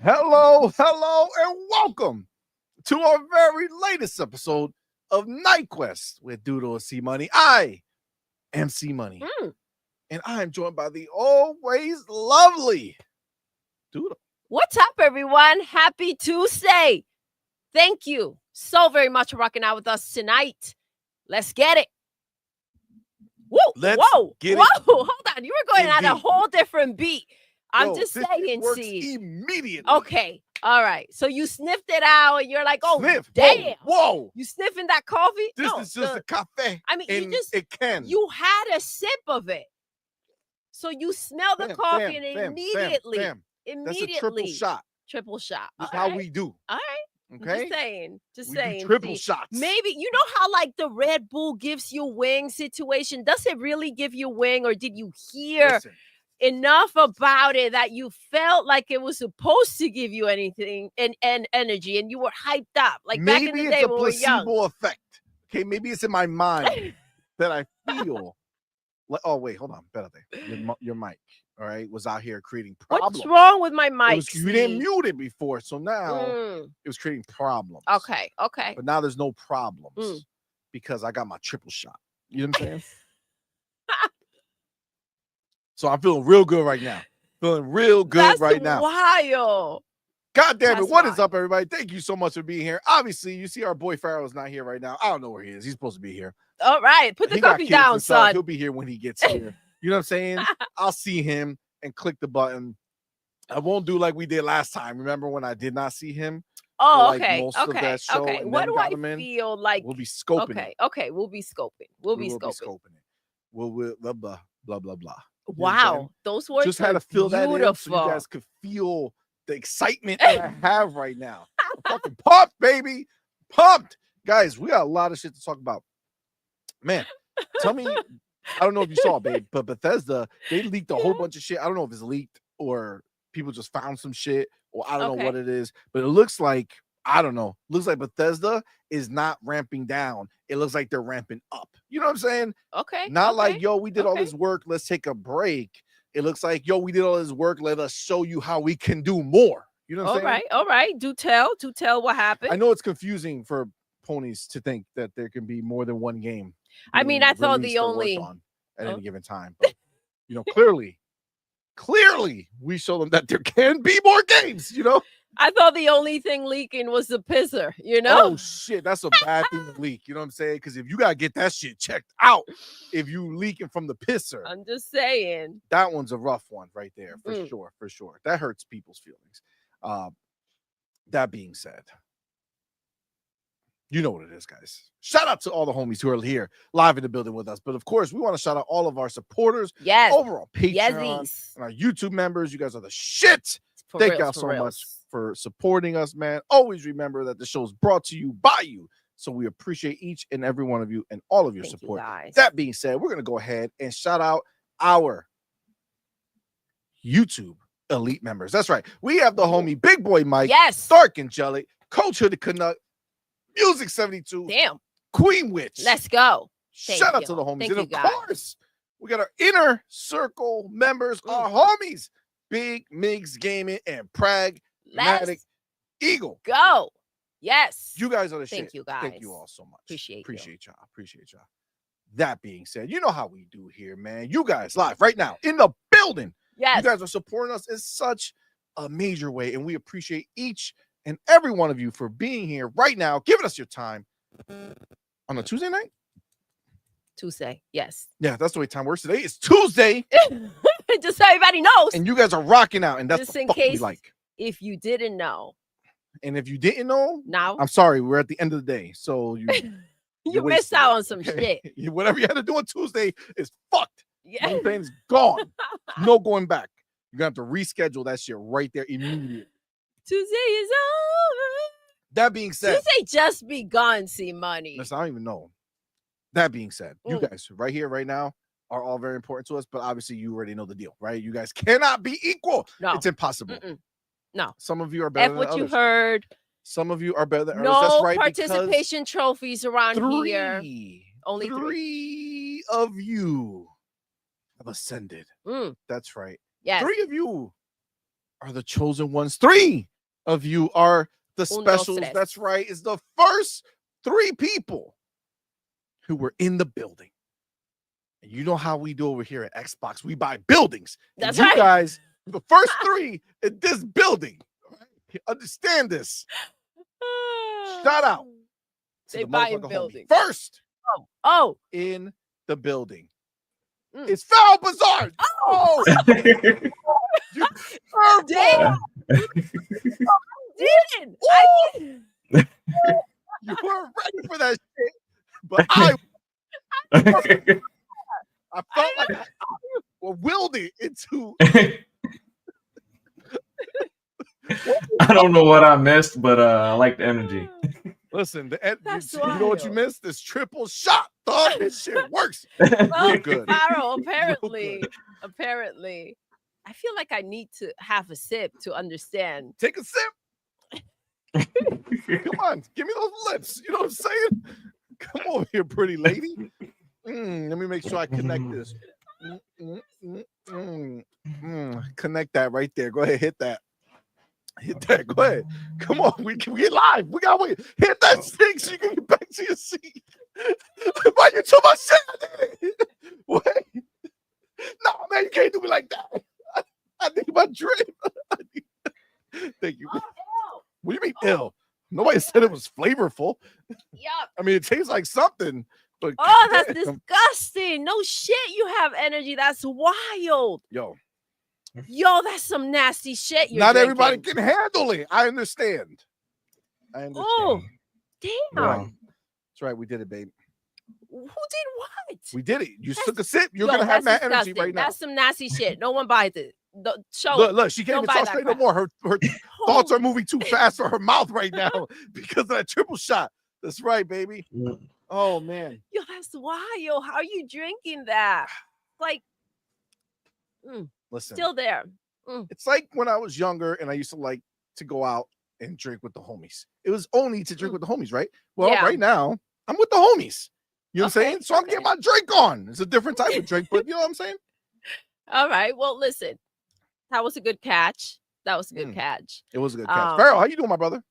Hello, and welcome to our very latest episode of Night Quest with Doodle and CMoney. I am CMoney, and I am joined by the always lovely Doodle. What's up, everyone? Happy Tuesday. Thank you so very much for rocking out with us tonight. Let's get it. Whoa, whoa, hold on. You were going at a whole different beat. I'm just saying, see. Immediately. Okay, all right. So you sniffed it out, and you're like, oh, Sniff. damn. Whoa. You sniffing that coffee? This is just a cafe. I mean, you had a sip of it. So you smell the coffee, and immediately. That's a triple shot. Triple shot. That's how we do. All right. Okay. Just saying. Triple shots. Maybe you know how like the Red Bull gives you wing situation. Does it really give you wing, or did you hear enough about it that you felt like it was supposed to give you anything and energy, and you were hyped up? Like maybe back in the day when we were young. Maybe it's a placebo effect. Okay, maybe it's in my mind that I feel. Oh wait, hold on, Bethesda. Your mic, all right, was out here creating problems. What's wrong with my mic? You didn't mute it before, so now it was creating problems. Okay. But now there's no problems because I got my triple shot. You know what I'm saying? So I'm feeling real good right now. That's wild. God damn it. What is up, everybody? Thank you so much for being here. Obviously, you see our boy Pharaoh's not here right now. I don't know where he is. He's supposed to be here. All right. Put the coffee down, son. He'll be here when he gets here. You know what I'm saying? I'll see him and click the button. I won't do like we did last time. Remember when I did not see him? Oh, okay. Most of that show, okay. What do I feel like? We'll be scoping it. Okay. We'll be scoping. We'll be scoping it. We'll blah, blah, blah, blah, blah. Wow. Those words just had to feel beautiful. That in so you guys could feel the excitement that I have right now. I'm fucking pumped, baby. Pumped. Guys, we got a lot of shit to talk about. Man, tell me, I don't know if you saw, babe, but Bethesda, they leaked a whole bunch of shit. I don't know if it's leaked or people just found some shit or I don't know what it is, but it looks like, I don't know. Looks like Bethesda is not ramping down. It looks like they're ramping up. You know what I'm saying? Okay. Not like, yo, we did all this work. Let's take a break. It looks like, yo, we did all this work. Let us show you how we can do more. You know what I'm saying? All right. Do tell what happened. I know it's confusing for ponies to think that there can be more than one game. I mean, I thought the only at any given time. But, you know, clearly, we show them that there can be more games, you know? I thought the only thing leaking was the pisser, you know? Oh, shit. That's a bad thing to leak. You know what I'm saying? Because if you got to get that shit checked out, if you leaking from the pisser. I'm just saying. That one's a rough one right there. For sure. That hurts people's feelings. That being said, you know what it is, guys. Shout out to all the homies who are here live in the building with us. But of course, we want to shout out all of our supporters over on Patreon and our YouTube members. You guys are the shit. Thank y'all so much for supporting us, man. Always remember that the show is brought to you by you. So we appreciate each and every one of you and all of your support. That being said, we're going to go ahead and shout out our YouTube elite members. That's right. We have the homie Big Boy Mike, Dark Angelic, Coach Hoodie Canuck, Music 72, Queen Witch. Let's go. Shout out to the homies. And of course, we got our inner circle members, our homies, Big Migs Gaming and Pragmatic Eagle. Go. Yes. You guys are the shit. Thank you, guys. Thank you all so much. Appreciate y'all. Appreciate y'all. That being said, you know how we do here, man. You guys live right now in the building. Yes. You guys are supporting us in such a major way, and we appreciate each and every one of you for being here right now, giving us your time on a Tuesday night. Tuesday, yes. Yeah, that's the way time works. Today is Tuesday. Just so everybody knows. And you guys are rocking out, and that's just the in fuck case we like. If you didn't know. And if you didn't know, now I'm sorry, we're at the end of the day. So you missed out on some shit. Whatever you had to do on Tuesday is fucked. Yeah. You know what I'm saying? It's gone. No going back. You're gonna have to reschedule that shit right there immediately. Tuesday is over. That being said, Tuesday just begun, CMoney. Listen, I don't even know. That being said, you guys right here, right now, are all very important to us, but obviously you already know the deal, right? You guys cannot be equal. No. It's impossible. No. Some of you are better than others. What you heard. Some of you are better than others. That's right. No participation trophies around here. Only three of you have ascended. That's right. Yes. 3 of you are the chosen ones. 3 of you are the Un, dos, specials. tres. That's right. It's the first 3 people who were in the building. And you know how we do over here at Xbox. We buy buildings. And That's you right. guys, the first 3 in this building. Understand this. Shout out to They the buy in motherfucker homie. buildings. First Oh. in the building. It's Foul Bazaar. Oh. You Damn. curveball. Didn't. I didn't. You weren't ready for that shit. But I felt like I willed it into. I don't know what I missed, but I like the energy. Listen, That's you know what you wild. missed? This triple shot, dog. This shit works. Well, Real good. Pharaoh, Real apparently, I feel like I need to have a sip to understand. Take a sip. Come on, give me those lips. You know what I'm saying? Come over here, pretty lady. Let me make sure I connect this. Connect that right there. Go ahead, hit that. Hit that. Go ahead. Come on, we live. We got wait. Hit that stick so you can get back to your seat. Why you took my shit? Wait. No, man, you can't do me like that. I need my drink. Thank you. Oh, What do you mean ill? Nobody said it was flavorful. yup. I mean, it tastes like something, but Oh, that's damn. disgusting. No shit, you have energy. That's wild. Yo, That's some nasty shit. not everybody can handle it. I understand. Oh, damn. Wow. That's right. We did it, babe. Who did what? We did it. You That's- took a sip. You're Yo, gonna have that's that energy disgusting. right now. That's some nasty shit. No one buys it. Show it. Look, she can't Don't even buy talk that straight no crap. more. Her thoughts are moving too fast for her mouth right now because of that triple shot. That's right, baby. Oh man. Yo, that's wild. How are you drinking that? Like, Listen, still there. it's like when I was younger and I used to like to go out and drink with the homies. It was only to drink with the homies, right? Well, Yeah. right now I'm with the homies. You know what I'm Okay, saying? So I'm getting my drink on. It's a different type of drink, but you know what I'm saying? All right. Well, listen. That was a good catch. That was a good catch. It was a good catch. Farrell, how you doing, my brother?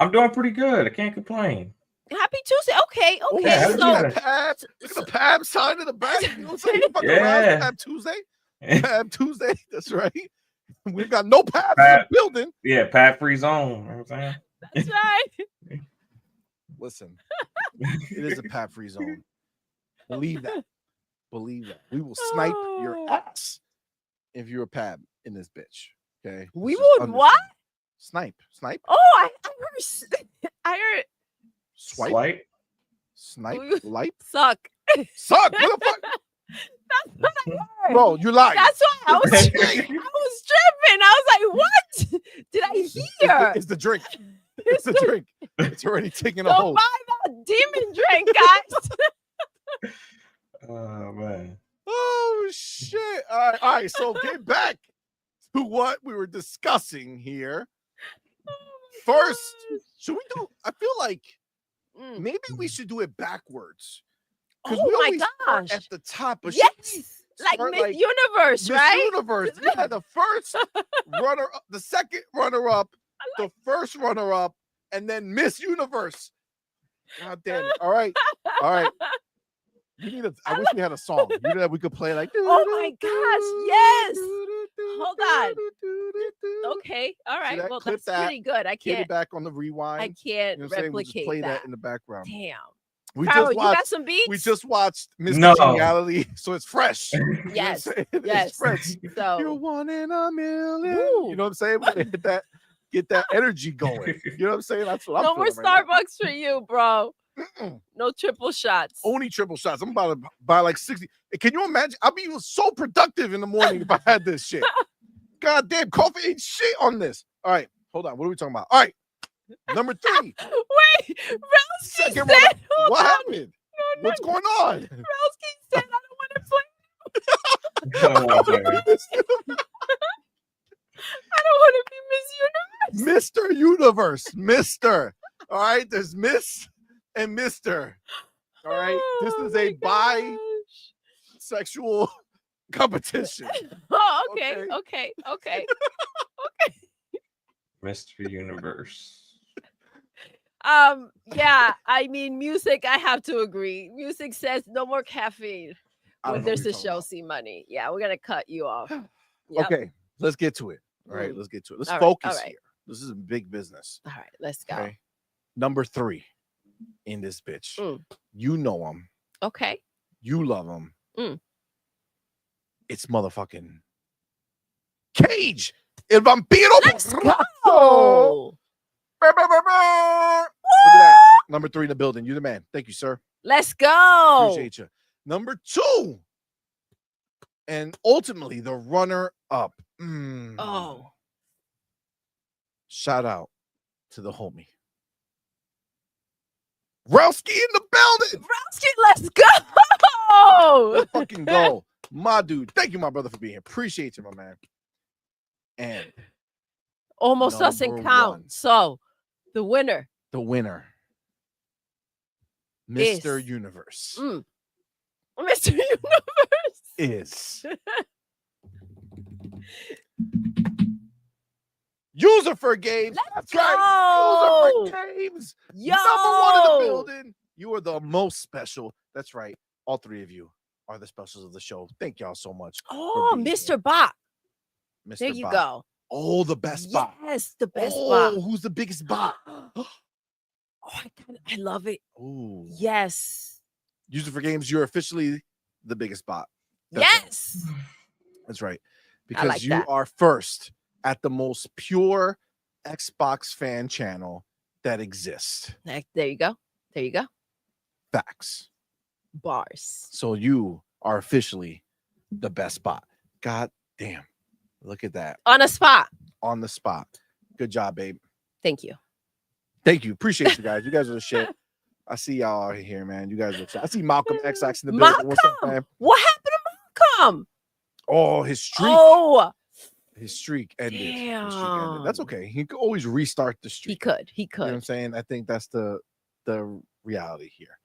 I'm doing pretty good. I can't complain. Happy Tuesday. Okay. Oh, Okay. yeah, look So, at that Pab. Look at the Pab sign in the back. You know what I'm saying? Fucking Yeah. around Pab Tuesday. Pab Tuesday. That's right. We've got no Pab in the Pab. building. Yeah, Pat free zone. You know what I'm saying? that's right. Listen, it is a Pab free zone. Believe that. Believe that. We will snipe your Oh. ass if you're a Pab in this bitch. Okay. We Just would what? understand. Snipe. Oh, I heard. I heard Swipe. Swipe. Snipe. We- Lipe. suck. Suck. What the fuck? That's what I heard. Bro, you lied. That's why I was tripping. I was like, what did I hear? It's the drink. It's the drink. It's already taking a Don't hold. buy that demon drink, guys. Oh man. Oh shit. All right. So get back to what we were discussing here. First, should we do? I feel like maybe we should do it backwards. Oh we my always start gosh. at the top. But should we Yes. Like start Miss Universe, Miss right? Universe. Yeah, the first runner up, the second runner up, the first runner up, and then Miss Universe. God damn it. All right. We need I wish we had a song. You know that we could play like. Oh my gosh, yes. Hold on. Okay. All right. that? Well, Clip that's that. pretty good. I Get it can't. back on the rewind. I can't You know what I'm saying? We'll just replicate play that that. in the background. Damn. We Farrell, just you got watched. some beats? We just watched Miss No. Congeniality, so it's fresh. You know what I'm Yes. saying? It's Yes. fresh. You're So one in a million. Ooh. You know what I'm saying? We gotta get that energy going. You know what I'm saying? That's what I'm no more feeling right now. Starbucks for you, bro. Mm-mm. No triple shots. Only triple shots. I'm about to buy like 60. Can you imagine? I'll be so productive in the morning if I had this shit. God damn, coffee ain't shit on this. All right, hold on. What are we talking about? All right, number 3. Wait, Relsky Second said, runner. hold What on. happened? No, What's going on? Relsky said, I don't want to play. Come on, man. I don't want to be Miss Universe. Mr. Universe. Mr. All right, there's Miss and Mr. All right, this Oh is a my bisexual competition. gosh. Oh, okay. Okay. Okay. Mr. Universe. Yeah, I mean, music, I have to agree. Music says no more caffeine when there's a show, CMoney. Yeah, we're gonna cut you off. Yep. Okay, let's get to it. All right, let's get to it. Let's All right, focus all right. here. This is a big business. All right, let's go. Okay. Number 3 in this bitch. You know him. Okay. You love him. It's motherfucking Cage. El Vampiro. Let's go. Look at that. Number 3 in the building. You the man. Thank you, sir. Let's go. Appreciate you. Number 2. And ultimately the runner up. Oh. Shout out to the homie. Rowski in the building. Rowski, let's go. Let's fucking go. My dude. Thank you, my brother, for being here. Appreciate you, my man. And almost doesn't count. 1. So the winner. The winner. Mr. Universe. Mr. Universe. Is User for Games. Let's That's right. go. User for Games. Yo. Number 1 in the building. You are the most special. That's right. All 3 of you are the specials of the show. Thank y'all so much. Oh, Mr. Bot. Mr. There you Bot. go. Oh, the best bot. Yes, the best bot. Who's the biggest bot? Oh, I love it. Ooh. Yes. User for Games, you're officially the biggest bot. That's Yes. Right. That's right. Because like you that. are first at the most pure Xbox fan channel that exists. There you go. There you go. Facts. Bars. So you are officially the best bot. God damn. Look at that. On a spot. On the spot. Good job, babe. Thank you. Thank you. Appreciate you guys. You guys are the shit. I see y'all out here, man. You guys are the shit. I see Malcolm XX in the building. What's up, man? What happened to Malcolm? Oh, his streak. Oh. His streak ended. Damn. His streak ended. That's okay. He could always restart the streak. He could. You know what I'm could. saying? I think that's the reality here.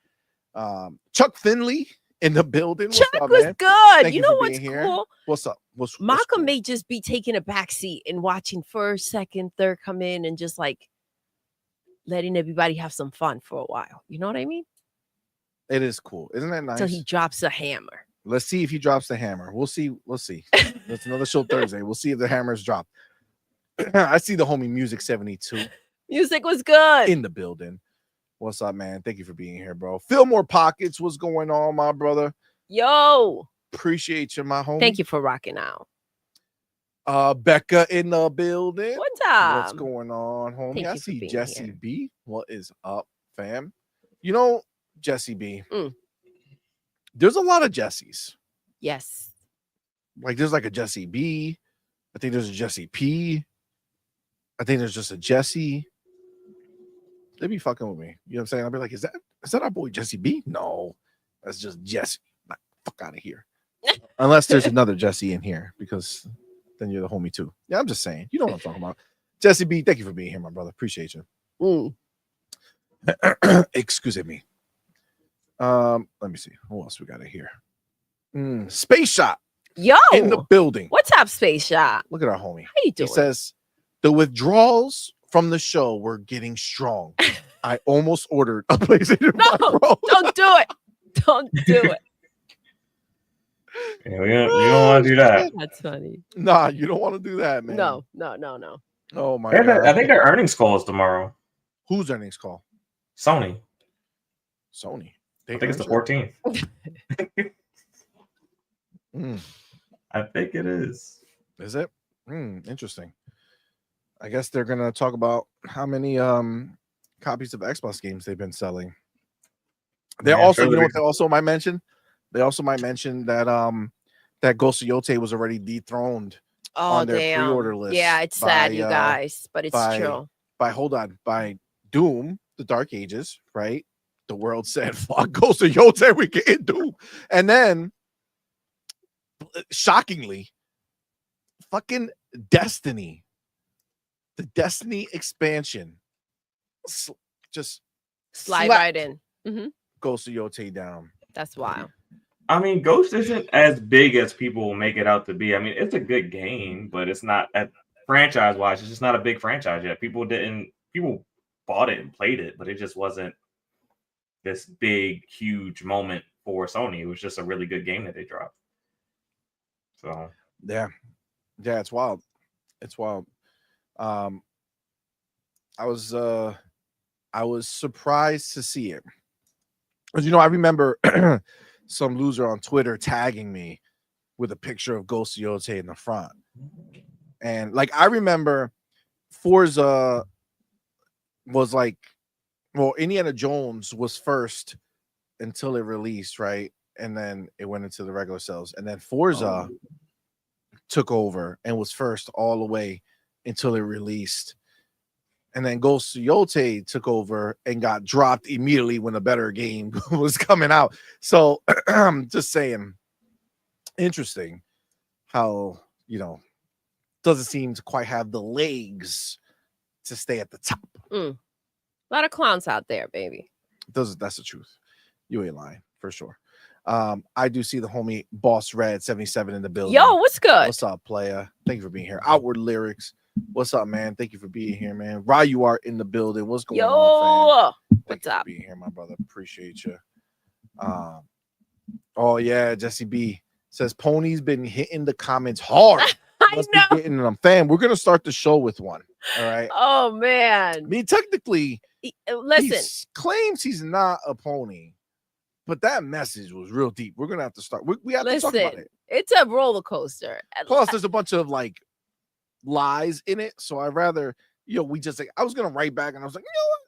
Chuck Finley in the building. What's Chuck up, was man? good. Thank You for know being what's here. cool? What's up? What's Malcolm cool? may just be taking a back seat and watching first, second, third come in and just like letting everybody have some fun for a while. You know what I mean? It is cool. Isn't that nice? Until he drops a hammer. Let's see if he drops the hammer. We'll see. We'll see. That's another show Thursday. We'll see if the hammer's dropped. I see the homie Music 72 Music was good. in the building. What's up, man? Thank you for being here, bro. Fillmore Pockets, what's going on, my brother? Yo. Appreciate you, my homie. Thank you for rocking out. Becca in the building. What's up? What's going on, homie? Thank I you for see being Jesse here. B. What is up, fam? You know, Jesse B. There's a lot of Jessies. Yes. Like there's like a Jesse B. I think there's a Jesse P. I think there's just a Jesse. They be fucking with me. You know what I'm saying? I'll be like, is that our boy Jesse B? No, that's just Jesse. Like, fuck out of here. Unless there's another Jesse in here, because then you're the homie too. Yeah, I'm just saying. You know what I'm talking about. Jesse B, thank you for being here, my brother. Appreciate you. Excuse me. Let me see. Who else we got in here? Space Shot. Yo. In the building. What's up, Space Shot? Look at our homie. How you doing? He says, the withdrawals from the show were getting strong. I almost ordered a PlayStation 5 Pro. Don't do it. Don't do it. Yeah, we don't want to do that. That's funny. Nah, you don't want to do that, man. No. Oh my god. I think their earnings call is tomorrow. Whose earnings call? Sony. Sony. I think it's the 14th. I think it is. Is it? Interesting. I guess they're gonna talk about how many copies of Xbox games they've been selling. They also, you know what they also might mention? They also might mention that that Ghost of Yote was already dethroned on their pre-order list. Yeah, it's sad, you guys, but it's true. By Doom, the Dark Ages, right? The world said, fuck Ghost of Yote, we get Doom. And then shockingly, fucking Destiny. The Destiny expansion just slide right in. Ghost of Yote down. That's wild. I mean, Ghost isn't as big as people make it out to be. I mean, it's a good game, but it's not franchise-wise, it's just not a big franchise yet. People bought it and played it, but it just wasn't this big, huge moment for Sony. It was just a really good game that they dropped. So yeah, it's wild. It's wild. I was surprised to see it. Because I remember some loser on Twitter tagging me with a picture of Ghost Yote in the front. And like I remember Forza was like, well, Indiana Jones was first until it released, right? And then it went into the regular sales. And then Forza took over and was first all the way until it released. And then Ghost Yote took over and got dropped immediately when a better game was coming out. So I'm just saying, interesting how, doesn't seem to quite have the legs to stay at the top. A lot of clowns out there, baby. That's the truth. You ain't lying, for sure. I do see the homie Boss Red 77 in the building. Yo, what's good? What's up, playa? Thank you for being here. Outward Lyrics. What's up, man? Thank you for being here, man. You are in the building. What's going on, fam? Thank you for being here, my brother. Appreciate you. Oh yeah, Jesse B says Pony's been hitting the comments hard. Must be getting them, fam. We're gonna start the show with one. All right. Oh man. I mean, technically, listen. He claims he's not a pony, but that message was real deep. We're gonna have to start. We have to talk about it. It's a roller coaster. Plus, there's a bunch of like lies in it, so I'd rather we just like I was gonna write back and I was like, you know what?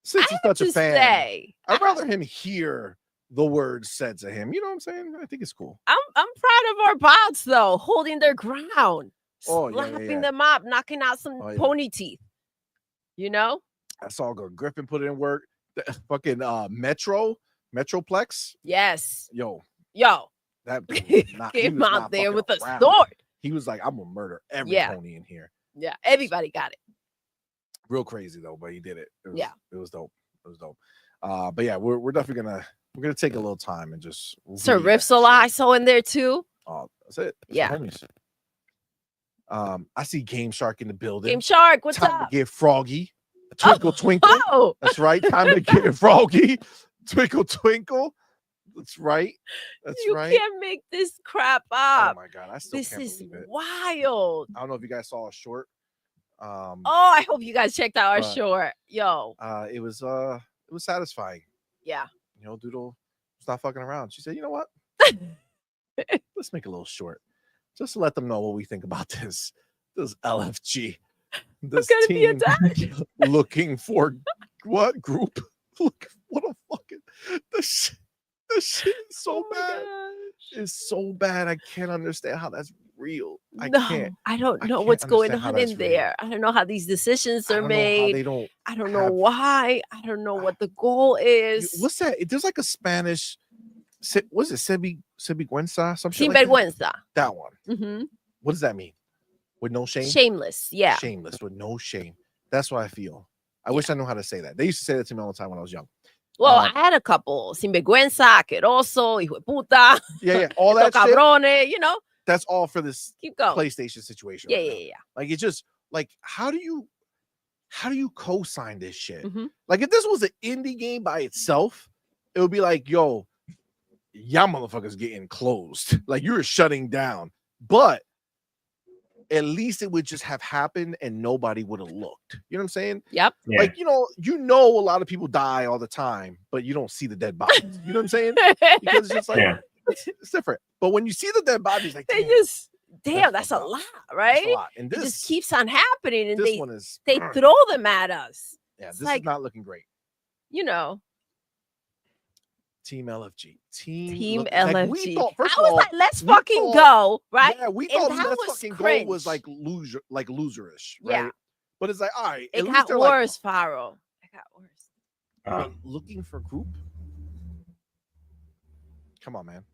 Since he's such a fan, I'd rather him hear the words said to him. You know what I'm saying? I think it's cool. I'm proud of our bots though, holding their ground, slapping them up, knocking out some pony teeth. That's all good. Griffin put it in work. The fucking Metroplex. Yes. Yo. That came out there with a sword. He was like, I'm gonna murder every pony in here. Yeah, everybody got it. Real crazy though, but he did it. It was dope. It was dope. But yeah, we're definitely gonna take a little time and just Sir Ripsol I saw in there too. Oh, that's it. That's I see Game Shark in the building. Game Shark, what's time up? To get Froggy. Twinkle Twinkle. Oh. That's right. Time to get Froggy. Twinkle Twinkle. That's right. You can't make this crap up. Oh my god, I still can't believe it. This is wild. I don't know if you guys saw a short. I hope you guys checked out our short. Yo. It was satisfying. Yeah. Doodle was not fucking around. She said, you know what? Let's make a little short. Just to let them know what we think about this LFG. This I'm gonna team be attacked. Looking for what group? Look, what a fucking this shit is so bad. It's so bad. I can't understand how that's real. I don't know what's going on in there. I don't know how these decisions are made. I don't know why. I don't know what the goal is. What's that? There's like a Spanish. Was it Sinvergüenza? Sinvergüenza. That one. Mm-hmm. What does that mean? With no shame? Shameless. Yeah. Shameless with no shame. That's what I feel. I wish I knew how to say that. They used to say that to me all the time when I was young. Well, I had a couple. Sinvergüenza, asqueroso, hijo de puta. Yeah. All that cabrone, That's all for this Keep going. PlayStation situation. Yeah. Like it's just like how do you co-sign this shit? Mm-hmm. Like if this was an indie game by itself, it would be like, yo, y'all motherfuckers getting closed. Like you're shutting down. But at least it would just have happened and nobody would have looked. You know what I'm saying? Yep. Yeah. Like, a lot of people die all the time, but you don't see the dead bodies. You know what I'm saying? Because it's just like, it's different. But when you see the dead bodies, like, that's a lot, right? That's a lot. And this it just keeps on happening. And they throw them at us. Yeah, this is not looking great. Team LFG. Team LFG. We thought, I was like, let's fucking go, right? Yeah, we thought let's fucking go was like loserish, right? Yeah. But it's like, all right. It got worse, Faro. It got worse. Looking for group? Come on, man.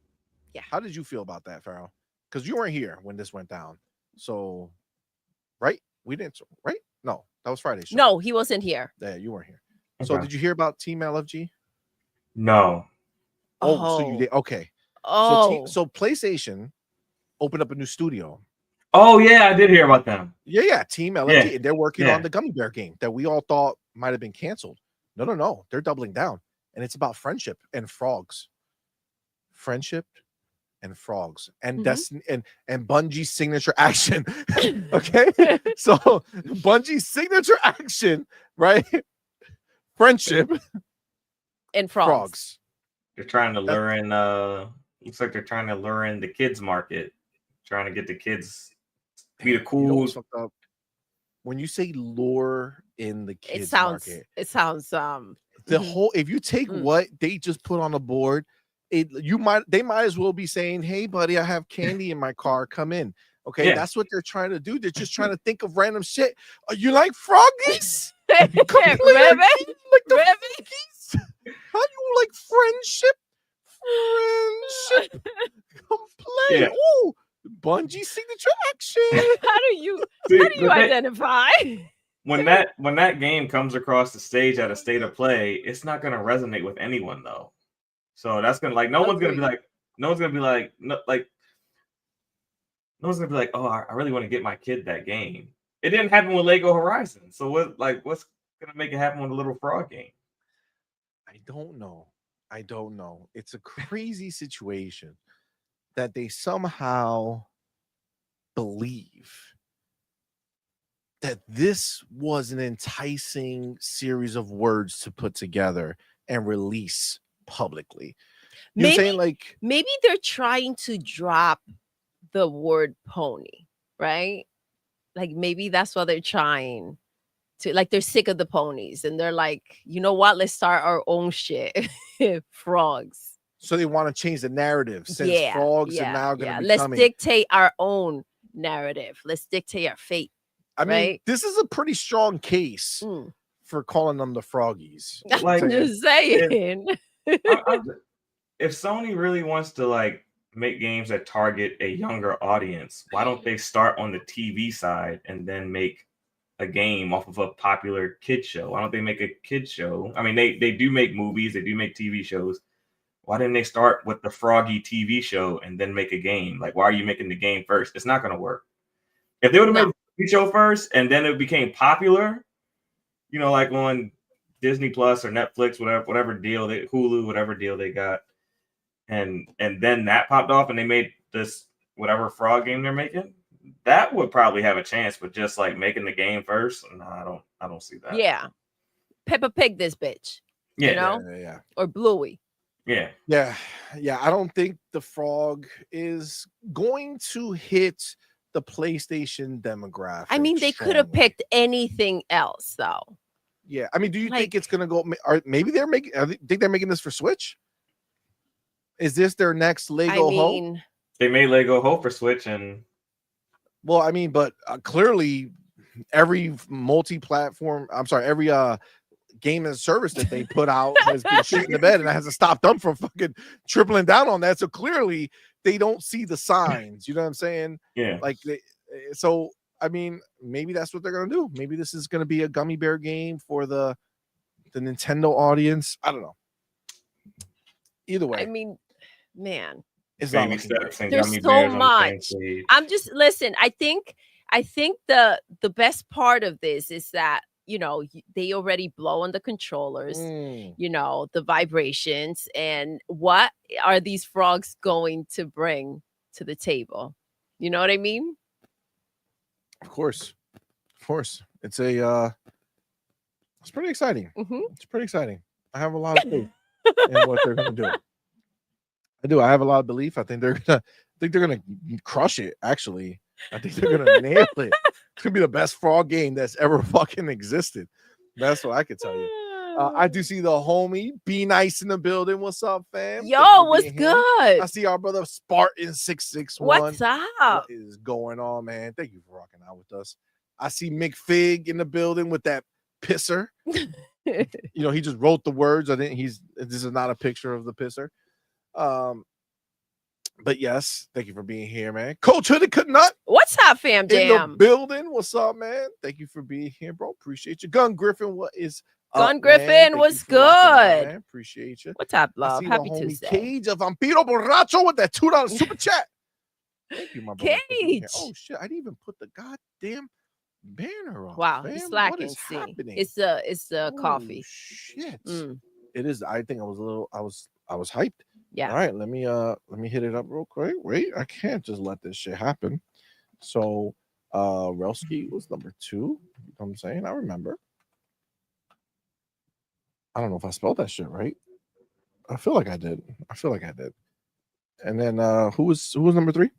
Yeah. How did you feel about that, Faro? Because you weren't here when this went down. So, right? We didn't, right? No, that was Friday's show. No, he wasn't here. Yeah, you weren't here. Okay. So did you hear about Team LFG? No. So you did. Okay. Oh. So PlayStation opened up a new studio Oh yeah, I did hear about them. Yeah, Team LFG. And they're working on the gummy bear game that we all thought might have been canceled. No. They're doubling down. And it's about friendship and frogs. Friendship and frogs. And Destiny and Bungie's signature action. Okay. So Bungie's signature action, right? Friendship and frogs. They're trying to lure in looks like they're trying to lure in the kids market, trying to get the kids to be the cool. When you say lure in the kids market, it sounds the whole, if you take what they just put on the board, they might as well be saying, hey buddy, I have candy in my car, come in. Okay, that's what they're trying to do. They're just trying to think of random shit. You like froggies? Like the froggies? How do you like friendship? Come play. Oh, Bungie signature action. How do you identify? When that game comes across the stage at a state of play, it's not going to resonate with anyone though. So that's gonna no one's gonna be like, oh, I really want to get my kid that game. It didn't happen with Lego Horizon. So what's gonna make it happen with a little frog game? I don't know. It's a crazy situation that they somehow believe that this was an enticing series of words to put together and release publicly. You're saying maybe they're trying to drop the word pony, right? Like maybe that's what they're trying to, like they're sick of the ponies and they're like, you know what, let's start our own shit. Frogs. So they want to change the narrative since frogs are now going to be let's dictate our own narrative. Let's dictate our fate. I mean, this is a pretty strong case for calling them the froggies. I'm just saying. If Sony really wants to make games that target a younger audience, why don't they start on the TV side and then make a game off of a popular kid show? Why don't they make a kid show? I mean, they do make movies, they do make TV shows. Why didn't they start with the Froggy TV show and then make a game? Like, why are you making the game first? It's not going to work. If they would have made the TV show first and then it became popular, like on Disney Plus or Netflix, whatever deal Hulu, whatever deal they got, and then that popped off and they made this whatever frog game they're making, that would probably have a chance. But just making the game first, no, I don't see that. Yeah, Peppa Pig, this bitch. Yeah. Or Bluey. Yeah. I don't think the frog is going to hit the PlayStation demographic. I mean, they could have picked anything else, though. Yeah, I mean, do you think it's gonna go? Or maybe they're making. Think they're making this for Switch? Is this their next Lego Ho? They made Lego Ho for Switch, and well, I mean, but clearly, every multi-platform. I'm sorry, every game as a service that they put out has been shit in the bed, and it hasn't stopped them from fucking tripling down on that. So clearly, they don't see the signs. You know what I'm saying? Yeah. So I mean, maybe that's what they're gonna do. Maybe this is gonna be a gummy bear game for the Nintendo audience. I don't know. Either way, I mean, man, it's not there's so much. I'm just listen. I think the best part of this is that they already blow on the controllers, the vibrations, and what are these frogs going to bring to the table? You know what I mean? Of course. It's pretty exciting. It's pretty exciting. I have a lot of faith in what they're gonna do. I do. I have a lot of belief. I think they're gonna crush it. Actually, I think they're gonna nail it. It's gonna be the best frog game that's ever fucking existed. That's what I could tell you. I do see the homie Be Nice in the building. What's up, fam? Yo, what's good? I see our brother Spartan 661. What's up? What is going on, man? Thank you for rocking out with us. I see McFig in the building with that pisser. He just wrote the words. This is not a picture of the pisser. But yes, thank you for being here, man. Coach Hoodie Nut. What's up, fam? Jam? In the building. What's up, man? Thank you for being here, bro. Appreciate you. Gun Griffin, what is Gun up, Griffin, what's good? Out, appreciate you. What's up, love? Happy Tuesday. Cage of Vampiro Borracho with that $2 super chat. Thank you, my brother. For being here. Cage. Oh shit! I didn't even put the goddamn banner up. Wow, fam. he's What slacking. is See, happening? it's the Oh, coffee. shit! Mm, It is. I think I was a little. I was hyped. yeah. All right, let me hit it up real quick. Wait, I can't just let this shit happen. So, Relski was number 2. You know what I'm saying? I remember. I don't know if I spelled that shit right. I feel like I did. And then who was number 3?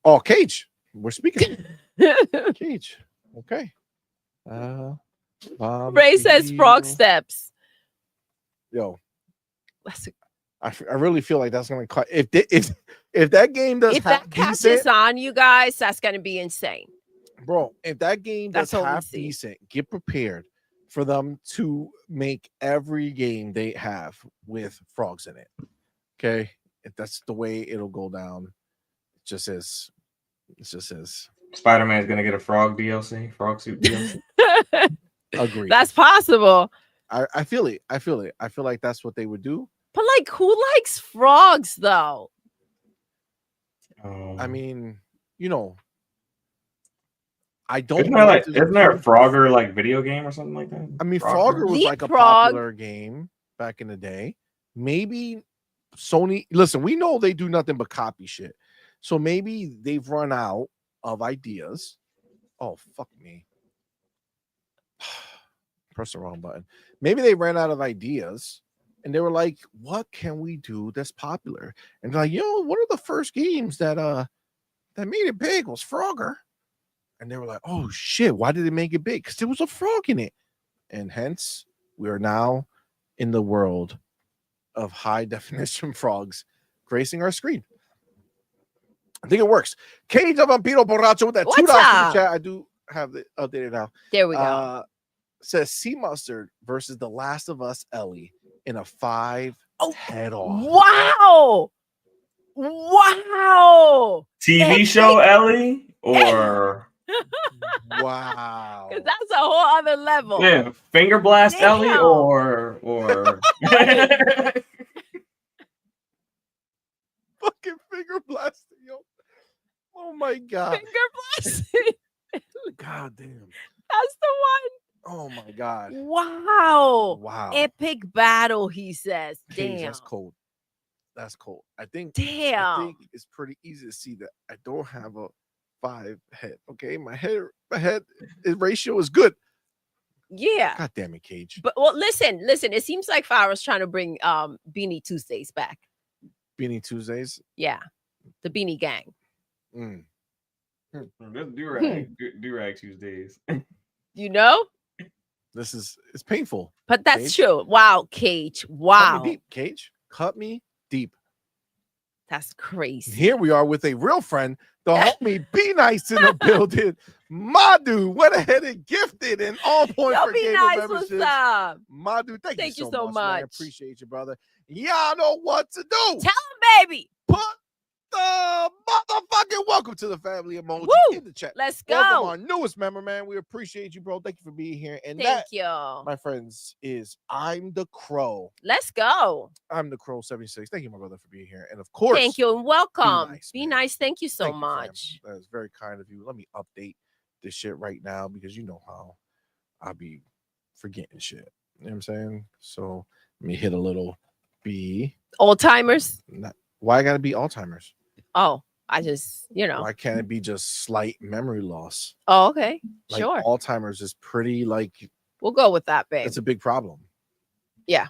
Oh, Cage. We're speaking. Cage. Okay. Ray says frog steps. Yo, That's I really feel like that's gonna cut if that game does if that catches on, you guys, that's gonna be insane, bro. If that game does That's all we half see. decent, get prepared for them to make every game they have with frogs in it. Okay, if that's the way it'll go down, it just is. Spider-Man's gonna get a frog DLC, frog suit DLC. Agreed. That's possible. I feel it. I feel like that's what they would do. But like, who likes frogs though? I mean, you know, I don't. Isn't there a Frogger like video game or something like that? I mean, Frogger was like a Leapfrog. popular game back in the day. Maybe Sony. Listen, we know they do nothing but copy shit. So maybe they've run out of ideas. Oh, fuck me. Press the wrong button. Maybe they ran out of ideas and they were like, what can we do that's popular? And they're like, one of the first games that made it big was Frogger. And they were like, oh shit, why did they make it big? Because there was a frog in it. And hence, we are now in the world of high definition frogs gracing our screen. I think it works. Cage of Vampiro Borracho with that $2 super chat. I do have it updated now. There we go. Says Sea Mustard versus The Last of Us Ellie in a 5 head off. Wow. Wow. TV show Ellie or wow. Because that's a whole other level. Yeah, Finger Blast Ellie or fucking Finger Blasting, yo. Oh my god. Finger Blasting. God damn. That's the one. Oh my god. Wow. Epic battle, he says. Cage, Damn. that's cold. That's cold. I think it's pretty easy to see that I don't have a 5 head. Okay, my head ratio is good. Yeah. God damn it, Cage. But well, listen. It seems like Farrah's trying to bring Beanie Tuesdays back. Beanie Tuesdays? Yeah. The Beanie Gang. Do-rag Tuesdays. You know? It's painful. But that's true. Wow, Cage. Wow. Cut me deep, Cage. Cut me deep. That's crazy. Here we are with a real friend, the homie Be Nice in the building. Madu went ahead and gifted and on point for Be Nice. What's up? Madu, thank you so much. Man. I appreciate you, brother. Y'all know what to do. Tell him, baby. Put the motherfucking welcome to the family emoji in the chat. Let's go. Welcome our newest member, man. We appreciate you, bro. Thank you for being here. And thank you, my friends, is I'm the Crow. Let's go. I'm the Crow 76. Thank you, my brother, for being here. And of course, thank you and welcome. Be nice. Thank you so much. That is very kind of you. Let me update this shit right now because you know how I'll be forgetting shit. You know what I'm saying? So let me hit a little B. Old timers. Why I gotta be Alzheimer's? Oh, I just, Why can't it be just slight memory loss? Oh, okay. Like, sure. Alzheimer's is pretty we'll go with that, babe. It's a big problem. Yeah.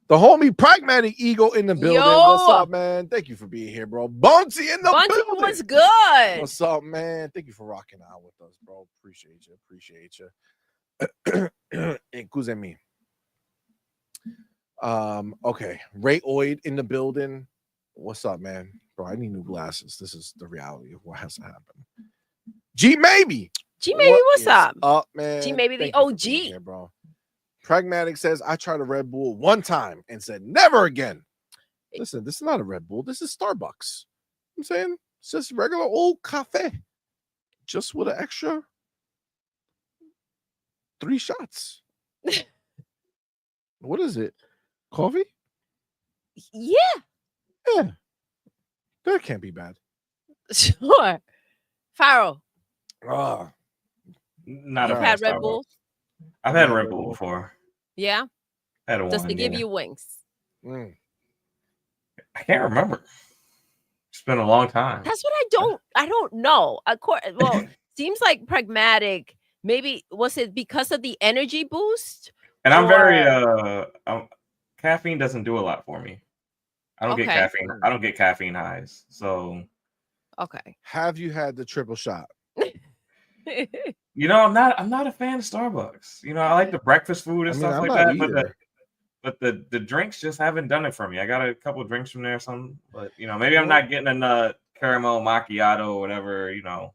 The homie Pragmatic Ego in the building. What's up, man? Thank you for being here, bro. Bunsy in the building. Was good. What's up, man? Thank you for rocking out with us, bro. Appreciate you. Excuse me. Okay. Ray Oid in the building. What's up, man? Bro, I need new glasses. This is the reality of what has to happen. G Maybe. What's up? Up, man. G Maybe the OG. Here, bro. Pragmatic says, I tried a Red Bull one time and said never again. Listen, this is not a Red Bull. This is Starbucks. I'm saying it's just regular old cafe. Just with an extra 3 shots. What is it? Coffee? Yeah. Yeah, that can't be bad. Sure. Farrell, Ah, Not a you've fan had of Red Starbucks. Bull? I've You had had Red Red Bull Bull? before. Yeah. Had a Does one. it give Yeah. you wings? mm. I can't remember. It's been a long time. That's what I don't know. Well, seems like pragmatic. Maybe was it because of the energy boost? And I'm very Or caffeine doesn't do a lot for me. I don't get okay. caffeine. I don't get caffeine highs. So Okay. Have you had the triple shot? you know, I'm not a fan of Starbucks. You know, I like the breakfast food I and mean, stuff I'm like not that, either. but the drinks just haven't done it for me. I got a couple of drinks from there, or something, but you know, maybe I'm Well, not getting a caramel macchiato or whatever. You know,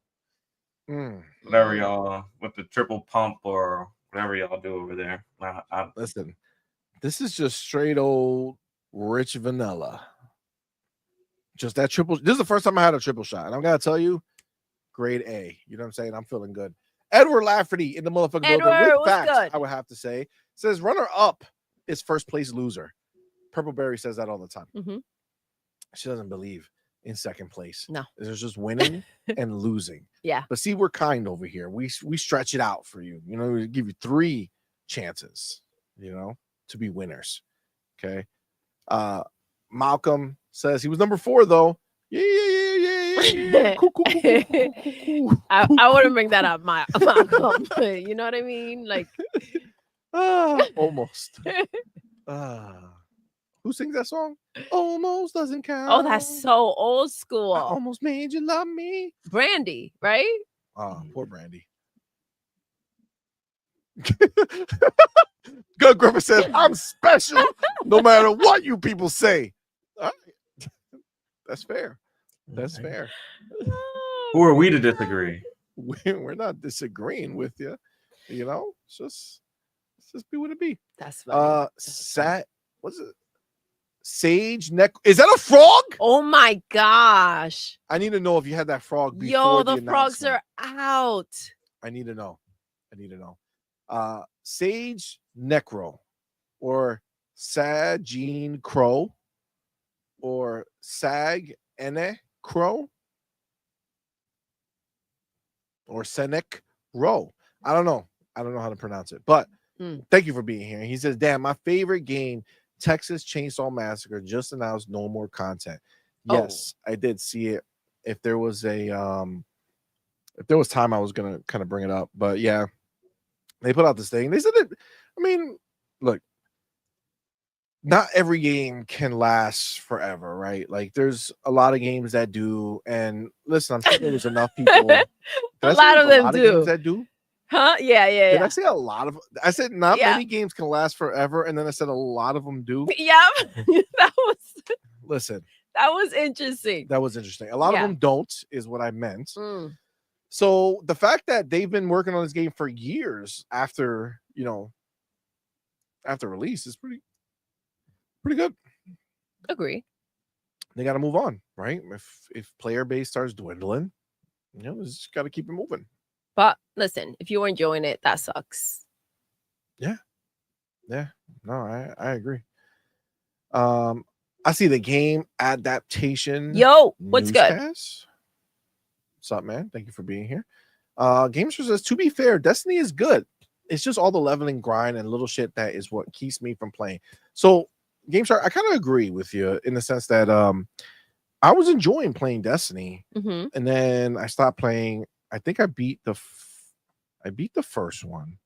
mm, whatever y'all with the triple pump or whatever y'all do over there. listen, this is just straight old rich vanilla. Just that triple. This is the first time I had a triple shot, and I'm gonna tell you, grade A. You know what I'm saying? I'm feeling good. Edward Lafferty in the motherfucking building Edward, with what's facts. good? I would have to say says runner up is first place loser. Purple Berry says that all the time. Mm-hmm. She doesn't believe in second place. No, there's just winning and losing. Yeah, but see, we're kind over here. We stretch it out for you. You know, we give you 3 chances. You know, to be winners. Okay. Malcolm says he was number 4 though. Yeah. Cool. I wouldn't bring that up, Malcolm. You know what I mean? Like, almost. Who sings that song? Almost doesn't count. oh, that's so old school. I almost made you love me. Brandy, right? Poor Brandy. Good Griffin says, I'm special no matter what you people say. All right. That's fair. That's fair. Who are we to disagree? We're not disagreeing with you. You know, let's just be what it be. That's funny. What's it? Sage neck. Is that a frog? Oh my gosh. I need to know if you had that frog before. Yo, the frogs are out. I need to know. Sage Necro or Sagine Crow or Sag Ene Crow or Senec Row. I don't know how to pronounce it, but thank you for being here. He says, damn, my favorite game, Texas Chainsaw Massacre, just announced no more content. Yes, I did see it. If there was time, I was gonna kind of bring it up, but yeah, they put out this thing. They said that, I mean, look, not every game can last forever, right? Like, there's a lot of games that do. And listen, I'm sure there was enough people. A lot of them do. Games that do. Huh? Yeah. Did I say a lot of? I said not many games can last forever, and then I said a lot of them do. Yeah, that was. Listen, that was interesting. A lot of them don't, is what I meant. So the fact that they've been working on this game for years after release is pretty good. Agree. They got to move on, right? If player base starts dwindling, just got to keep it moving. But listen, if you're enjoying it, that sucks. Yeah. No, I agree. I see the game adaptation. Yo, what's good? What's up, man? Thank you for being here. Gamester says, to be fair, Destiny is good. It's just all the leveling grind and little shit that is what keeps me from playing. So, GameStar, I kind of agree with you in the sense that I was enjoying playing Destiny, and then I stopped playing. I think I beat the first one,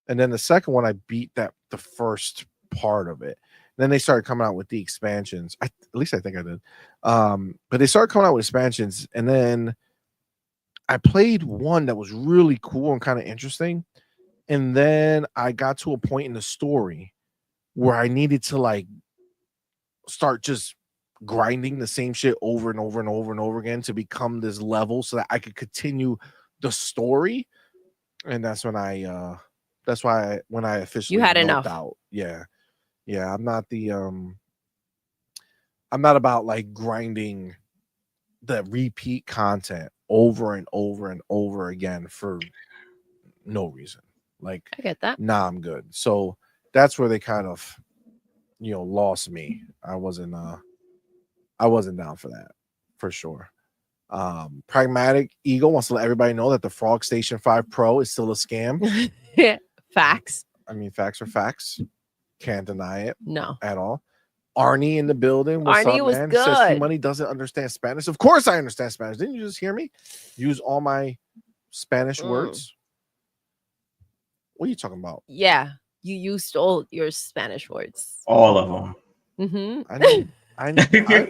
and then the second one I beat the first part of it. And then they started coming out with the expansions. At least I think I did. But they started coming out with expansions, and then I played one that was really cool and kind of interesting. And then I got to a point in the story where I needed to start just grinding the same shit over and over and over and over again to become this level so that I could continue the story. And that's when when I officially you had enough out. Yeah. I'm not I'm not about grinding the repeat content over and over and over again for no reason. I get that. Nah, I'm good. So that's where they kind of lost me. I wasn't I wasn't down for that, for sure. Pragmatic Eagle wants to let everybody know that the Frog Station 5 Pro is still a scam. Facts. I mean, facts are facts. Can't deny it. No. At all. Arnie in the building. What's Arnie up, was man? good. Says CMoney doesn't understand Spanish. Of course I understand Spanish. Didn't you just hear me use all my Spanish words? What are you talking about? Yeah, you used all your Spanish words. All of them. Mm-hmm. I know.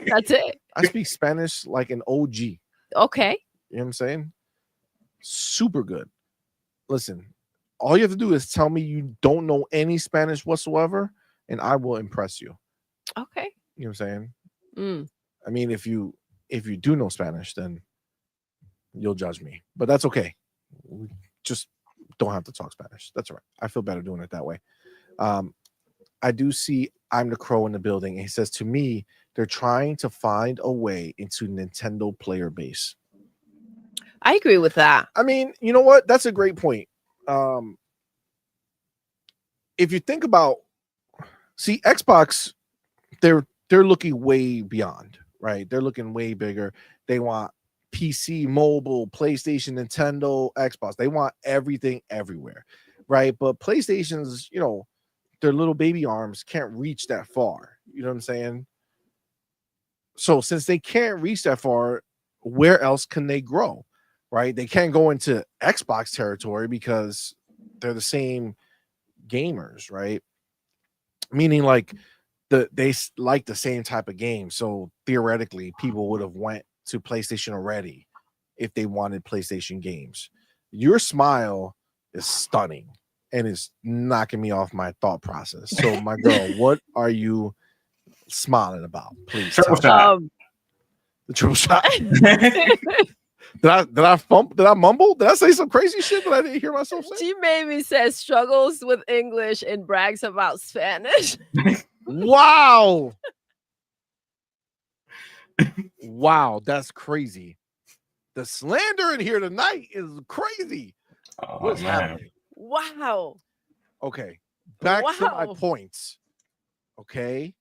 That's it. I speak Spanish like an OG. Okay. You know what I'm saying? Super good. Listen, all you have to do is tell me you don't know any Spanish whatsoever, and I will impress you. Okay. You know what I'm saying? Mm. I mean, if you do know Spanish, then you'll judge me, but that's okay. We just don't have to talk Spanish. That's all right. I feel better doing it that way. I do see I'm the Crow in the building. And he says, to me, they're trying to find a way into Nintendo player base. I agree with that. I mean, you know what? That's a great point. If you think about, see, Xbox, they're looking way beyond, right? They're looking way bigger. They want PC, mobile, PlayStation, Nintendo, Xbox. They want everything everywhere, right? But PlayStation's, you know, their little baby arms can't reach that far. You know what I'm saying? So since they can't reach that far, where else can they grow, right? They can't go into Xbox territory because they're the same gamers, right? Meaning like they like the same type of game. So theoretically, people would have went to PlayStation already if they wanted PlayStation games. Your smile is stunning and is knocking me off my thought process. So my girl, what are you smiling about? Please Triple tell me. shot. The triple shot. Did I mumble? Did I say some crazy shit that I didn't hear myself say? She made me say struggles with English and brags about Spanish. Wow. Wow, that's crazy. The slander in here tonight is crazy. What's happening? Wow. Okay, back to my points. Okay.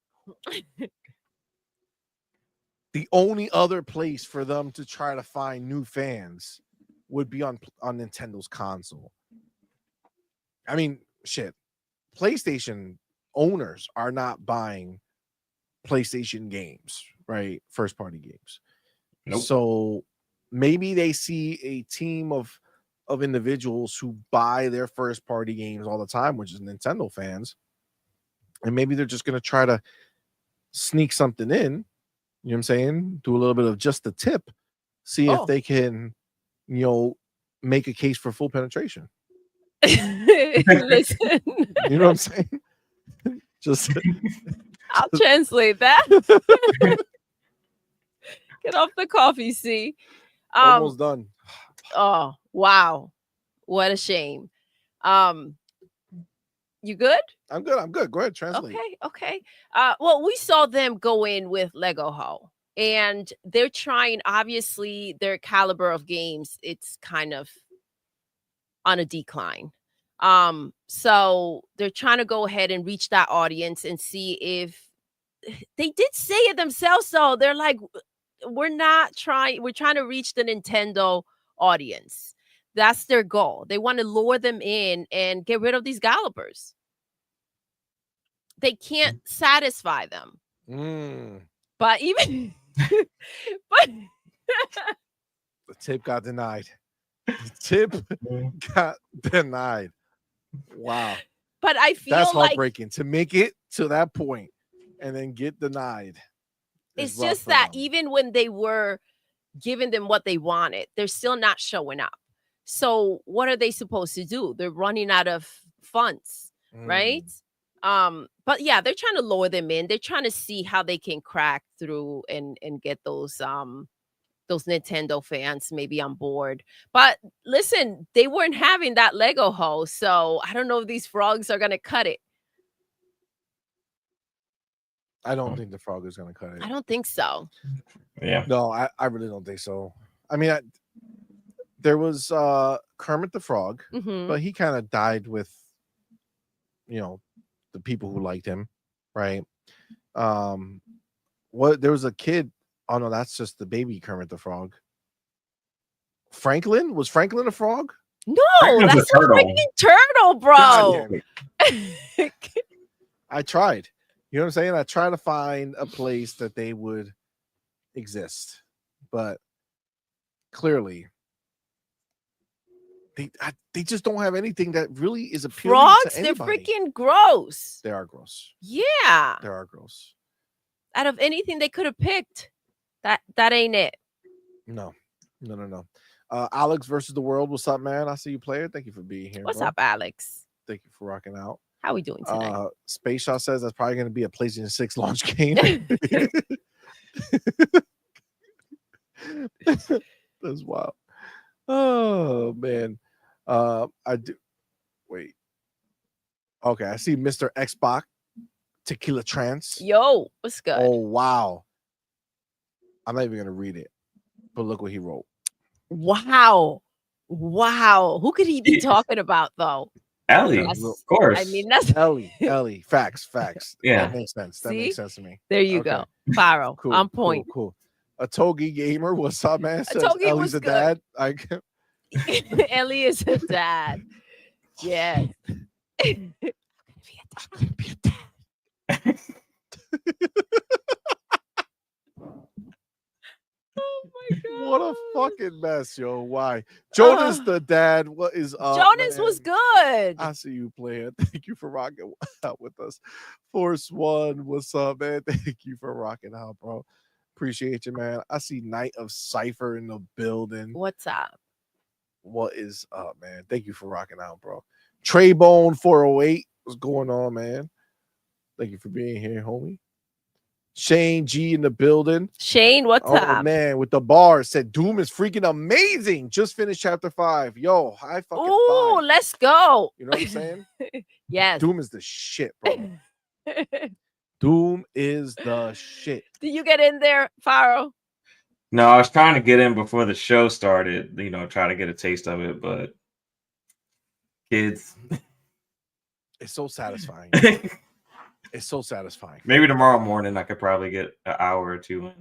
The only other place for them to try to find new fans would be on Nintendo's console. I mean, shit. PlayStation owners are not buying PlayStation games, right? First party games. Nope. So maybe they see a team of individuals who buy their first party games all the time, which is Nintendo fans. And maybe they're just going to try to sneak something in. You know what I'm saying? Do a little bit of just the tip. See if they can, you know, make a case for full penetration. Listen. You know what I'm saying? Just I'll translate that. Get off the coffee, see. Almost done. Oh, wow. What a shame. You good? I'm good. Go ahead, translate. Okay. Well, we saw them go in with Lego Ho, and they're trying, obviously, their caliber of games, it's kind of on a decline. So they're trying to go ahead and reach that audience and see if they did say it themselves. So they're like, we're trying to reach the Nintendo audience. That's their goal. They want to lure them in and get rid of these gallopers. They can't satisfy them. But even but the tip got denied. The tip got denied. Wow. But I feel that's heartbreaking to make it to that point and then get denied. It's just that even when they were giving them what they wanted, they're still not showing up. So what are they supposed to do? They're running out of funds, right? But yeah, they're trying to lure them in. They're trying to see how they can crack through and get those Nintendo fans maybe on board. But listen, they weren't having that Lego Ho, so I don't know if these frogs are gonna cut it. I don't think the frog is gonna cut it. I don't think so. Yeah. No, I really don't think so. I mean, there was Kermit the Frog, but he kind of died with, you know, the people who liked him, right? There was a kid Oh no, that's just the baby Kermit the Frog. Franklin? Was Franklin a frog? No, Franklin's that's a a turtle. freaking turtle, God bro. damn it. I tried. You know what I'm saying? I tried to find a place that they would exist, but clearly they just don't have anything that really is appealing Frogs, to they're anybody. freaking gross. They are gross. Yeah. They are gross. Out of anything they could have picked, that ain't it. No. Alex versus the world. What's up, man? I see you player. Thank you for being here. What's bro. up, Alex? Thank you for rocking out. How we doing tonight? Space Shot says that's probably going to be a PlayStation 6 launch game. That's wild. Oh man. I do wait. Okay, I see Mr. Xbox Tequila Trance. Yo, what's good? Oh wow. I'm not even gonna read it, but look what he wrote. Wow. Who could he be talking about though? Ellie, That's- of course. I mean, that's Ellie. Facts. Yeah. That makes sense. That See? makes sense to me. there you Okay. go. Faro, Cool. on point. Cool. A Togi gamer. What's up, man? Says Togi Ellie's was a good. dad. Ellie is a dad. Yes. Oh my god. What a fucking mess, yo. Why? Jonas the dad. What is up? Jonas man? was good. I see you playing. Thank you for rocking out with us. Force One, what's up, man? Thank you for rocking out, bro. Appreciate you, man. I see Knight of Cypher in the building. What's up? What is up, man? Thank you for rocking out, bro. Traybone 408, what's going on, man? Thank you for being here, homie. Shane G in the building. Shane, what's Oh up? man, with the bar said Doom is freaking amazing. Just finished chapter 5. Yo, high fucking Ooh, five. let's go. You know what I'm saying? Yes. Doom is the shit, bro. Doom is the shit. Did you get in there, Faro? No, I was trying to get in before the show started, try to get a taste of it, but kids. It's so satisfying. Maybe It's so satisfying. tomorrow morning I could probably get an hour or two in.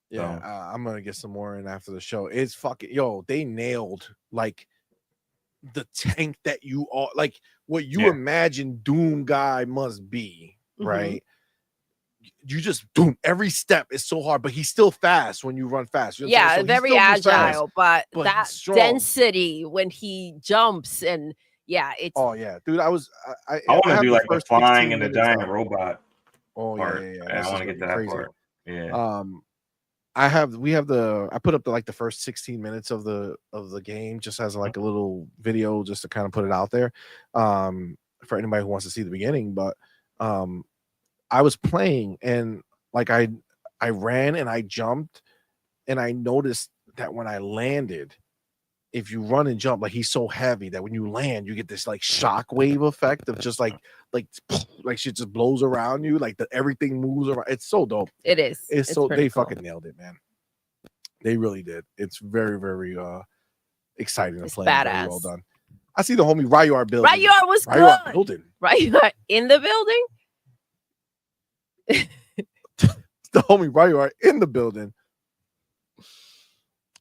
Yeah, So. I'm gonna get some more in after the show. It's fucking they nailed like the tank that you are, like what you imagine Doom guy must be, right? You just Doom every step is so hard, but he's still fast when you run fast. You know what I'm saying? So he very still moves fast, agile, but but that he's strong. density when he jumps and it's Oh yeah, dude. I want to have do the like the first flying 15 and the minutes giant up. robot. Oh part. yeah. I That's want to just get to gonna that be crazy. part. Yeah. I put up the first 16 minutes of the game just as like a little video just to kind of put it out there for anybody who wants to see the beginning. But I was playing and like I ran and I jumped and I noticed that when I landed, if you run and jump, like he's so heavy that when you land, you get this like shock wave effect of just like shit just blows around you, like everything moves around. It's so dope. it is. It's so they cool. fucking nailed it, man. They really did. It's very, very exciting to play. Badass. Very well done. I see the homie Ryar building. Ryar was Ryar good. building. Ryar in the building. The homie Ryar in the building.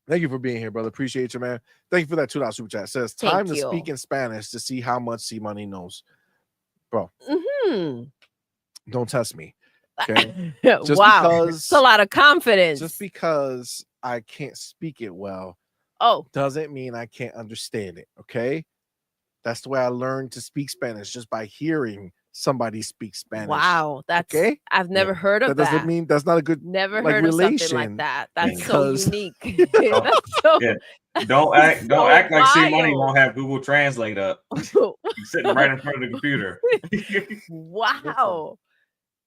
Thank you for being here, brother. Appreciate you, man. Thank you for that $2 super chat. It says time to speak in Spanish to see how much CMoney knows. Bro, don't test me. Okay. Just wow. because It's a lot of confidence. Just because I can't speak it well doesn't mean I can't understand it. Okay. That's the way I learned to speak Spanish, just by hearing somebody speak Spanish. Wow, that's okay. I've never heard of that. That doesn't mean that's not a good never like, heard relation of something like that. That's because... so unique. That's so, Don't act like wild. CMoney won't have Google Translate up. He's sitting right in front of the computer. Wow.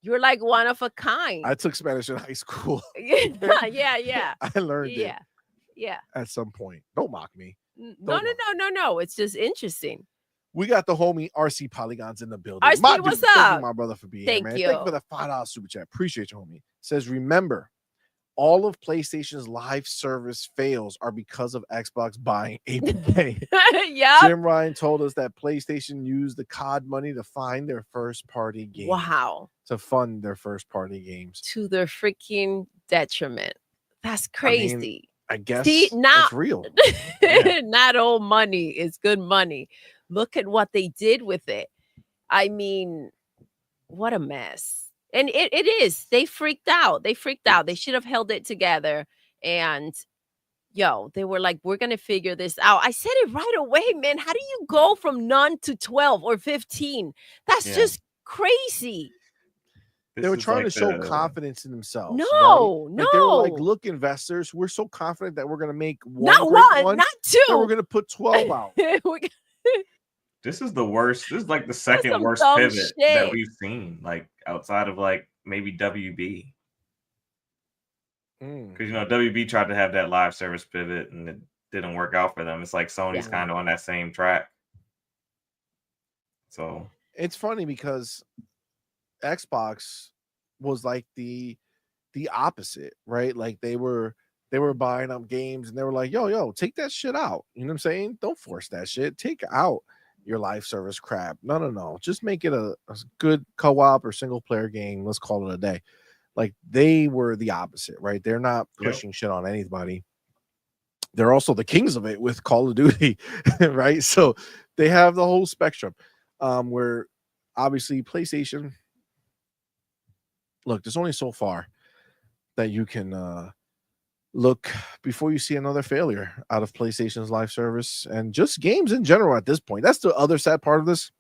You're like one of a kind. I took Spanish in high school. yeah. I learned it. Yeah. At some point. Don't mock me. No. It's just interesting. We got the homie RC Polygons in the building. RC, what's Thank up? you, my brother, for being Thank here, man. you. Thank you for the $5 super chat. Appreciate you, homie. Says, remember, all of PlayStation's live service fails are because of Xbox buying APK. Yeah. Jim Ryan told us that PlayStation used the COD money to find their first party games. Wow. To fund their first party games. To their freaking detriment. That's I mean, crazy. I guess See, now it's real. Yeah. not all money is good money. Look at what they did with it. I mean, what a mess. And it is. They freaked out. They freaked out. They should have held it together. And they were like, we're gonna figure this out. I said it right away, man. How do you go from none to 12 or 15? That's Yeah. just crazy. They were This is trying to like show the- confidence in themselves. right? No, Like they were like, no. look, investors, we're so confident that we're gonna make Not great one, not that we're two. gonna put 12 out. This is the worst. This is like the That's second some worst dumb pivot that shit. we've seen, like outside of like maybe WB. Mm. Because WB tried to have that live service pivot and it didn't work out for them. It's like Sony's Yeah. kind of on that same track. So It's funny because Xbox was like the opposite, right? Like they were buying up games and they were like, yo, take that shit out. You know what I'm saying? Don't force that shit. Take out your live service crap. No. Just make it a good co-op or single player game. Let's call it a day. Like they were the opposite, right? They're not pushing shit on anybody. They're also the kings of it with Call of Duty, right? So they have the whole spectrum. Where obviously PlayStation, look, there's only so far that you can look before you see another failure out of PlayStation's live service and just games in general at this point. That's the other sad part of this.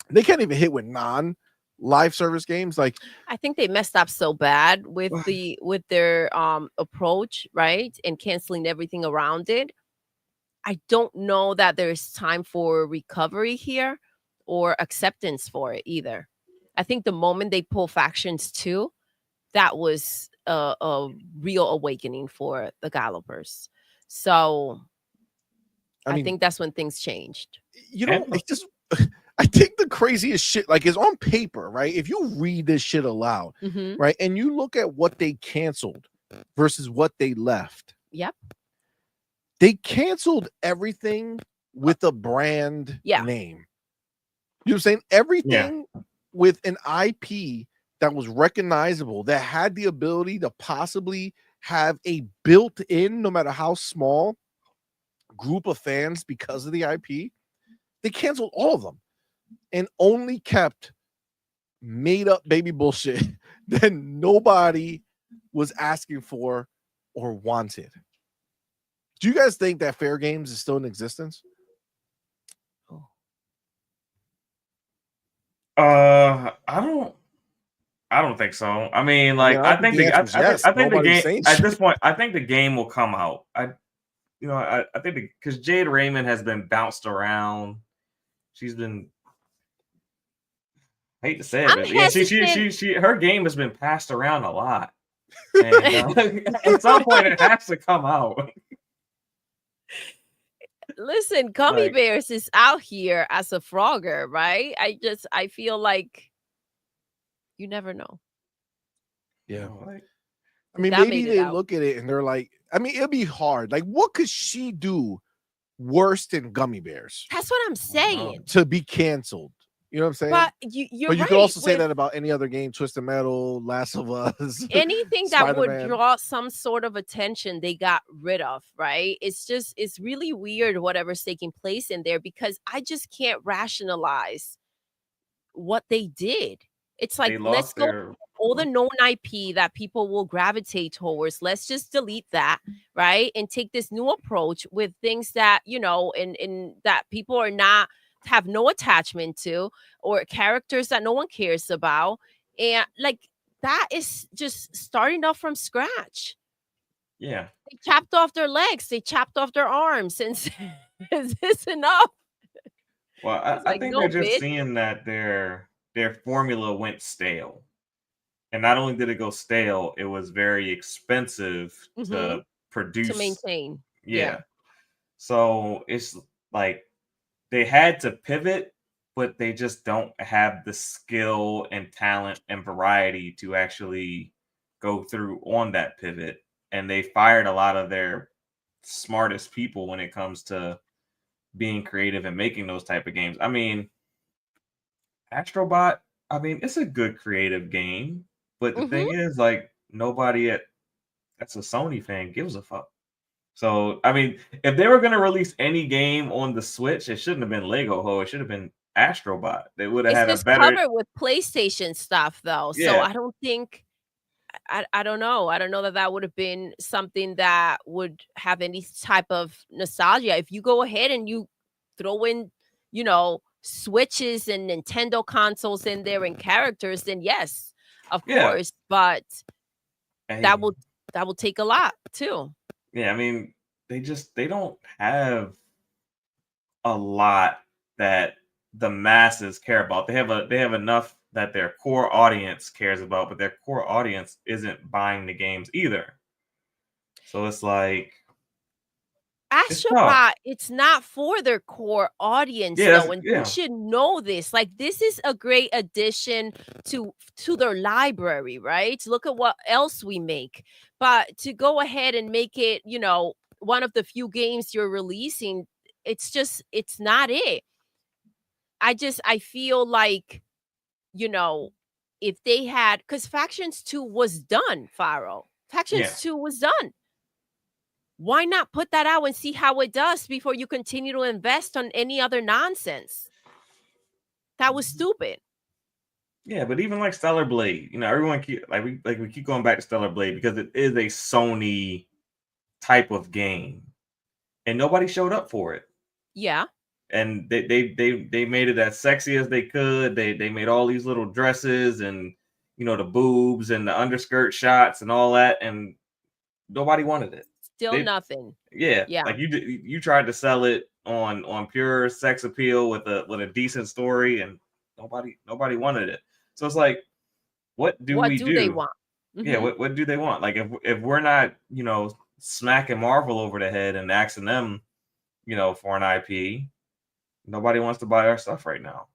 They can't even hit with non-live service games. Like I think they messed up so bad with their approach, right? And canceling everything around it. I don't know that there's time for recovery here or acceptance for it either. I think the moment they pull Factions 2, that was a real awakening for the developers. So I mean, think that's when things changed. It's just I think the craziest shit, like, is on paper, right? If you read this shit aloud, right, and you look at what they canceled versus what they left. Yep. They canceled everything with a brand name. You know what I'm saying? Everything with an IP that was recognizable, that had the ability to possibly have a built-in, no matter how small, group of fans because of the IP. They canceled all of them and only kept made-up baby bullshit that nobody was asking for or wanted. Do you guys think that Fair Games is still in existence? I don't think so. I mean, like, I think the game at this point, I think the game will come out. I think because Jade Raymond has been bounced around. She's been, I hate to say it, but yeah, her game has been passed around a lot. And at some point, it has to come out. Listen, Gummy Bears is out here as a Frogger, right? I feel like you never know. Yeah. I mean, maybe they look at it and they're like, I mean, it'll be hard. Like, what could she do worse than Gummy Bears? That's what I'm saying. To be canceled. You know what I'm saying? But you could also say that about any other game, Twisted Metal, Last of Us. Anything that would draw some sort of attention, they got rid of, right? It's really weird whatever's taking place in there because I just can't rationalize what they did. It's like, let's go all the known IP that people will gravitate towards. Let's just delete that, right? And take this new approach with things that, and that people are not have no attachment to, or characters that no one cares about. And like that is just starting off from scratch. Yeah. They chopped off their legs, they chopped off their arms, and is this enough? Well, I think they're just seeing that their formula went stale. And not only did it go stale, it was very expensive to produce. To maintain. Yeah. So it's like they had to pivot, but they just don't have the skill and talent and variety to actually go through on that pivot. And they fired a lot of their smartest people when it comes to being creative and making those type of games. I mean, Astrobot, I mean, it's a good creative game, but the thing is, like, nobody at that's a Sony fan gives a fuck. So I mean, if they were gonna release any game on the Switch, it shouldn't have been Lego Ho. It should have been Astrobot. They would have It's had a just better. covered with PlayStation stuff, though. So Yeah, I don't think. I don't know. I don't know that that would have been something that would have any type of nostalgia. If you go ahead and you throw in, Switches and Nintendo consoles in there and characters, then yes, of yeah. course. But Hey, that will take a lot too. yeah. I mean, they don't have a lot that the masses care about. They have enough that their core audience cares about, but their core audience isn't buying the games either. So it's like it's tough. Astrobot, it's not for their core audience Yeah, though, and they yeah, should know this. Like this is a great addition to their library, right? Look at what else we make. But to go ahead and make it, one of the few games you're releasing, it's not it. I feel like, if they had, because Factions 2 was done, Faro. yeah. Factions 2 was done. Why not put that out and see how it does before you continue to invest on any other nonsense? That was stupid. Yeah, but even like Stellar Blade, everyone keep we keep going back to Stellar Blade because it is a Sony type of game, and nobody showed up for it. Yeah. And they made it as sexy as they could. They made all these little dresses and the boobs and the underskirt shots and all that, and nobody wanted it. Still They, nothing. yeah, Yeah. like you tried to sell it on pure sex appeal with a decent story, and nobody wanted it. So it's like, what do we do? They want? Yeah, what do they want? Like if we're not smacking Marvel over the head and asking them for an IP, nobody wants to buy our stuff right now.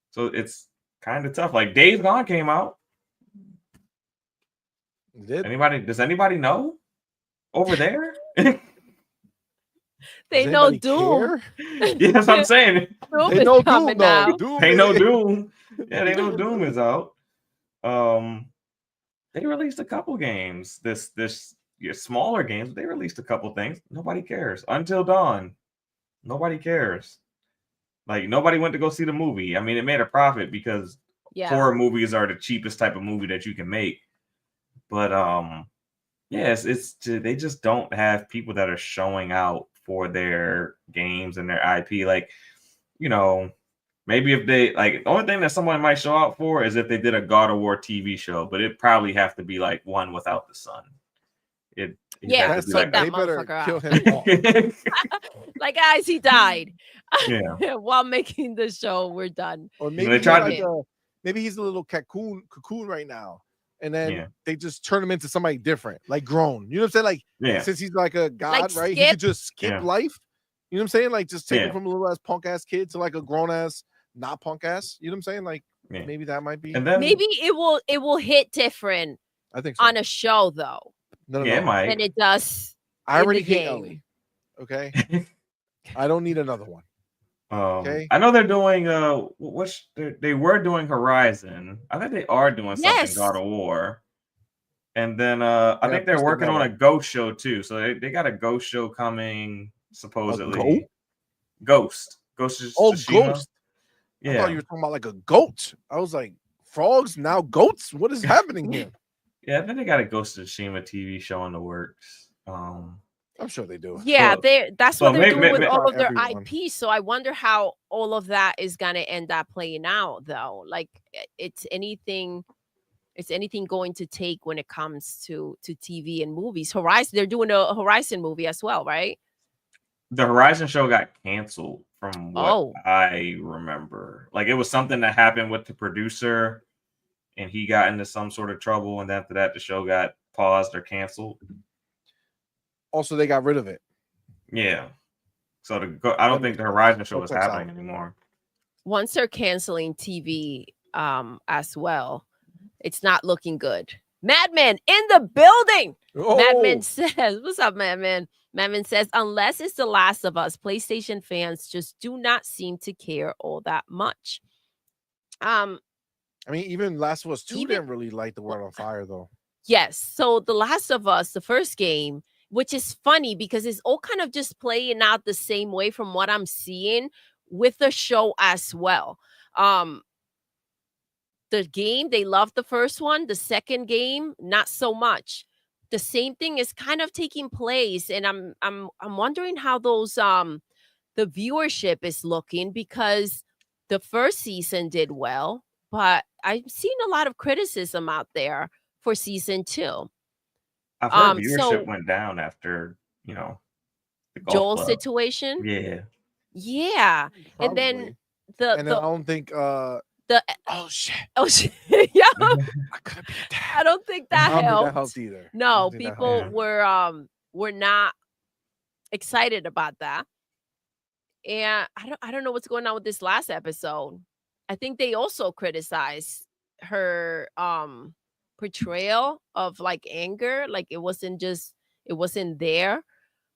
So it's kind of tough. Like Days Gone came out. Does anybody know over there? They know Doom. Yeah, that's what I'm saying. Doom They know coming Doom, out. though. They know Doom. Yeah, they know Doom is out. They released a couple games. This smaller games, but they released a couple things. Nobody cares. Until Dawn. Nobody cares. Like nobody went to go see the movie. I mean, it made a profit because horror movies are the cheapest type of movie that you can make. But yes, they just don't have people that are showing out for their games and their IP. Like, maybe if they the only thing that someone might show out for is if they did a God of War TV show, but it probably have to be like one without the sun. They better kill him off. Like, guys, he died. Yeah. While making the show, we're done. Or maybe maybe he's a little cocoon right now, and then they just turn him into somebody different, like grown. You know what I'm saying? Like, since he's like a god, right? He could just skip life. You know what I'm saying? Like, just take him from a little ass punk ass kid to like a grown ass, not punk ass. You know what I'm saying? Like, maybe that might be. And then maybe it will hit different. I think so. On a show though. No. It might. And it does. I already hate Ellie. Okay. I don't need another one. Okay. I know they're doing they were doing Horizon. I think they are doing something God of War. And then I think they're working on a Ghost show too. So they got a Ghost show coming supposedly. Ghost is Ghost. Yeah. I thought you were talking about like a goat. I was like, frogs now goats? What is happening here? Yeah, I think they got a Ghost of Tsushima TV show in the works. I'm sure they do. Yeah, that's what they're doing with all of their IP. So I wonder how all of that is gonna end up playing out, though. Like, it's anything going to take when it comes to TV and movies. Horizon, they're doing a Horizon movie as well, right? The Horizon show got canceled from what I remember. Like, it was something that happened with the producer, and he got into some sort of trouble, and after that, the show got paused or canceled. Also, they got rid of it. Yeah. So I don't think the Horizon show is happening anymore. Once they're canceling TV as well, it's not looking good. Madman in the building. Madman says, what's up, Madman? Madman says, unless it's The Last of Us, PlayStation fans just do not seem to care all that much. I mean, even Last of Us 2 didn't really light the world on fire, though. Yes. So The Last of Us, the first game, which is funny because it's all kind of just playing out the same way from what I'm seeing with the show as well. Um, the game, they loved the first one. The second game, not so much. The same thing is kind of taking place, and I'm wondering how those the viewership is looking, because the first season did well, but I've seen a lot of criticism out there for season 2. I've heard viewership So went down after, the golf Joel's club. situation, Yeah. yeah, and then Probably. And then I the don't think the oh shit. oh shit, yeah, I could have been I that. don't think I that don't think that helped. helped either. I No, don't think that helped. people were not excited about that. And I don't know what's going on with this last episode. I think they also criticized her portrayal of like anger, like it wasn't there.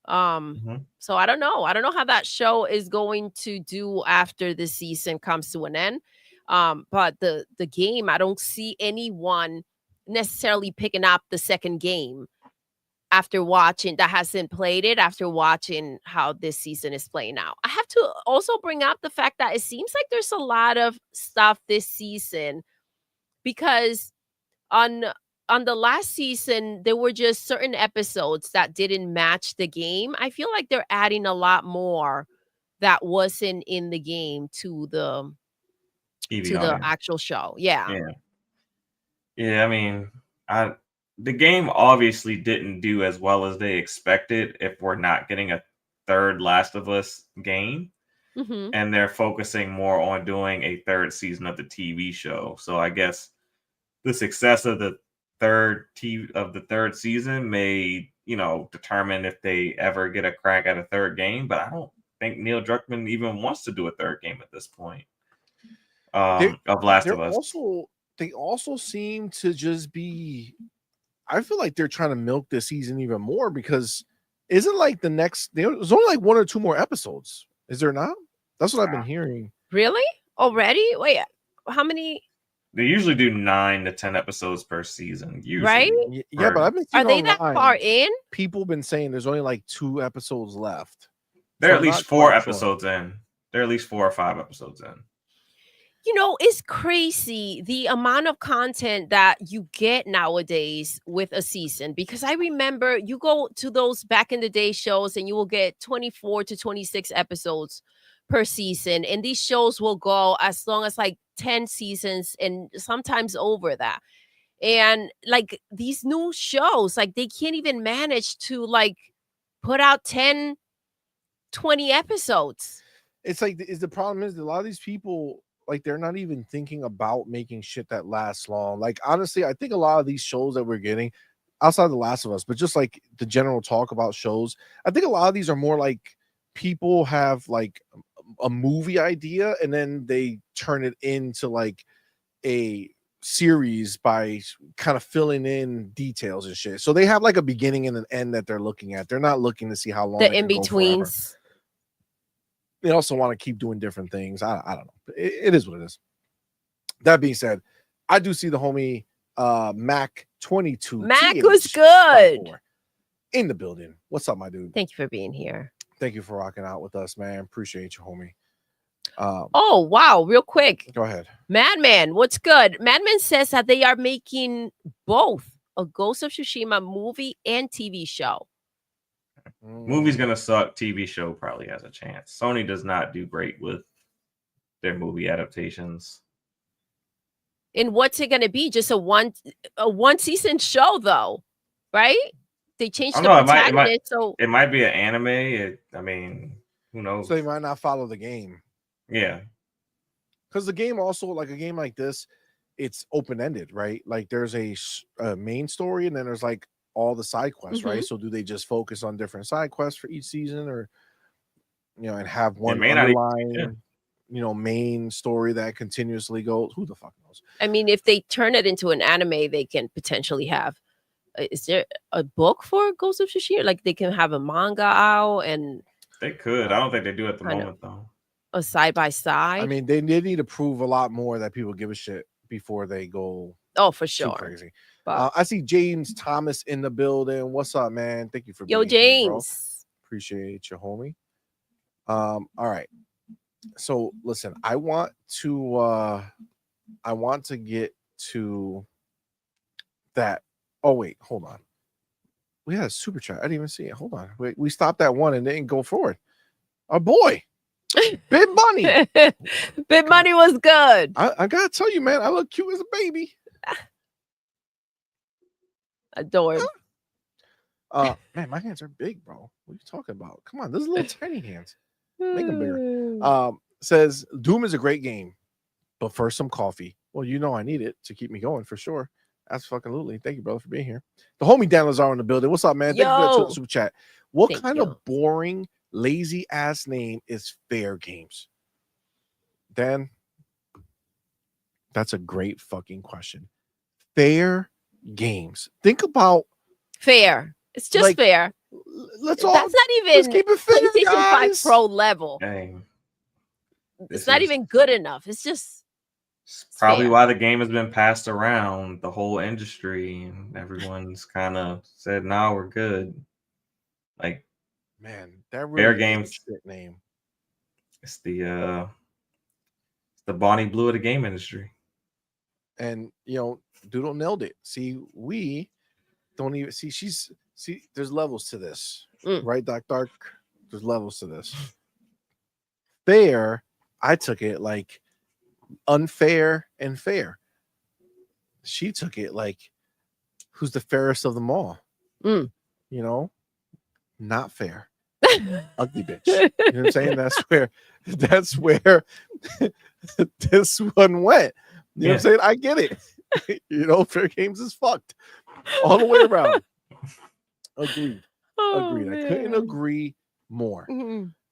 Mhm. So I don't know. I don't know how that show is going to do after the season comes to an end. But the game, I don't see anyone necessarily picking up the second game after watching, that hasn't played it, after watching how this season is playing out. I have to also bring up the fact that it seems like there's a lot of stuff this season, because on the last season there were just certain episodes that didn't match the game. I feel like they're adding a lot more that wasn't in the game to the TV audience. actual show. Yeah. Yeah. Yeah, I mean, the game obviously didn't do as well as they expected if we're not getting a third Last of Us game, Hmm. and they're focusing more on doing a third season of the TV show. So I guess the success of the third season may, determine if they ever get a crack at a third game, but I don't think Neil Druckmann even wants to do a third game at this point. Of Last of Us. They also seem to just be, I feel like they're trying to milk this season even more, because isn't like there's only like 1 or 2 more episodes, is there not? That's what I've been hearing. Really? Already? Wait, how many? They usually do 9 to 10 episodes per season, usually. Right? Yeah, but I've been Are seeing they that online, far in? people been saying there's only like 2 episodes left. They're So at I'm least not 4 quite sure. episodes in. They're at least 4 or 5 episodes in. It's crazy the amount of content that you get nowadays with a season, because I remember you go to those back in the day shows and you will get 24 to 26 episodes per season, and these shows will go as long as like 10 seasons and sometimes over that. And like these new shows, like they can't even manage to like put out 10, 20 episodes. It's like, the problem is that a lot of these people, like, they're not even thinking about making shit that lasts long. Like, honestly, I think a lot of these shows that we're getting outside of The Last of Us, but just like the general talk about shows, I think a lot of these are more like people have like a movie idea and then they turn it into like a series by kind of filling in details and shit. So they have like a beginning and an end that they're looking at. They're not looking to see how long The they in can go forever. betweens. They also want to keep doing different things. I don't know. It is what it is. That being said, I do see the homie Mac 22. Mac was good in the building. What's up, my dude? Thank you for being here. Thank you for rocking out with us, man. Appreciate you, homie. Oh wow, real quick. Go ahead. Madman, what's good? Madman says that they are making both a Ghost of Tsushima movie and TV show. Movie's gonna suck. TV show probably has a chance. Sony does not do great with their movie adaptations. And what's it gonna be? Just a one season show, though, right? They changed the protagonist, so it might be an anime. I mean, who knows? So they might not follow the game. Yeah, because the game also, like a game like this, it's open-ended, right? Like there's a main story and then there's like all the side quests, right? So do they just focus on different side quests for each season, or and have one underlying main story that continuously goes? Who the fuck knows? I mean, if they turn it into an anime, they can potentially have is there a book for Ghost of Tsushima? Like they can have a manga out, and they could. I don't think they do at the moment though. A side by side. I mean, they need to prove a lot more that people give a shit before they go. Oh, for sure. Crazy. I see James Thomas in the building. What's up, man? Thank you for Yo, being here, bro. James. Appreciate you, homie. All right. So listen, I want to get to that. Oh, wait, hold on. We had a super chat. I didn't even see it. Hold on. Wait, we stopped at one and didn't go forward. Our boy, Big Money. Big Money was good. I gotta tell you, man, I look cute as a baby. Adorable. Man, my hands are big, bro. What are you talking about? Come on, those are little tiny hands. Make them bigger. Says Doom is a great game, but first some coffee. Well, you know I need it to keep me going for sure. That's fucking absolutely. Thank you, brother, for being here. The homie Dan Lazar in the building. What's up, man? Thank you for the super chat. What kind of boring, lazy ass name is Fair Games? Dan, that's a great fucking question. Fair Games. Think about fair. It's just like, fair. That's not even keep it fair, PlayStation guys. 5 Pro level. Dang. It's not even good enough. It's just probably fair. Why the game has been passed around the whole industry and everyone's kind of said, "No, we're good." Like, man, that really Fair Games shit name. It's the Bonnie Blue of the game industry. And Doodle nailed it. See, we don't even see. There's levels to this, right, Dark? There's levels to this. Fair, I took it like unfair and fair. She took it like, who's the fairest of them all? Not fair. Ugly bitch. You know what I'm saying? That's where this one went. You know what I'm saying? I get it. Fair Games is fucked all the way around. Agreed. Agreed. I couldn't agree more.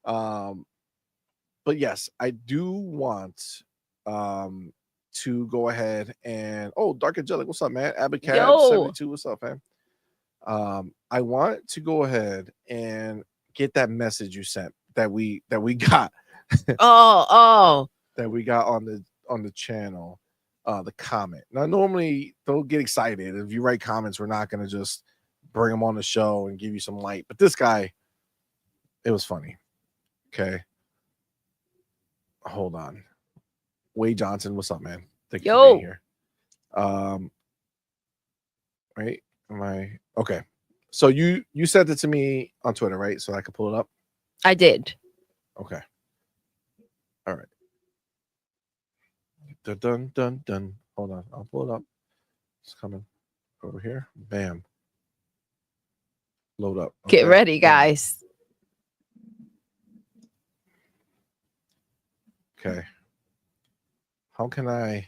But yes, I do want to go ahead and Dark Angelic, what's up, man? Abacab 72, what's up, man? I want to go ahead and get that message you sent that we got. That we got on the channel. The comment. Now, normally they'll get excited if you write comments. We're not going to just bring them on the show and give you some light. But this guy, it was funny. Okay. Hold on. Wade Johnson, what's up, man? Thank you for being here. Right? Am I okay? So you sent it to me on Twitter, right? So I could pull it up. I did. Okay. All right. Dun dun dun dun. Hold on, I'll pull it up. It's coming over here. Bam. Load up. Okay. Get ready, guys. Okay. How can I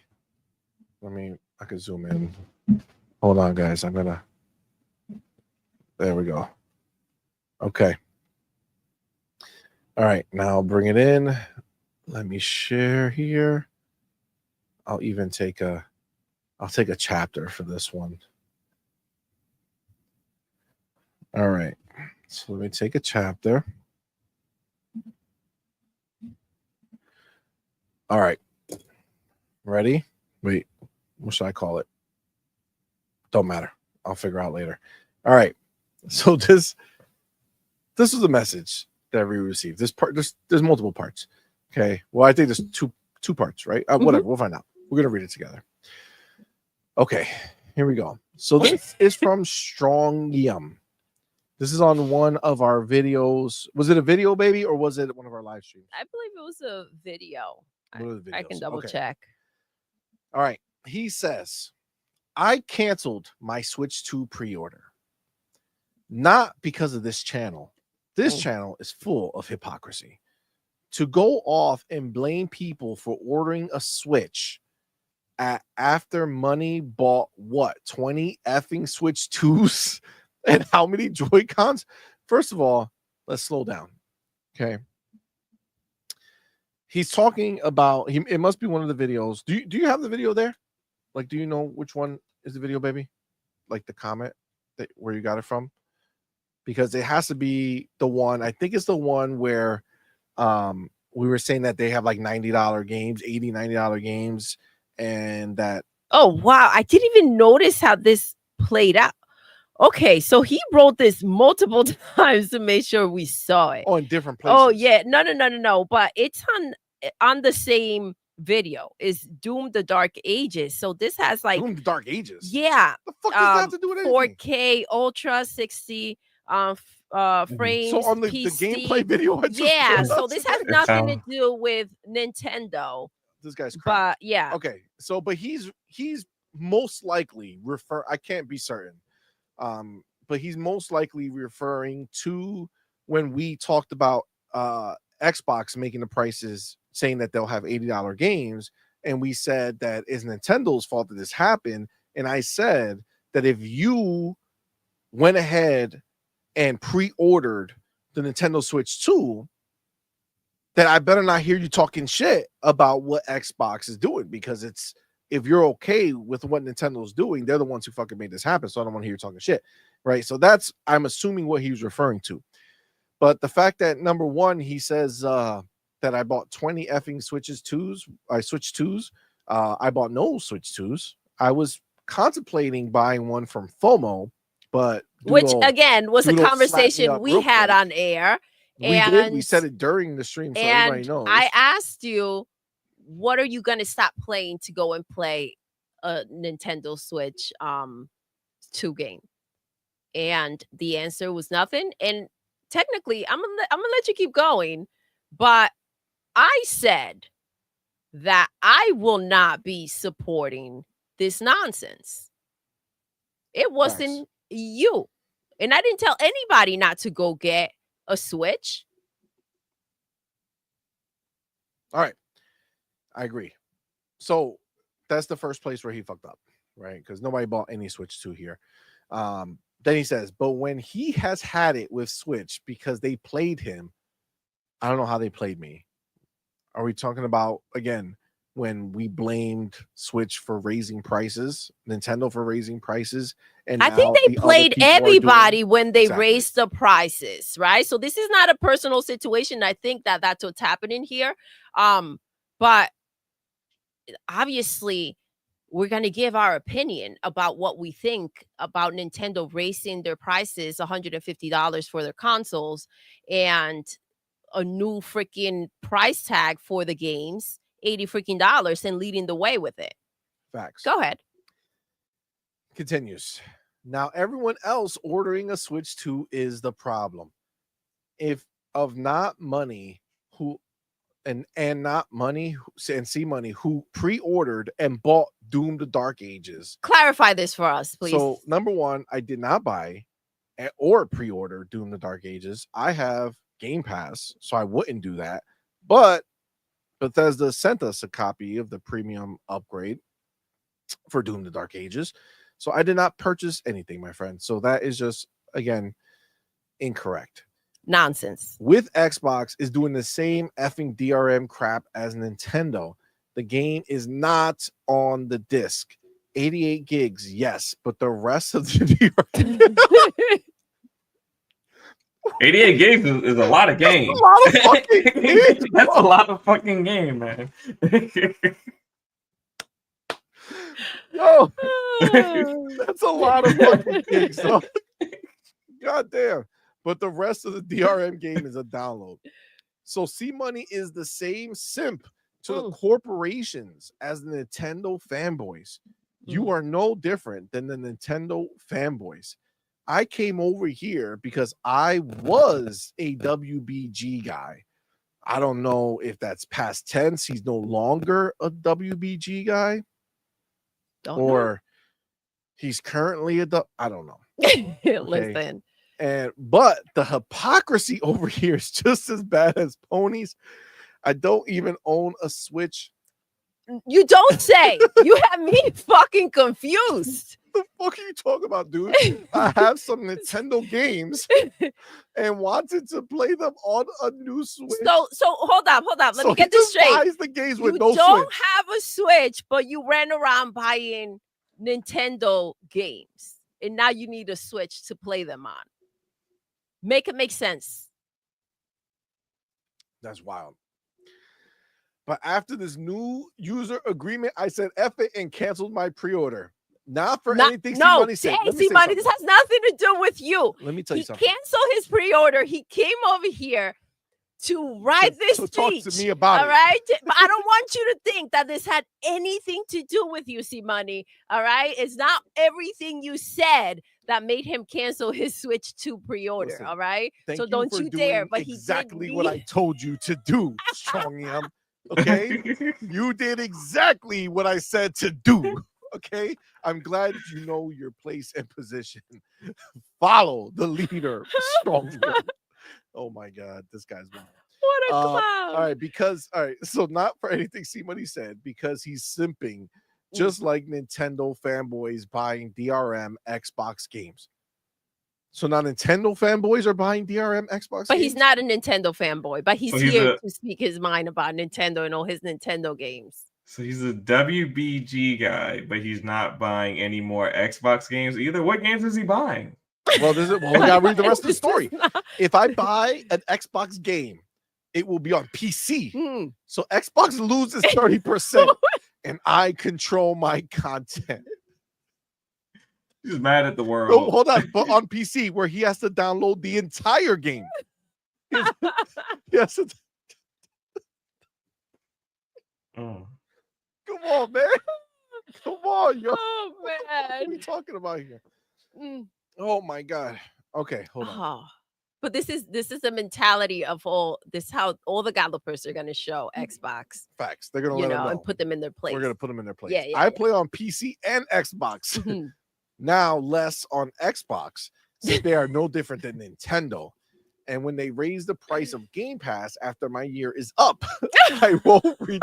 can zoom in. Hold on, guys. There we go. Okay. All right. Now bring it in. Let me share here. I'll take a chapter for this one. All right. So let me take a chapter. All right. Ready? Wait. What should I call it? Don't matter. I'll figure out later. All right. So this is the message that we received. There's multiple parts. Okay. Well, I think there's two parts, right? Whatever. We'll find out. We're gonna read it together. Okay. Here we go. So this is from Strong Yum. This is on one of our videos. Was it a video, baby, or was it one of our live streams? I believe it was a video. I can double check. All right. He says, I canceled my Switch 2 pre-order. Not because of this channel. This channel is full of hypocrisy. To go off and blame people for ordering a Switch after money bought what? 20 effing Switch 2s and how many Joy-Cons? First of all, let's slow down. Okay. He's talking about it must be one of the videos. Do you have the video there? Like, do you know which one is the video, baby? Like the comment where you got it from? Because it has to be the one. I think it's the one where we were saying that they have like $90 games, $80, $90 games, and that Oh, wow. I didn't even notice how this played out. Okay, so he wrote this multiple times to make sure we saw it. Oh, in different places. Oh, yeah. No. But it's on the same video. Is Doom the Dark Ages. So this has like Doom the Dark Ages. Yeah. The fuck does that have to do with anything? 4K Ultra 60 frames. So on the PC. gameplay video, I just Yeah, pulled so up this has today. nothing to do with Nintendo. This guy's crap. But yeah. Okay, so but he's most likely I can't be certain. But he's most likely referring to when we talked about Xbox making the prices, saying that they'll have $80 games, and we said that it's Nintendo's fault that this happened. And I said that if you went ahead and pre-ordered the Nintendo Switch 2, that I better not hear you talking shit about what Xbox is doing, because if you're okay with what Nintendo's doing, they're the ones who fucking made this happen. So I don't want to hear you talking shit, right? So I'm assuming what he was referring to. But the fact that, number one, he says that I bought 20 effing Switch 2s. I bought no Switch 2s. I was contemplating buying one from FOMO, but which again was a Doodle conversation we had on air. We said it during the stream, so everybody knows. I asked you, what are you going to stop playing to go and play a Nintendo Switch 2 game? And the answer was nothing. And technically, I'm gonna let you keep going, but I said that I will not be supporting this nonsense. It wasn't you. And I didn't tell anybody not to go get a Switch. All right. I agree. So that's the first place where he fucked up, right? Because nobody bought any Switch 2 here. Then he says, but when he has had it with Switch because they played him, I don't know how they played me. Are we talking about, again, when we blamed Switch for raising prices, Nintendo for raising prices? And I think they played everybody when they raised the prices, right? So this is not a personal situation. I think that that's what's happening here. But obviously, we're going to give our opinion about what we think about Nintendo raising their prices $150 for their consoles and a new freaking price tag for the games, $80 freaking dollars, and leading the way with it. Facts. Go ahead. Continues. Now, everyone else ordering a Switch 2 is the problem. If of not money who and not money and CMoney who pre-ordered and bought Doom the Dark Ages. Clarify this for us, please. So, number one, I did not buy or pre-order Doom the Dark Ages. I have Game Pass, so I wouldn't do that. But Bethesda sent us a copy of the premium upgrade for Doom the Dark Ages. So I did not purchase anything, my friend. So that is just, again, incorrect. Nonsense. With Xbox is doing the same effing DRM crap as Nintendo. The game is not on the disc. 88 gigs, yes, but the rest of the DRM 88 gigs is a lot of game. That's a lot of fucking game, man. Yo, that's a lot of fucking gigs. So. God damn. But the rest of the DRM game is a download. So CMoney is the same simp to the corporations as the Nintendo fanboys. You are no different than the Nintendo fanboys. I came over here because I was a WBG guy. I don't know if that's past tense. He's no longer a WBG guy. He's currently I don't know. Okay. Listen. But the hypocrisy over here is just as bad as ponies. I don't even own a Switch. You don't say. You have me fucking confused. The fuck are you talking about, dude? I have some Nintendo games and wanted to play them on a new Switch. So hold on. Let me get this straight. Buys the games with you no don't Switch. Have a Switch, but you ran around buying Nintendo games, and now you need a Switch to play them on. Make it make sense. That's wild. But after this new user agreement, I said F it and canceled my pre-order. Not for anything CMoney said. CMoney, this has nothing to do with you. Let me tell you something. He canceled his pre-order. He came over here to write this speech. Talk to me about it. All right? But I don't want you to think that this had anything to do with you, CMoney. All right? It's not everything you said that made him cancel his Switch 2 pre-order. Listen, all right? So don't you dare. But exactly what I told you to do, Strong Yum. Okay? You did exactly what I said to do. Okay, I'm glad you know your place and position. Follow the leader, Strong. Oh my God, this guy's wild. What a clown! All right, so not for anything CMoney said, because he's simping, just like Nintendo fanboys buying DRM Xbox games. So now Nintendo fanboys are buying DRM Xbox. But games? he's not a Nintendo fanboy. But he's here to speak his mind about Nintendo and all his Nintendo games. So he's a WBG guy, but he's not buying any more Xbox games either. What games is he buying? Well, we gotta read the rest of the story. If I buy an Xbox game, it will be on PC. So Xbox loses 30%, and I control my content. He's mad at the world. Oh, hold on, but on PC, where he has to download the entire game. Yes. Come on, man. Come on, yo. Oh, man. What are we talking about here? Oh, my God. Okay, hold on. But this is the mentality of how all the developers are going to show Xbox. Facts. They're going to let them know. And put them in their place. We're going to put them in their place. Yeah, I play on PC and Xbox. Now less on Xbox, since they are no different than Nintendo. And when they raise the price of Game Pass after my year is up, I won't renew.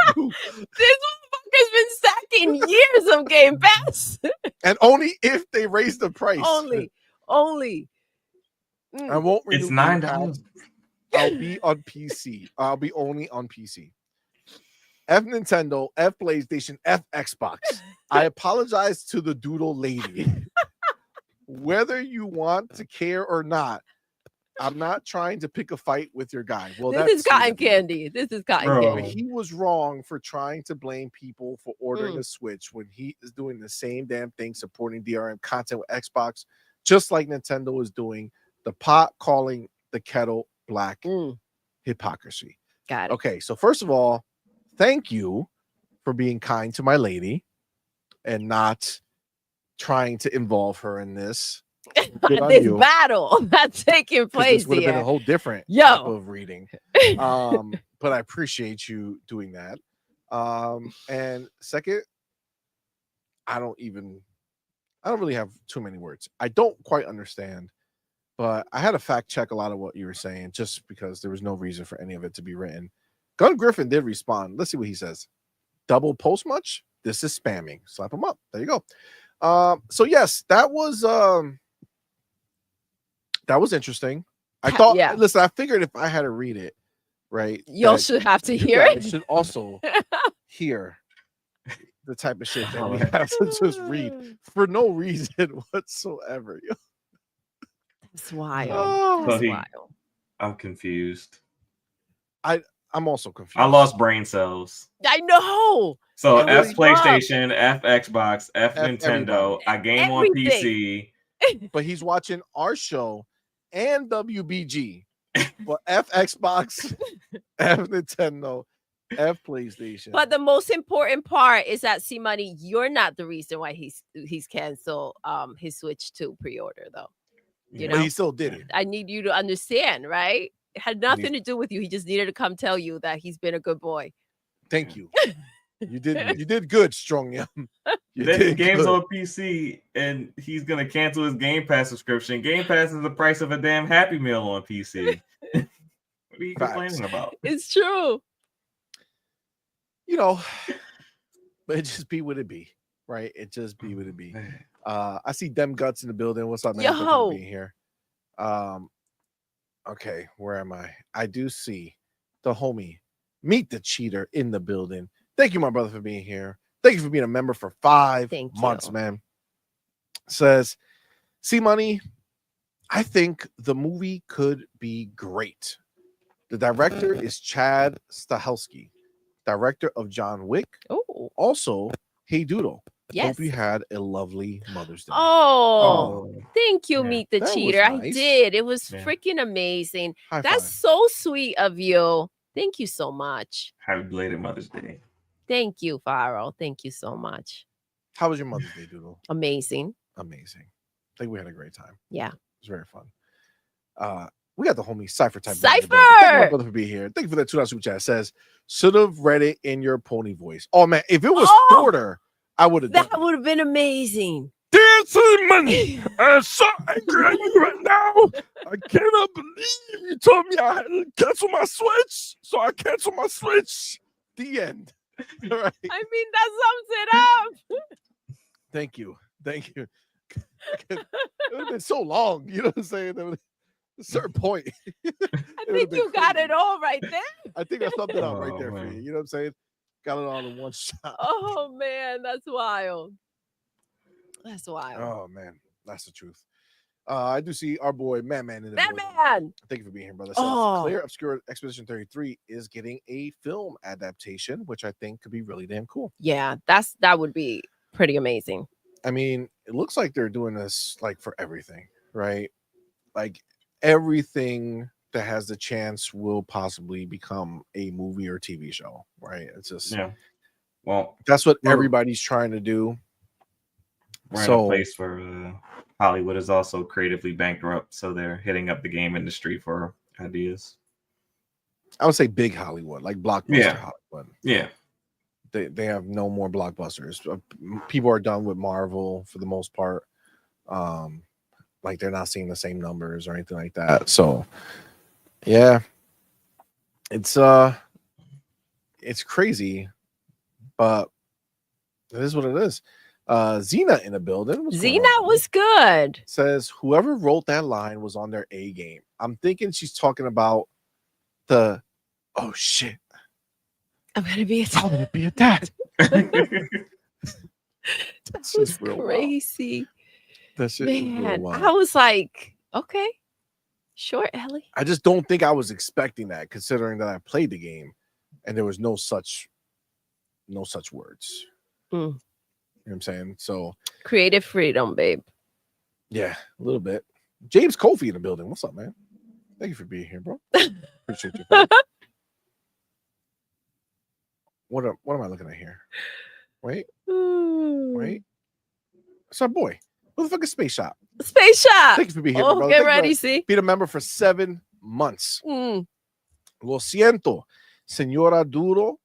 This motherfucker's been stacking years of Game Pass. And only if they raise the price. Only. I won't renew. It's $9. I'll be on PC. I'll be only on PC. F Nintendo, F PlayStation, F Xbox. I apologize to the Doodle lady. Whether you want to care or not, I'm not trying to pick a fight with your guy. Well, this is cotton candy. This is cotton candy. He was wrong for trying to blame people for ordering a Switch when he is doing the same damn thing, supporting DRM content with Xbox, just like Nintendo is doing. The pot calling the kettle black. Hypocrisy. Got it. Okay, so first of all, thank you for being kind to my lady and not trying to involve her in this. This battle that's taking place this would have been a whole different type of reading. But I appreciate you doing that. And second, I don't really have too many words. I don't quite understand, but I had to fact check a lot of what you were saying just because there was no reason for any of it to be written. Gun Griffin did respond. Let's see what he says. Double post much? This is spamming. Slap him up. There you go. So yes, that was interesting. I thought, listen, I figured if I had to read it, right, y'all should have to hear it. I should also hear the type of shit that we have to just read for no reason whatsoever. That's wild. That's wild. I'm confused. I'm also confused. I lost brain cells. I know. So F PlayStation, F Xbox, F Nintendo. Everybody. I game on PC. But he's watching our show and WBG. But F Xbox, F Nintendo, F PlayStation. But the most important part is that CMoney, you're not the reason why he's canceled his Switch 2 pre-order though. You know, but he still did it. I need you to understand, right? It had nothing to do with you. He just needed to come tell you that he's been a good boy. Thank you. You did good, Strong Yum. The game's on PC and he's gonna cancel his Game Pass subscription. Game Pass is the price of a damn Happy Meal on PC. What are you complaining about? It's true. You know, but it just be what it be, right? It just be what it be. I see Dem Guts in the building. What's up, man? Yo. Being here. Okay, where am I? I do see the homie Meet the Cheater in the building. Thank you, my brother, for being here. Thank you for being a member for 5 months, man. Says, CMoney, I think the movie could be great. The director is Chad Stahelski. director of John Wick. Oh, Also, hey Doodle. yes. Hope you had a lovely Mother's Day. Oh, thank you, Yeah. Meet the That was Cheater. I nice. did. It was Yeah. freaking amazing. High That's five. so sweet of you. Thank you so much. Happy belated Mother's Day. Thank you, Faro. Thank you so much. How was your Mother's Day, Doodle? Amazing. Amazing. I think we had a great time. Yeah. It was very fun. We got the homie Cypher type. Cypher! Thank you, my brother, for being here. Thank you for that $2 super chat. It says, should have read it in your pony voice. Oh man, if it was shorter, I would have done That it. would have been amazing. Dear CMoney, I'm so angry at you right now. I cannot believe you told me I had to cancel my Switch, so I canceled my Switch. The end. All right. I mean, that sums it up. Thank you. Thank you. It would have been so long. You know what I'm saying? There was a certain point. I would've think been you got crazy. it all right there. I think I summed it up right Oh, there for man. you. You know what I'm saying? Got it all in one shot. Oh man, that's wild. That's wild. Oh man, that's the truth. I do see our boy Man in the That building. man. Thank you for being here, brother. Says, Clear Obscure Expedition 33 is getting a film adaptation, which I think could be really damn cool. Yeah, that would be pretty amazing. I mean, it looks like they're doing this like for everything, right? Like everything that has the chance will possibly become a movie or TV show, right? It's just Well, that's what we're- everybody's trying to do. We're in a place where Hollywood is also creatively bankrupt, so they're hitting up the game industry for ideas. I would say big Hollywood, like blockbuster Hollywood. Yeah. They have no more blockbusters. People are done with Marvel for the most part. Like they're not seeing the same numbers or anything like that. So yeah, it's crazy, but it is what it is. Xena in the building. Xena was good. Says whoever wrote that line was on their A game. I'm thinking she's talking about the oh shit. I'm gonna be a I'm gonna be a dad. That That's was just real wild. crazy. That shit is real Man, wild. I was like, okay, sure, Ellie. I just don't think I was expecting that, considering that I played the game and there was no such words. You know what I'm saying? So Creative freedom, babe. yeah, a little bit. James Kofi in the building. What's up, man? Thank you for being here, bro. Appreciate you. Bro. What am I looking at here? Wait. It's our boy. Who the fuck is Space Shop? Space Shop. Thank you for being here, Oh, bro. get ready, see. Being a member for 7 months. Mm. Lo siento, señora Duro,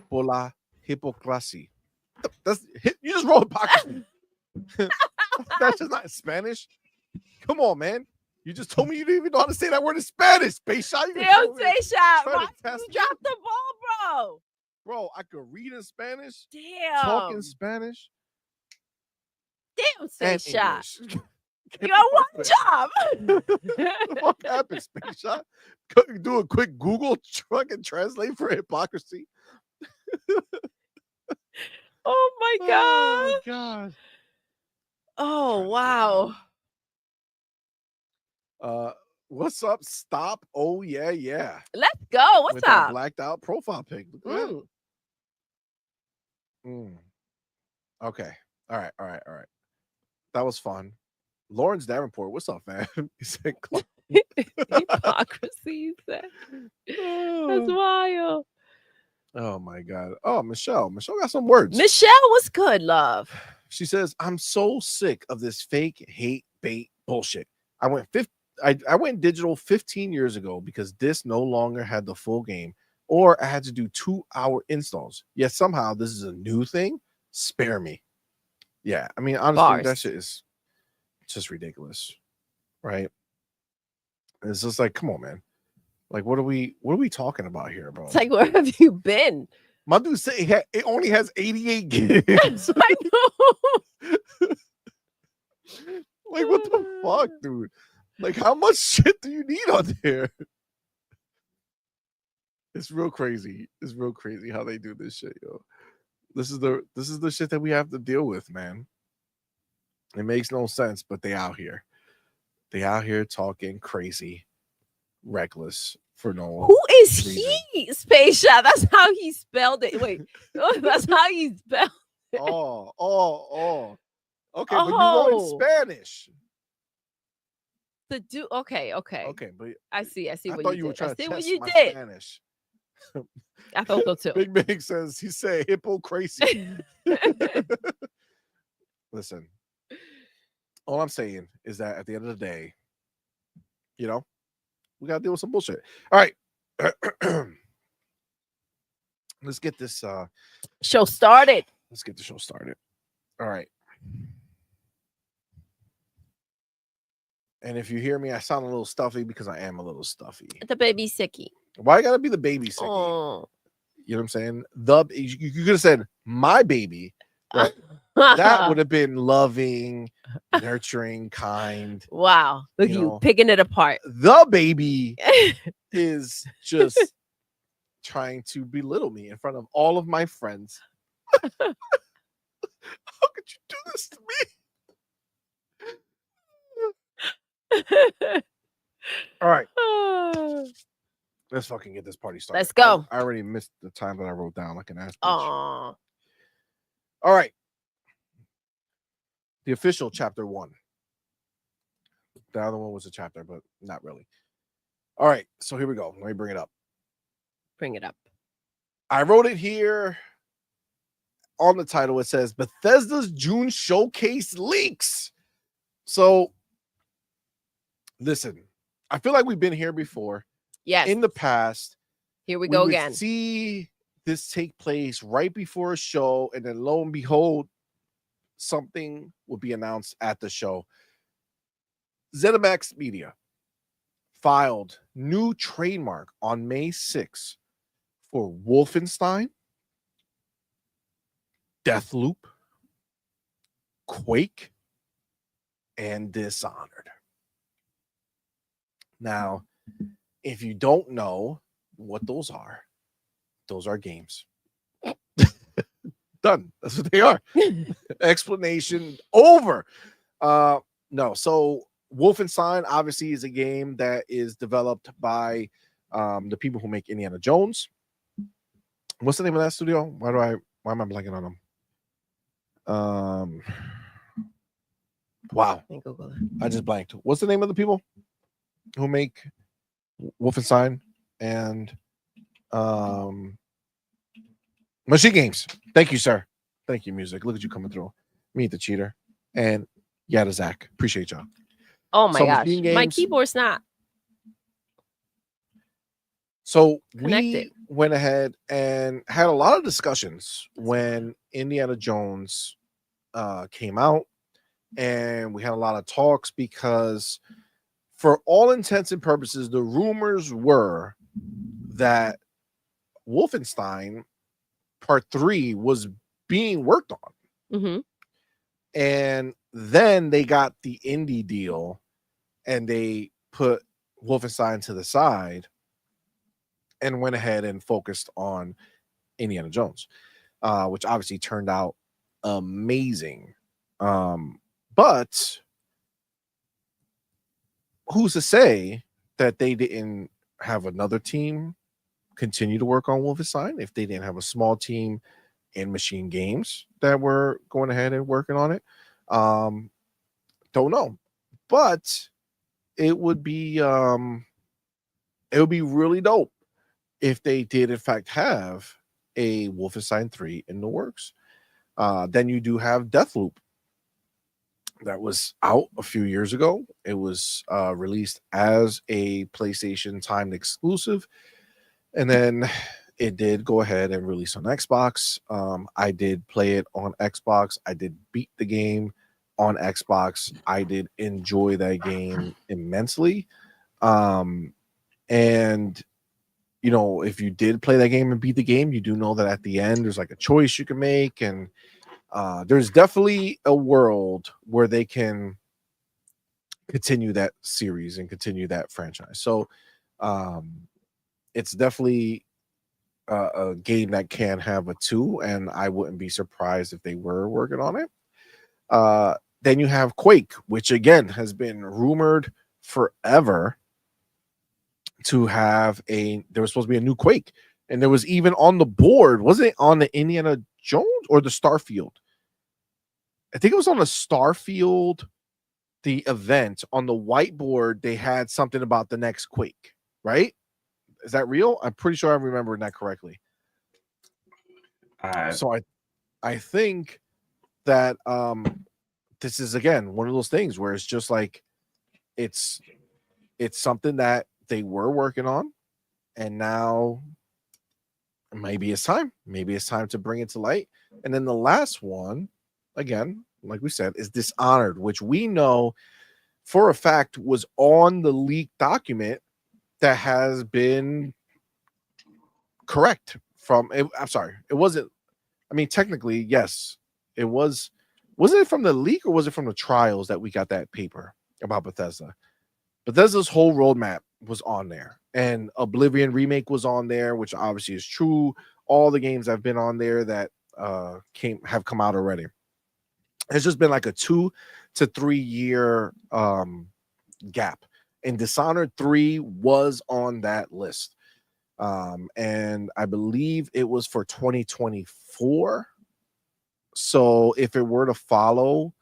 por la hipocresía. You just wrote hypocrisy. That's just not Spanish. Come on, man. You just told me you didn't even know how to say that word in Spanish. Space Shop. You Damn, Space Shop. trying to Why test you me? dropped the ball, Bro, I could read in Spanish, Damn. talk in Spanish, Damn, and Space Shop. English. You got one job. What the fuck happened, Space Shop? Do a quick Google fucking translate for hypocrisy. Oh my god. Oh, God. Oh wow. What's up? Stop. Oh, yeah. Let's go. What's With that up? blacked out profile pic. Look at that. Mm. Okay. All right. That was fun. Lawrence Davenport, what's up, man? He said, Hypocrisy. he said. That's wild. oh my God. Oh, Michelle got some words. Michelle was good, love. She says, I'm so sick of this fake hate bait bullshit. I went digital 15 years ago because this no longer had the full game, or I had to do 2-hour installs. Yet somehow this is a new thing. Spare me. Yeah, I mean, honestly, that shit is just ridiculous, right? It's just like, come on, man. Like, what are we talking about here, bro? It's like, where have you been? My dude said it only has 88 gigs. I know. Like, what the fuck, dude? Like, how much shit do you need on there? It's real crazy. It's real crazy how they do this shit, yo. This is the shit that we have to deal with, man. It makes no sense, but they out here. They out here talking crazy, reckless for no. Who is reason. he? Space Shot. That's how he spelled it. Wait, that's how he spelled. Oh. Okay, but you wrote Oh. in Spanish. The dude. Okay. Okay, but I see. I what thought you you were did. trying I to see what test you my did. Spanish. I thought so too. Big Big says he said hippo crazy. Listen, all I'm saying is that at the end of the day, you know, we gotta deal with some bullshit. All right. Let's get this show started. Let's get the show started. All right. And if you hear me, I sound a little stuffy because I am a little stuffy. The baby sicky. Why you gotta be the baby sicky? Oh. You know what I'm saying? You could have said my baby, right? That would have been loving, nurturing, kind. Wow. Look at you picking it apart. The baby is just trying to belittle me in front of all of my friends. How could you do this to me? All right. Let's fucking get this party started. Let's go. I already missed the time that I wrote down like an ass bitch. All right. The official chapter 1. The other one was a chapter, but not really. All right. So here we go. Let me bring it up. Bring it up. I wrote it here on the title. It says Bethesda's June showcase leaks. So listen, I feel like we've been here before. Yes. In the past. Here we go again. See this take place right before a show, and then lo and behold, something will be announced at the show. ZeniMax Media filed new trademark on May 6th for Wolfenstein, Deathloop, Quake, and Dishonored. Now, if you don't know what those are games. Done. That's what they are. Explanation over. No, so Wolfenstein obviously is a game that is developed by the people who make Indiana Jones. What's the name of that studio? Why am I blanking on them? Wow. I just blanked. What's the name of the people who make Wolfenstein and Machine Games? Thank you, sir. Thank you, music. Look at you coming through. Meet the cheater. And Yada Zach. Appreciate y'all. Oh my gosh. My keyboard's not. So connected. We went ahead and had a lot of discussions when Indiana Jones came out, and we had a lot of talks because for all intents and purposes, the rumors were that Wolfenstein Part 3 was being worked on. Mm-hmm. And then they got the indie deal and they put Wolfenstein to the side and went ahead and focused on Indiana Jones, which obviously turned out amazing. But who's to say that they didn't have another team continue to work on Wolfenstein if they didn't have a small team in Machine Games that were going ahead and working on it? Don't know, but it would be really dope if they did in fact have a Wolfenstein 3 in the works. Then you do have Deathloop that was out a few years ago. It was released as a PlayStation timed exclusive, and then it did go ahead and release on Xbox. I did play it on Xbox. I did beat the game on Xbox. I did enjoy that game immensely. And you know, if you did play that game and beat the game, you do know that at the end there's like a choice you can make, and there's definitely a world where they can continue that series and continue that franchise. So it's definitely a game that can have a 2, and I wouldn't be surprised if they were working on it. Then you have Quake, which again has been rumored forever to have there was supposed to be a new Quake, and there was even on the board, wasn't it on the Indiana Jones or the Starfield? I think it was on the Starfield, the event. On the whiteboard, they had something about the next Quake, right? Is that real? I'm pretty sure I'm remembering that correctly. So I think that this is again one of those things where it's just like it's something that they were working on, and now maybe it's time. Maybe it's time to bring it to light. And then the last one, again, like we said, is Dishonored, which we know for a fact was on the leaked document that has been correct from it. I'm sorry, it wasn't. I mean, technically, yes, it was. Wasn't it from the leak or was it from the trials that we got that paper about Bethesda? Bethesda's whole roadmap was on there, and Oblivion remake was on there, which obviously is true. All the games have been on there that have come out already. It's just been like a 2 to 3 year gap, and Dishonored 3 was on that list. And I believe it was for 2024. So if it were to follow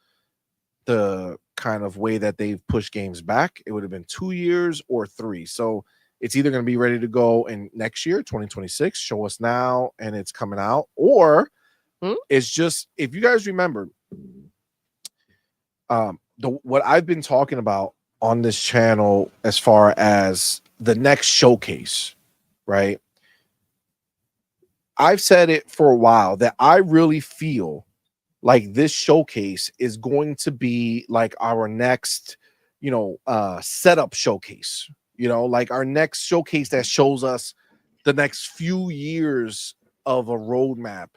the kind of way that they've pushed games back, it would have been 2 years or 3. So it's either going to be ready to go in next year, 2026, show us now, and it's coming out, or it's just, if you guys remember, what I've been talking about on this channel as far as the next showcase, right? I've said it for a while that I really feel like this showcase is going to be like our next, setup showcase, like our next showcase that shows us the next few years of a roadmap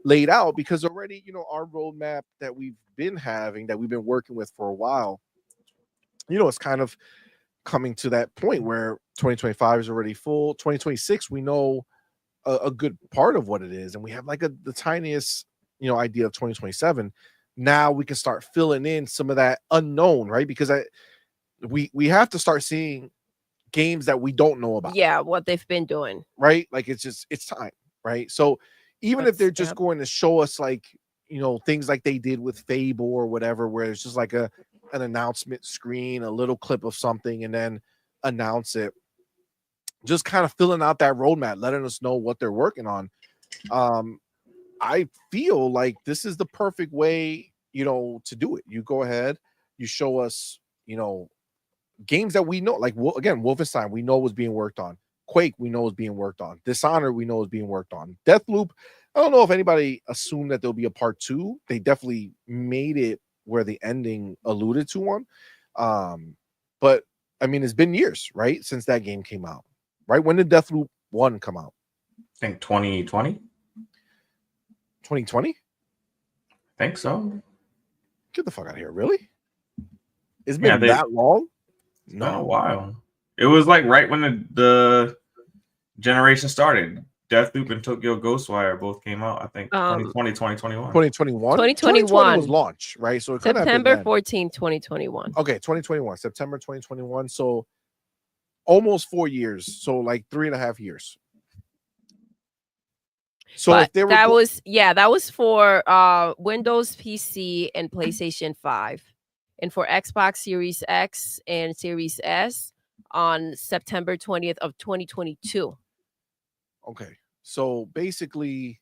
laid out, because already, our roadmap that we've been having, that we've been working with for a while, it's kind of coming to that point where 2025 is already full. 2026, we know a good part of what it is, and we have like the tiniest idea of 2027. Now we can start filling in some of that unknown, right? Because we have to start seeing games that we don't know about. Yeah, what they've been doing, right? Like it's time, right? So even if they're just going to show us like things like they did with Fable or whatever, where it's just like an announcement screen, a little clip of something, and then announce it, just kind of filling out that roadmap, letting us know what they're working on. I feel like this is the perfect way, to do it. You go ahead, you show us, games that we know, like again, Wolfenstein, we know was being worked on. Quake, we know is being worked on. Dishonored, we know is being worked on. Deathloop, I don't know if anybody assumed that there'll be a part 2. They definitely made it where the ending alluded to one. But I mean, it's been years, right, since that game came out. Right? When did Deathloop 1 come out? I think 2020. 2020? I think so. Get the fuck out of here. Really? It's been that long? It's been a while. It was like right when the generation started. Deathloop and Tokyo Ghostwire both came out, I think 2020, 2021. 2021? 2021 was launch, right? So it September 14, 2021. Okay, 2021, September 2021. So almost 4 years. So like 3.5 years. So but if they were that was for Windows PC and PlayStation 5, and for Xbox Series X and Series S on September 20th of 2022. Okay. So basically,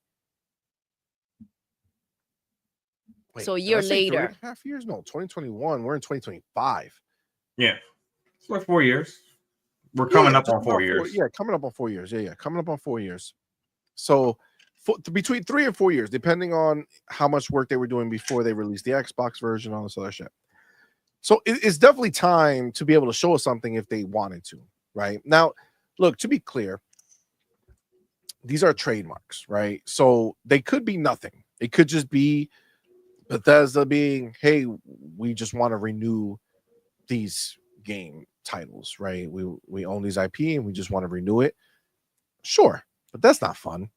so a year later. 3.5 years? No, 2021. We're in 2025. Yeah. It's like 4 years. We're coming up on 4 years. Coming up on 4 years. Yeah, coming up on 4 years. So between 3 and 4 years, depending on how much work they were doing before they released the Xbox version, all this other shit. So it's definitely time to be able to show us something if they wanted to, right? Now, look, to be clear, these are trademarks, right? So they could be nothing. It could just be Bethesda being, hey, we just want to renew these game titles, right? We own these IP and we just want to renew it. Sure, but that's not fun.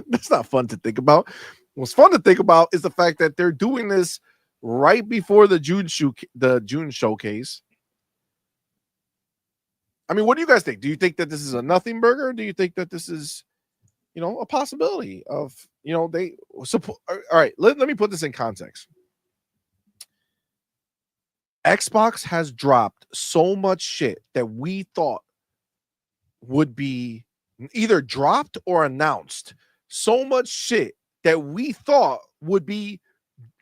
That's not fun to think about. What's fun to think about is the fact that they're doing this right before the June showcase. I mean, what do you guys think? Do you think that this is a nothing burger? Or do you think that this is, a possibility of, they support? All right, let me put this in context. Xbox has dropped so much shit that we thought would be either dropped or announced. So much shit that we thought would be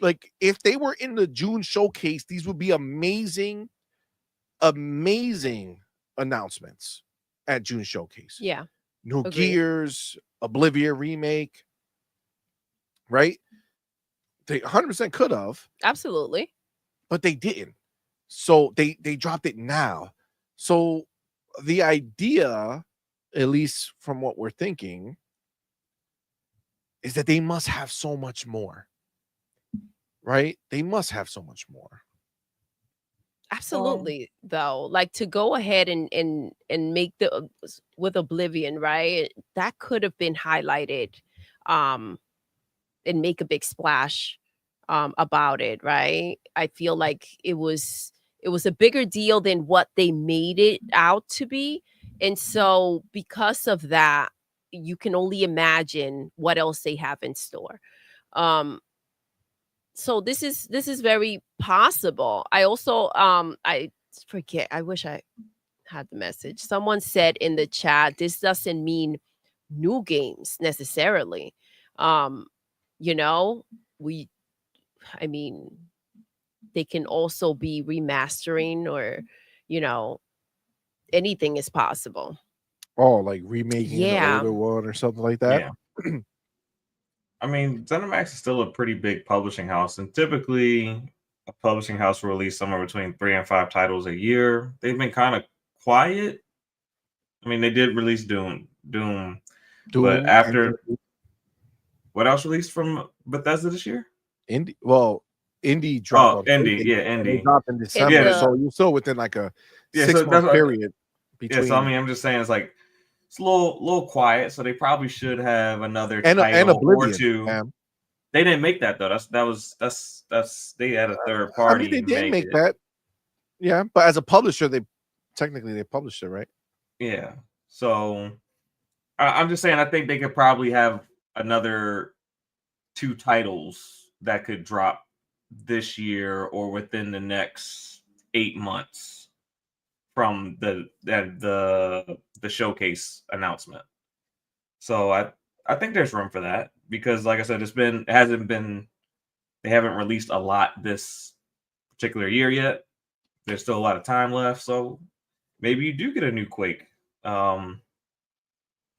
like, if they were in the June showcase, these would be amazing announcements at June showcase. Yeah. New Agreed. Gears, Oblivion remake, right? They 100% could have, Absolutely. but they didn't. So they dropped it now. So the idea, at least from what we're thinking, is that they must have so much more, right? They must have so much more. Absolutely, though. Like, to go ahead and make with Oblivion, right? That could have been highlighted, and make a big splash about it, right? I feel like it was a bigger deal than what they made it out to be. And so because of that, you can only imagine what else they have in store. So this is very possible. I also I forget, I wish I had the message. Someone said in the chat, this doesn't mean new games necessarily. I mean, they can also be remastering, or anything is possible. Oh, like remaking the Yeah. older one or something like that. Yeah. I mean, ZeniMax is still a pretty big publishing house, and typically a publishing house will release somewhere between 3 and 5 titles a year. They've been kind of quiet. I mean, they did release Doom, but after what else released from Bethesda this year? Indie dropped. Indie. They dropped in December, so you're still within like a 6-month period. Yeah, so I mean, I'm just saying it's like it's a little quiet, so they probably should have another and title Oblivion, or two. Man. They didn't make that though. That's they had a third party. I mean, they did make that. Yeah, but as a publisher, they published it, right? Yeah. So I'm just saying, I think they could probably have another 2 titles that could drop this year or within the next 8 months from the showcase announcement. So I think there's room for that, because like I said, they haven't released a lot this particular year yet. There's still a lot of time left, so maybe you do get a new Quake in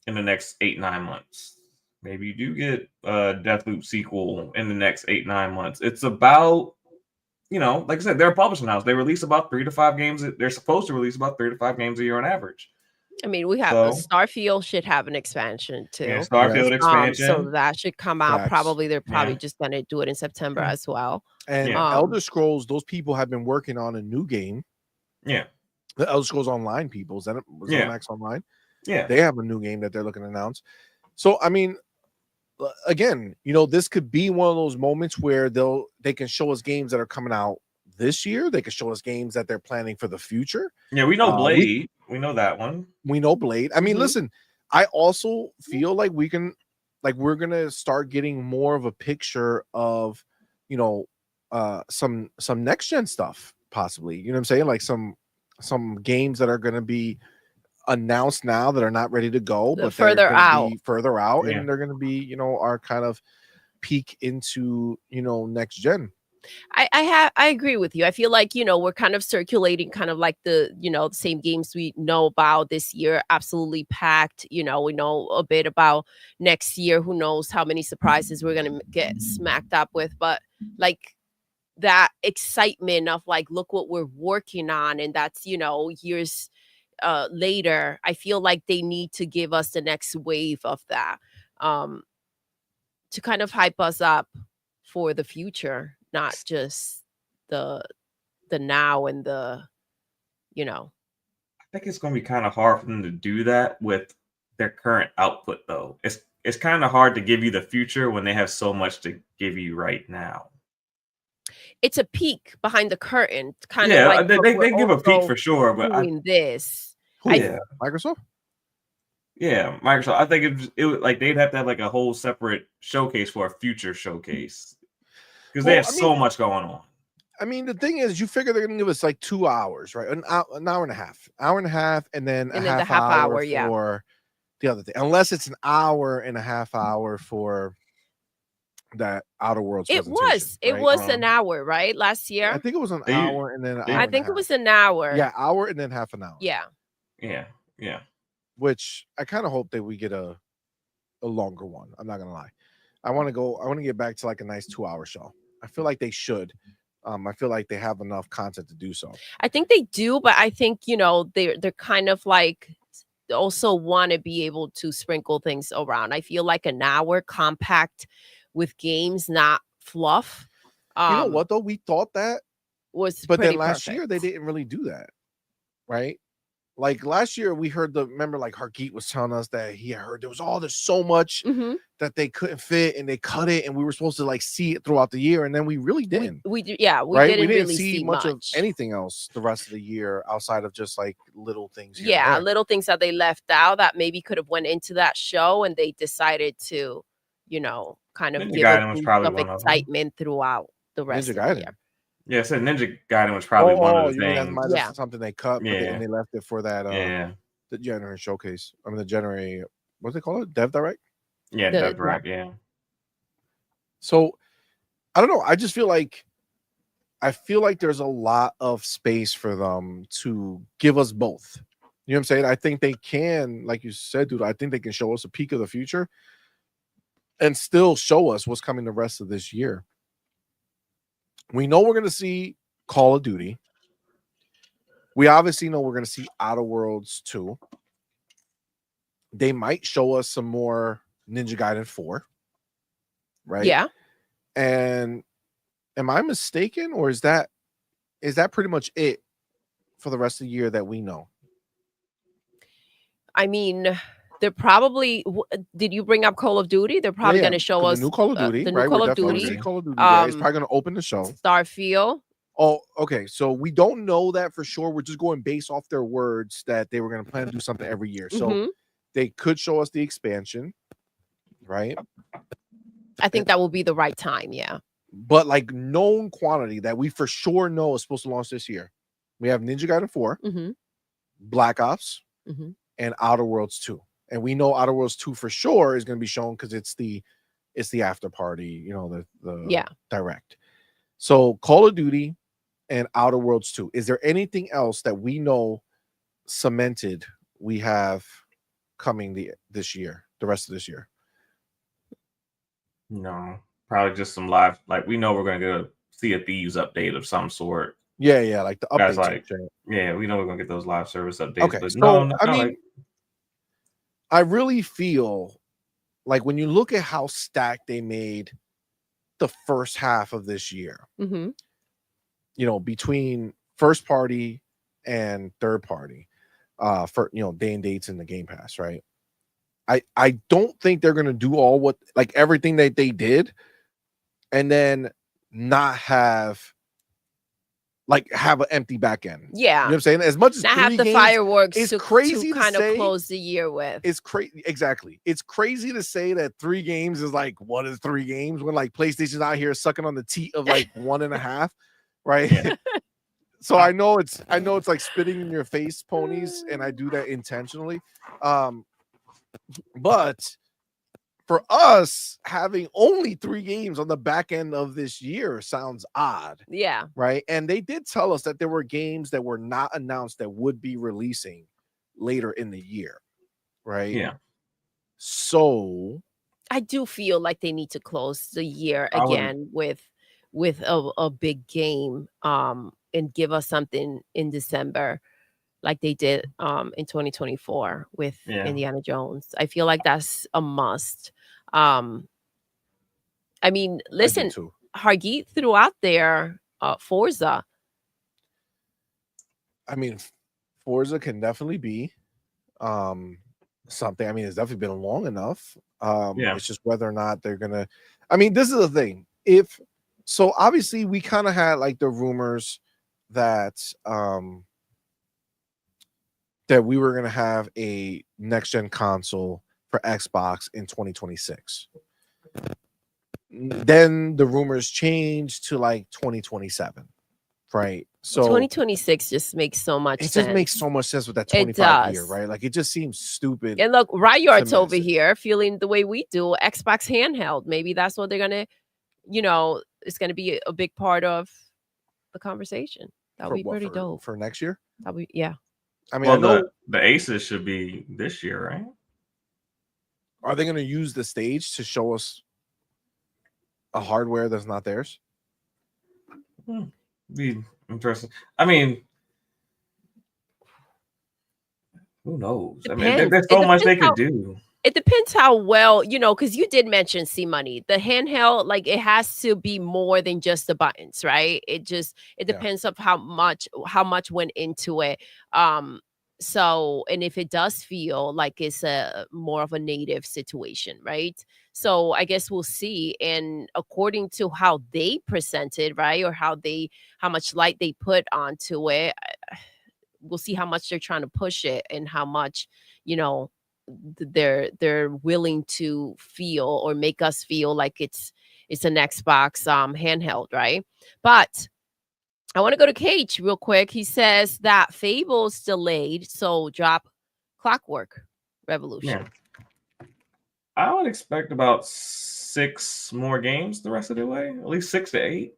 the next 8-9 months. Maybe you do get a Deathloop sequel in the next 8-9 months. It's about, like I said, they're a publishing house. They release about 3 to 5 games. They're supposed to release about 3 to 5 games a year on average. I mean, we have Starfield should have an expansion too. Yeah, Starfield expansion. So that should come out. Facts. They're probably just going to do it in September as well. And Elder Scrolls, those people have been working on a new game. Yeah. The Elder Scrolls Online people, ZeniMax Online. Yeah. They have a new game that they're looking to announce. So, I mean, again, this could be one of those moments where they can show us games that are coming out this year. They can show us games that they're planning for the future. Yeah, we know Blade. We know that one. We know Blade. I mean, listen, I also feel like we're gonna start getting more of a picture of, some next gen stuff, possibly. You know what I'm saying? Like some games that are gonna be announced now that are not ready to go, but further out, and they're gonna be, our kind of peek into, next gen. I agree with you. I feel like, we're kind of circulating kind of like the same games we know about this year. Absolutely packed. We know a bit about next year. Who knows how many surprises we're going to get smacked up with. But like that excitement of like, look what we're working on. And that's, years later, I feel like they need to give us the next wave of that to kind of hype us up for the future. Not just the now and the, I think it's going to be kind of hard for them to do that with their current output, though. It's kind of hard to give you the future when they have so much to give you right now. It's a peek behind the curtain, kind of like they give a peek for sure, but doing this. Who? Yeah. Microsoft? Yeah, Microsoft. I think it would like they'd have to have like a whole separate showcase for a future showcase because they have so much going on. I mean, the thing is, you figure they're gonna give us like 2 hours, right? An hour and a half, and then a half hour for the other thing. Unless it's an hour and a half hour for that Outer Worlds. It was an hour, right? Last year, I think it was an hour and then an hour. I think it was an hour. Yeah, hour and then half an hour. Yeah. Which I kind of hope that we get a longer one. I'm not gonna lie. I want to get back to like a nice 2-hour show. I feel like they should. I feel like they have enough content to do so. I think they do, but I think they're kind of like also want to be able to sprinkle things around. I feel like an hour compact with games, not fluff. You know what though? We thought that was, but then last year they didn't really do that, right? Like last year, we heard remember, like Hargeet was telling us that he heard there was so much that they couldn't fit and they cut it, and we were supposed to like see it throughout the year, and then we really didn't. We right? didn't really see much of anything else the rest of the year outside of just like little things. Little things that they left out that maybe could have went into that show, and they decided to, kind of give a boost of excitement throughout the rest of the year. Yeah, so Ninja Gaiden was probably one of the things. things. That's something they cut, and they left it for that. The January showcase. I mean, the January, what's it called? Dev Direct. Yeah, Dev Direct. Yeah. So, I don't know. I just feel like there's a lot of space for them to give us both. You know what I'm saying? I think they can, like you said, dude. I think they can show us a peek of the future, and still show us what's coming the rest of this year. We know we're going to see Call of Duty. We obviously know we're going to see Outer Worlds 2. They might show us some more Ninja Gaiden 4. Right? Yeah. And am I mistaken, or is that pretty much it for the rest of the year that we know? I mean, they're probably. Did you bring up Call of Duty? They're probably going to show us the new Call of Duty. The new Call of Duty. Call of Duty. It's probably going to open the show. Starfield. Oh, okay. So we don't know that for sure. We're just going based off their words that they were going to plan to do something every year. So they could show us the expansion, right? I think that will be the right time. Yeah. But like known quantity that we for sure know is supposed to launch this year. We have Ninja Gaiden 4, Black Ops, and Outer Worlds 2. And we know Outer Worlds 2 for sure is going to be shown because it's the after party, the direct. So Call of Duty and Outer Worlds 2. Is there anything else that we know cemented we have coming the rest of this year? No, probably just some live. Like we know we're going to get see a Thieves update of some sort. Yeah, like the updates. We know we're going to get those live service updates. Okay, but so I mean, I really feel like when you look at how stacked they made the first half of this year, between first party and third party, for day and dates in the Game Pass, right? I don't think they're gonna do everything that they did, and then not have an empty back end. Yeah, you know what I'm saying? As much as not have the fireworks, it's crazy to kind of close the year with. It's crazy, exactly. It's crazy to say that 3 games is like, what is 3 games when like PlayStation's out here sucking on the teat of like 1.5, right? Yeah. So I know it's like spitting in your face, ponies, and I do that intentionally. But for us, having only 3 games on the back end of this year sounds odd. Yeah. Right. And they did tell us that there were games that were not announced that would be releasing later in the year. Right. Yeah. So I do feel like they need to close the year again with a big game and give us something in December like they did in 2024 with Indiana Jones. I feel like that's a must. I mean, listen, Hargeet threw out there Forza. I mean, Forza can definitely be something. I mean, it's definitely been long enough. It's just whether or not they're gonna. I mean, this is the thing. So obviously we kind of had like the rumors that that we were going to have a next gen console for Xbox in 2026. Then the rumors changed to like 2027, right? So 2026 just makes so much sense. It just makes so much sense with that It 25 year, does. right? Like it just seems stupid. And look, Ryart's to over miss it. here feeling the way we do. Xbox handheld. Maybe that's what they're gonna, it's gonna be a big part of the conversation. That would be pretty dope for next year. Yeah. I mean, Well, I know. the Aces should be this year, right? Are they going to use the stage to show us a hardware that's not theirs? Be interesting. I mean, who knows? Depends. I mean, there's so much they could do. It depends how well, because you did mention CMoney. The handheld, like it has to be more than just the buttons, right? It depends of how much went into it. So, and if it does feel like it's a more of a native situation, right? So I guess we'll see. And according to how they presented, right, or how much light they put onto it, we'll see how much they're trying to push it and how much, they're willing to feel or make us feel like it's an Xbox handheld, right? But I want to go to Cage real quick. He says that Fable's delayed, so drop Clockwork Revolution. Yeah. I would expect about 6 more games the rest of the way, at least 6 to 8.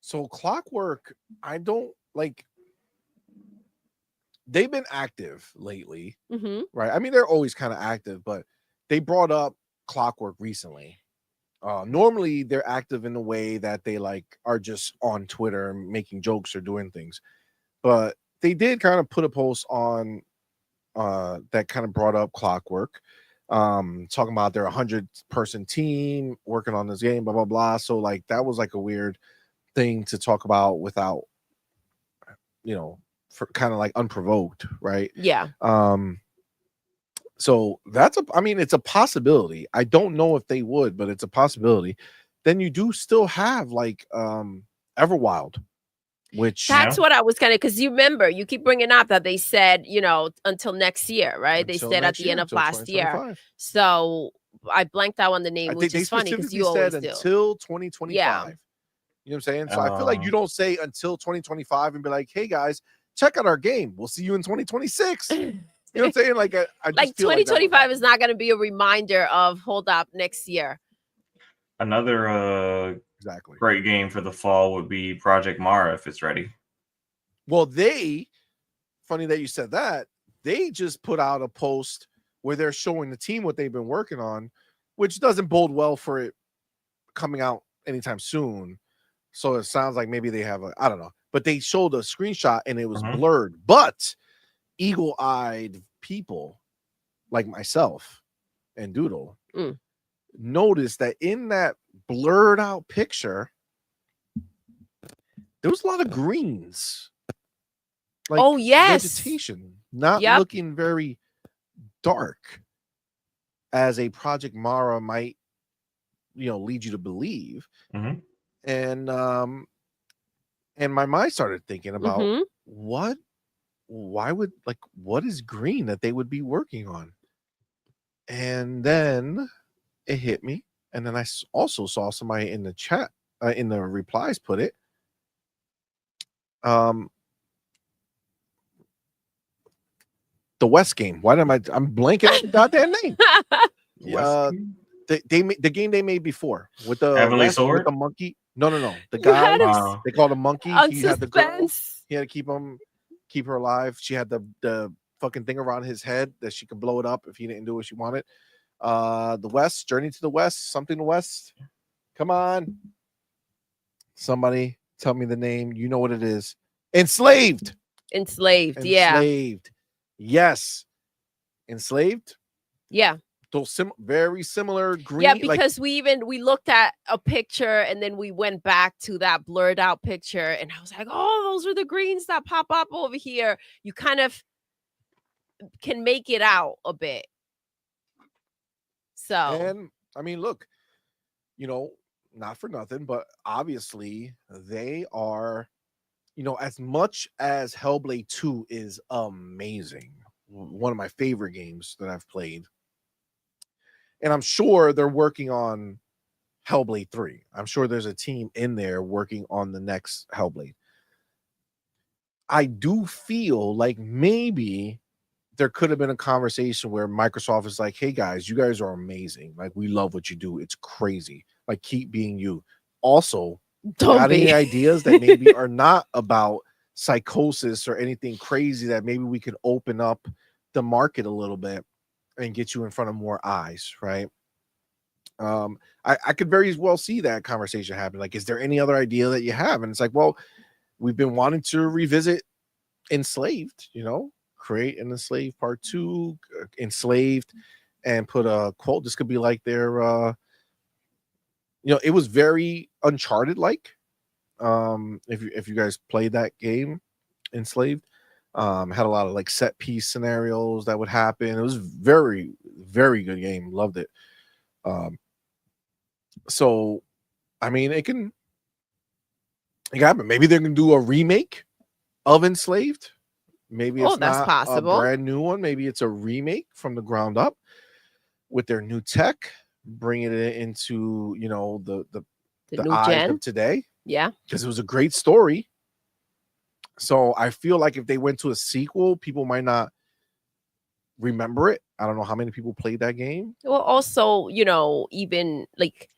So Clockwork, I don't like. They've been active lately, right? I mean, they're always kind of active, but they brought up Clockwork recently. Normally, they're active in a way that they like are just on Twitter making jokes or doing things, but they did kind of put a post on that kind of brought up Clockwork, talking about their 100-person team working on this game, blah blah blah. So like that was like a weird thing to talk about without, for kind of like unprovoked, right? Yeah. So it's a possibility. I don't know if they would, but it's a possibility. Then you do still have like Everwild, which that's what I was kind of, because you remember you keep bringing up that they said until next year, right? They said at the end of last year. So I blanked out on the name, which is funny because you always do. Until 2025. Yeah. You know what I'm saying? So I feel like you don't say until 2025 and be like, hey guys, check out our game. We'll see you in 2026. You know what I'm saying? Like, I just feel 2025 is not going to be a reminder of hold up next year. Another great game for the fall would be Project Mara if it's ready. Well, funny that you said that, they just put out a post where they're showing the team what they've been working on, which doesn't bode well for it coming out anytime soon. So it sounds like maybe they have I don't know, but they showed a screenshot and it was blurred, but eagle-eyed people like myself and Doodle noticed that in that blurred out picture there was a lot of greens, like vegetation, not looking very dark as a Project Mara might lead you to believe. And my mind started thinking about what is green that they would be working on? And then it hit me. And then I also saw somebody in the chat, in the replies, put it. The West game. Why am I'm blanking on the goddamn name? The game they made before with the Heavenly Sword? with the monkey. No. The guy they called him Monkey. He had the girl. He had to keep her alive. She had the fucking thing around his head that she could blow it up if he didn't do what she wanted. The West, Journey to the West, something to West. Come on. Somebody tell me the name. You know what it is. Enslaved. Yeah. Yes. Enslaved. Yeah. Those very similar green. Yeah, because we looked at a picture and then we went back to that blurred out picture and I was like, oh, those are the greens that pop up over here. You kind of can make it out a bit. So, and I mean, look, not for nothing, but obviously they are, as much as Hellblade 2 is amazing, one of my favorite games that I've played, and I'm sure they're working on Hellblade 3. I'm sure there's a team in there working on the next Hellblade. I do feel like maybe there could have been a conversation where Microsoft is like, hey guys, you guys are amazing. Like, we love what you do. It's crazy. Like, keep being you. Also, got any ideas that maybe are not about psychosis or anything crazy that maybe we could open up the market a little bit and get you in front of more eyes, right? I could very well see that conversation happen. Like, is there any other idea that you have? And it's like, well, we've been wanting to revisit Enslaved, create an Enslaved Part 2, Enslaved, and put a quote. This could be like their, it was very Uncharted like. If you guys played that game, Enslaved, had a lot of like set piece scenarios that would happen. It was very, very good game. Loved it. So, I mean, it can happen. Maybe they're gonna do a remake of Enslaved. Maybe it's that's not possible. a brand new one. Maybe it's a remake from the ground up with their new tech, bringing it into the new eyes gen of today. Yeah, because it was a great story. So I feel like if they went to a sequel, people might not remember it. I don't know how many people played that game. Well, also, even like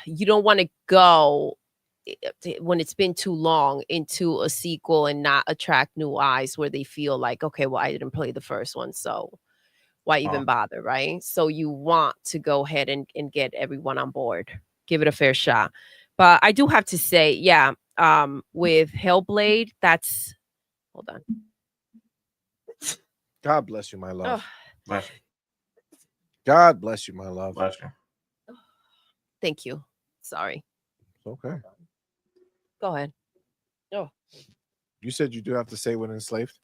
you don't want to go when it's been too long into a sequel and not attract new eyes where they feel like, okay, well, I didn't play the first one, so why even bother, right? So you want to go ahead and get everyone on board, give it a fair shot. But I do have to say, yeah, with Hellblade, that's hold on. God bless you, my love. Bless you. God bless you, my love. Bless you. Thank you. Sorry. Okay. Go ahead. You said you do have to say when Enslaved?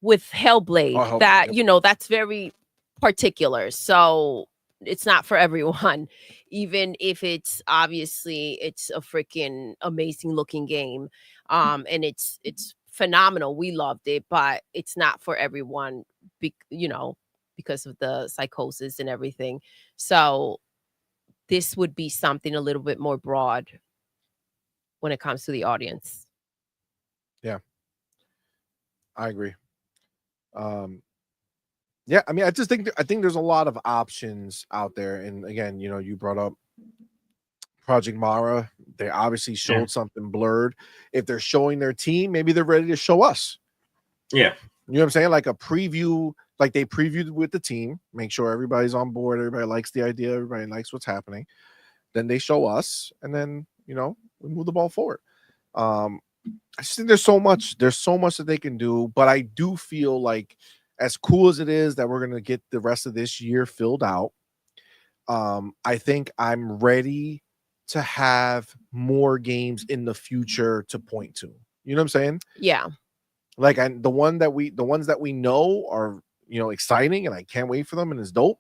With Hellblade, that, that's very particular. So it's not for everyone, even if it's obviously it's a freaking amazing looking game. And it's phenomenal. We loved it, but it's not for everyone, because of the psychosis and everything. So this would be something a little bit more broad when it comes to the audience. Yeah, I agree. Yeah, I mean, I think there's a lot of options out there. And again, you brought up Project Mara. They obviously showed something blurred. If they're showing their team, maybe they're ready to show us. Yeah. You know what I'm saying? Like a preview, like they previewed with the team, make sure everybody's on board, everybody likes the idea, everybody likes what's happening. Then they show us, and then we move the ball forward. I just think there's so much that they can do, but I do feel like as cool as it is that we're gonna get the rest of this year filled out, I think I'm ready to have more games in the future to point to. You know what I'm saying? Yeah. Like the ones that we know are exciting, and I can't wait for them, and it's dope.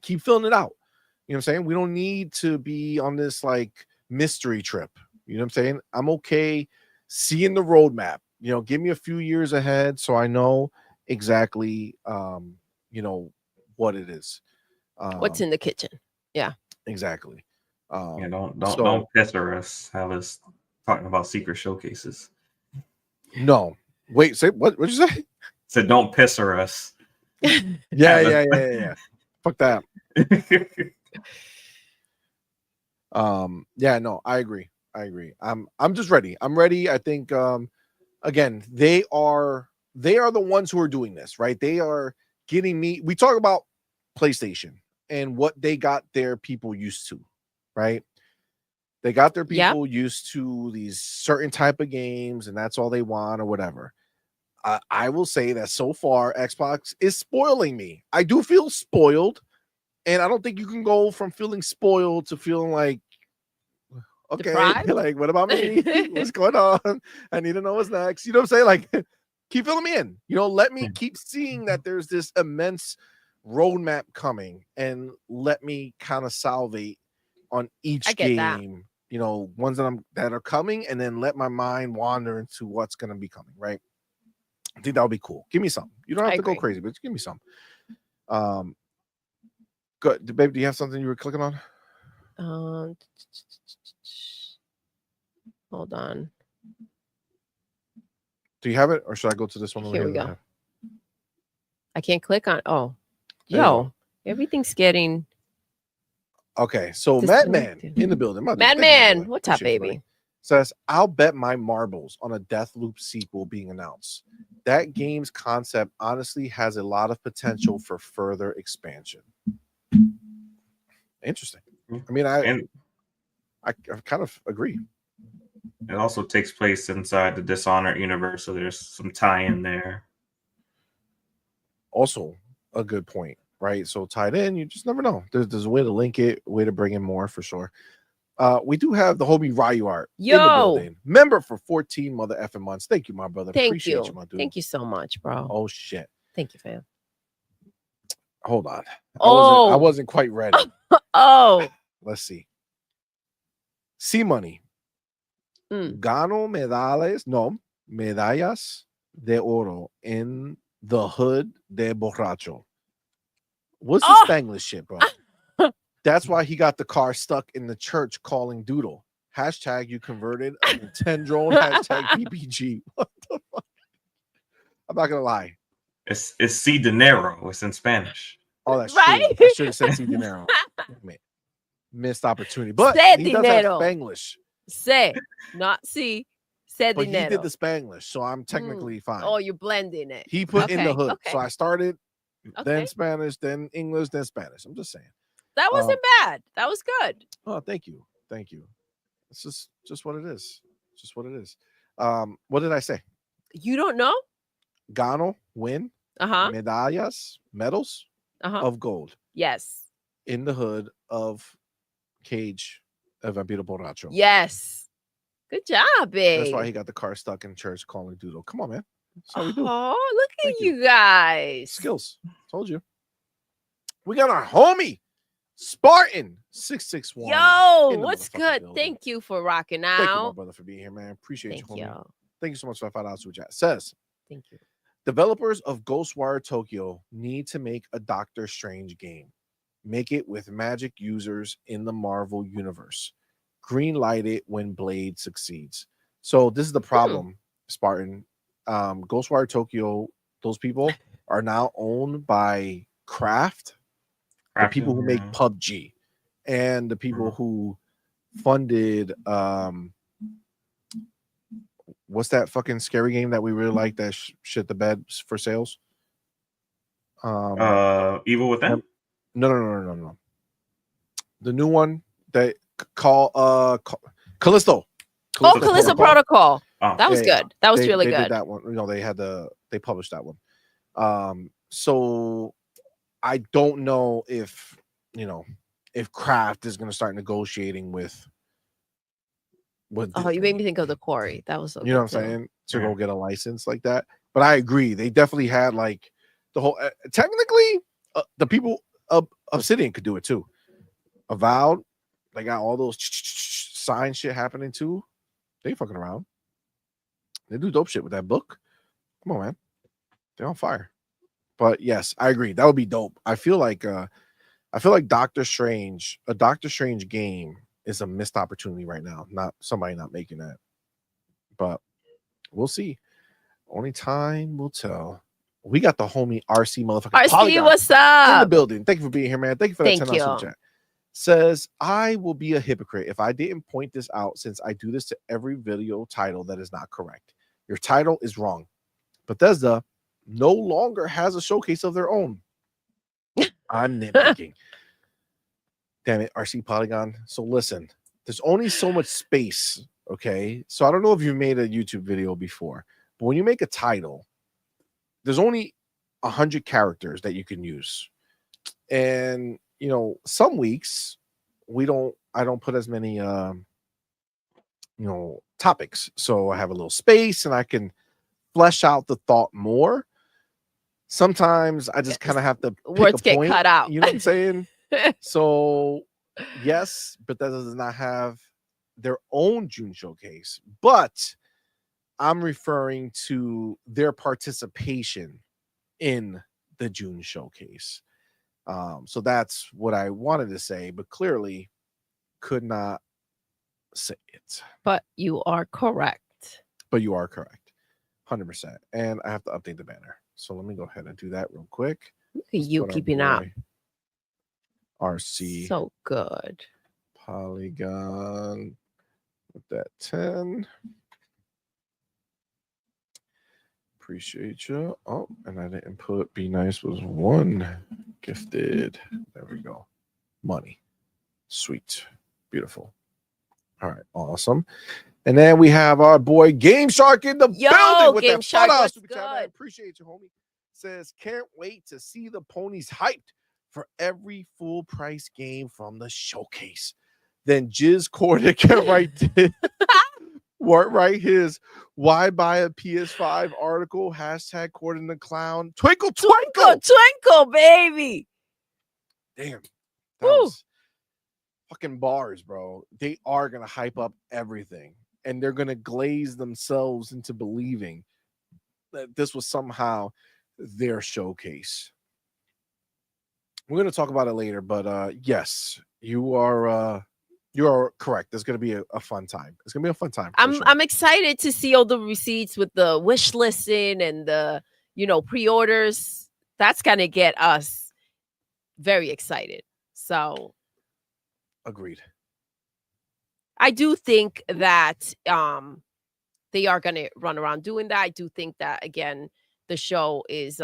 Keep filling it out. You know what I'm saying? We don't need to be on this like mystery trip. You know what I'm saying? I'm okay seeing the roadmap. Give me a few years ahead so I know exactly what it is. What's in the kitchen. Yeah. Exactly. Don't pester us. Have us talking about secret showcases. No. Wait, say what'd you say? Said don't pisser us. Yeah. Fuck that. Yeah, no, I agree. I'm just ready. I'm ready. I think again, they are the ones who are doing this, right? They are getting me. We talk about PlayStation and what they got their people used to, right? They got their people used to these certain type of games, and that's all they want or whatever. I will say that so far, Xbox is spoiling me. I do feel spoiled, and I don't think you can go from feeling spoiled to feeling like, okay, like, what about me? What's going on? I need to know what's next. You know what I'm saying? Like, keep filling me in. Let me keep seeing that there's this immense roadmap coming, and let me kind of salivate on each game ones that are coming, and then let my mind wander into what's gonna be coming, right? I think that would be cool. Give me some. You don't have to go crazy, but just give me some. Good, babe. Do you have something you were clicking on? Hold on. Do you have it, or should I go to this one over Here here? we go. I can't click on. Oh, There you go. everything's getting. Okay, so Madman in the building. Madman, what's up, baby? Says, I'll bet my marbles on a Deathloop sequel being announced. That game's concept honestly has a lot of potential for further expansion. Interesting. I mean, I kind of agree. It also takes place inside the Dishonored universe, so there's some tie-in there. Also, a good point, right? So tied in, you just never know. There's a way to link it, a way to bring in more for sure. We do have the homie Ryu Art in the building. Member for 14 mother effing months. Thank you, my brother. Appreciate you, my dude. Thank you so much, bro. Oh shit. Thank you, fam. Hold on. I wasn't quite ready. Let's see. CMoney. Gano medallas de oro en the hood de borracho. What's this Spanglish shit, bro? That's why he got the car stuck in the church calling Doodle. Hashtag you converted a Nintendo. Hashtag PPG. What the fuck? I'm not gonna lie. It's Si Dinero. It's in Spanish. Oh, that's right. True. I should have said Si Dinero. Missed opportunity. But he does have Spanglish. Say, not see. Said but dinero. He did the Spanglish, so I'm technically fine. Oh, you're blending it. He put in the hood. So I started, then Spanish, then English, then Spanish. I'm just saying. That wasn't bad. That was good. Oh, thank you. Thank you. It's just what it is. Just what it is. What did I say? You don't know? Gano, win. Medallas, medals of gold. Yes. In the hood of Cage of Vampiro Borracho. Yes. Good job, babe. That's why he got the car stuck in church calling Doodle. Come on, man. That's how we do. Oh, look at you guys. Skills. Told you. We got our homie Spartan 661. Yo, what's good? Building. Thank you for rocking out. Thank you, my brother, for being here, man. Appreciate you, homie. Thank you so much for that $5 super chat. Says, thank you. Developers of Ghostwire Tokyo need to make a Doctor Strange game. Make it with magic users in the Marvel universe. Green light it when Blade succeeds. So this is the problem, Spartan. Ghostwire Tokyo, those people are now owned by Kraft, the people who make PUBG, and the people who funded what's that fucking scary game that we really like that shit the bed for sales? Evil Within? No. The new one that Callisto. Callisto Protocol. Oh. That was good. That was really good. Did that one. They published that one. So I don't know if Kraft is going to start negotiating with you made me think of the Quarry. That was what I'm saying, to go get a license like that. But I agree, they definitely had like the whole technically the people of Obsidian could do it too. Avowed, they got all those sign shit happening too. They fucking around. They do dope shit with that book. Come on, man. They're on fire. But yes, I agree. That would be dope. I feel like Doctor Strange, a Doctor Strange game is a missed opportunity right now. Not somebody not making that. But we'll see. Only time will tell. We got the homie RC motherfucker. RC, what's up? In the building. Thank you for being here, man. Thank you for that $10 super chat. Says, I will be a hypocrite if I didn't point this out, since I do this to every video title that is not correct. Your title is wrong. Bethesda no longer has a showcase of their own. I'm nitpicking. Damn it, RC Polygon. So listen, there's only so much space, okay? So I don't know if you made a YouTube video before, but when you make a title, there's only 100 characters that you can use. And some weeks I don't put as many topics. So I have a little space and I can flesh out the thought more. Sometimes I just kind of have to words get cut out. You know what I'm saying? So yes, but that does not have their own June showcase, but I'm referring to their participation in the June showcase. So that's what I wanted to say, but clearly could not say it. But you are correct. But you are correct. 100%. And I have to update the banner. So let me go ahead and do that real quick. Look at you keeping up. RC. So good. Polygon with that 10. Appreciate you. Oh, and I didn't put be nice was 1 gifted. There we go. Money. Sweet. Beautiful. All right. Awesome. And then we have our boy Game Shark in the building with Game that Shark, $5 what's super chat. Man, good? appreciate you, homie. Says, can't wait to see the ponies hyped for every full price game from the showcase. Then Jizz Cordic write his why buy a PS5 article, hashtag Corden the Clown. Twinkle, twinkle. Twinkle, baby. Damn. That Woo. was fucking bars, bro. They are going to hype up everything. And they're going to glaze themselves into believing that this was somehow their showcase. We're going to talk about it later, but yes, you are correct. There's going to be a fun time. It's going to be a fun time. I'm excited to see all the receipts with the wish listing and the, pre-orders. That's going to get us very excited. So agreed. I do think that they are going to run around doing that. I do think that, again, the show is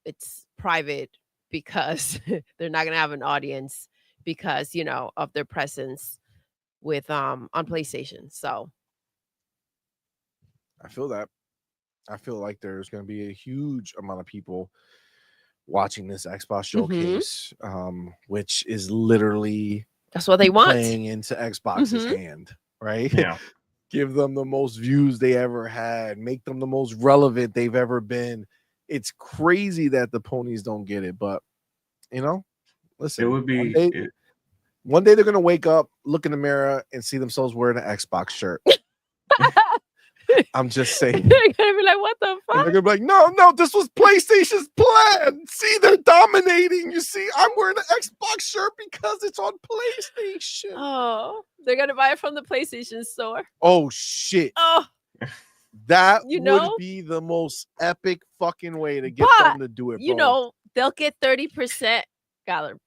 it's private because they're not going to have an audience because, of their presence with on PlayStation. So I feel that. I feel like there's going to be a huge amount of people watching this Xbox showcase, which is literally that's what they want, playing into Xbox's hand, right? Yeah. Give them the most views they ever had, make them the most relevant they've ever been. It's crazy that the ponies don't get it, but listen, It would be one day they're gonna wake up, look in the mirror, and see themselves wearing an Xbox shirt. I'm just saying. They're gonna be like, what the fuck? And they're gonna be like, no, this was PlayStation's plan. See, they're dominating. You see, I'm wearing an Xbox shirt because it's on PlayStation. Oh, they're gonna buy it from the PlayStation store. Oh shit. Oh, that would be the most epic fucking way to get them to do it, bro. They'll get 30%.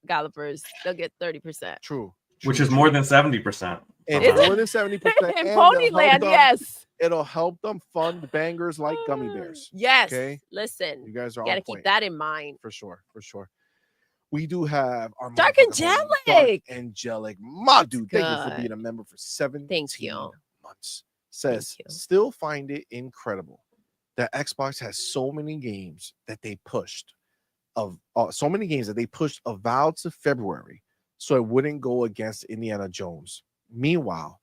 Gallopers, they'll get 30%. True. Which is more than 70%. And more than 70%. In Ponyland, yes. It'll help them fund bangers like Gummy Bears. Yes. Okay. Listen, you guys are gotta keep that in mind. For sure. We do have our Dark Angelic. My dude, thank you for being a member for 17 months. Says, still find it incredible that Xbox has so many games that they pushed Avowed to February so it wouldn't go against Indiana Jones. Meanwhile,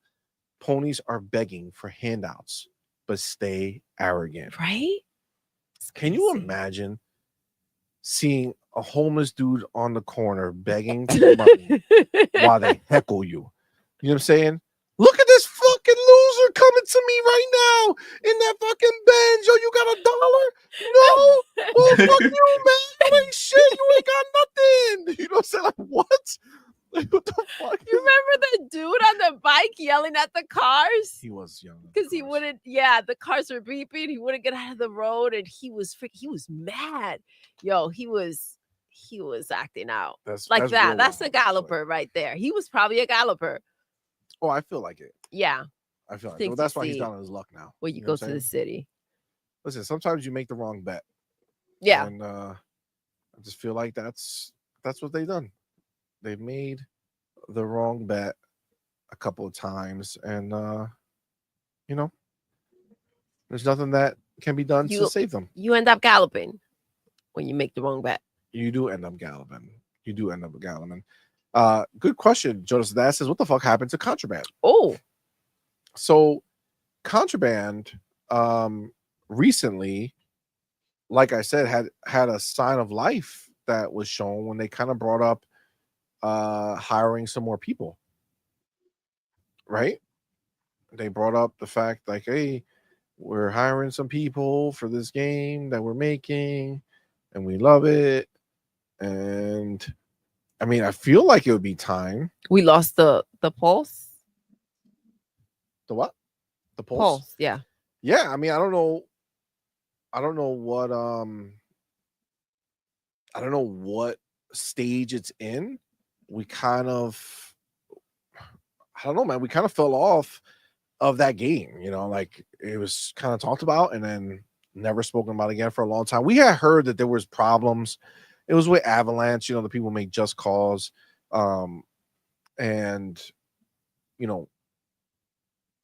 ponies are begging for handouts, but stay arrogant. Right? Can you imagine seeing a homeless dude on the corner begging for money while they heckle you? You know what I'm saying? Look at this fucking loser coming to me right now in that fucking Benz. Yo, you got $1? No? Well, fuck you, man. You ain't shit. You ain't got nothing. You know what I'm saying? Like, what? Like, what the fuck? You remember the dude on the bike yelling at the cars? He was young. Because he wouldn't, the cars were beeping. He wouldn't get out of the road, and he was mad. Yo, he was acting out. That's that. That's a galloper right there. He was probably a galloper. Oh, I feel like it. Yeah. I feel like it. Well, that's why he's down on his luck now. When you go to the city. Listen, sometimes you make the wrong bet. Yeah. And I just feel like that's what they've done. They've made the wrong bet a couple of times. And there's nothing that can be done to save them. You end up galloping when you make the wrong bet. You do end up galloping. Good question. Jonas That says, what the fuck happened to Contraband? Oh. So Contraband recently, like I said, had a sign of life that was shown when they kind of brought up hiring some more people. Right? they brought up the fact like, hey, we're hiring some people for this game that we're making, and we love it. And I mean, I feel like it would be time. We lost the pulse. The what? The pulse? Pulse, yeah. Yeah, I mean, I don't know what I don't know what stage it's in. We kind of, I don't know, man. We kind of fell off of that game, you know, like it was kind of talked about and then never spoken about again for a long time. We had heard that there was problems. It was with Avalanche, you know, the people make Just Cause, and you know,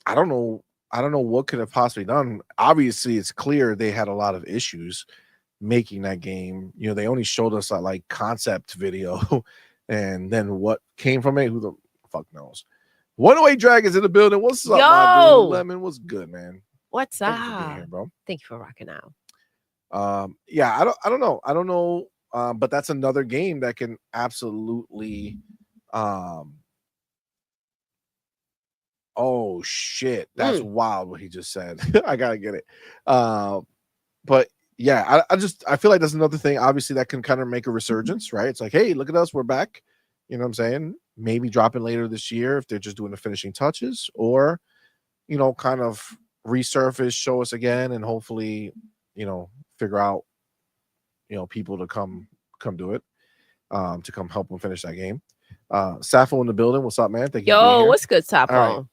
I don't know what could have possibly done. Obviously, it's clear they had a lot of issues making that game. You know, they only showed us that like concept video, and then what came from it, who the fuck knows. One Away Dragons in the building. What's up, my dude? Lemon, what's good, man? What's up? Thank you for being here, bro. Thank you for rocking out. Yeah, I don't know. But that's another game that can absolutely oh shit, that's wild what he just said. I gotta get it. But yeah, I feel like that's another thing, obviously, that can kind of make a resurgence, right? It's like, hey, look at us, we're back. You know what I'm saying? Maybe dropping later this year if they're just doing the finishing touches, or you know, kind of resurface, show us again, and hopefully, you know, figure out, you know, people to come do it, to come help them finish that game. Sappho in the building. What's up, man? Thank you. Yo, what's good, Sappho? Right.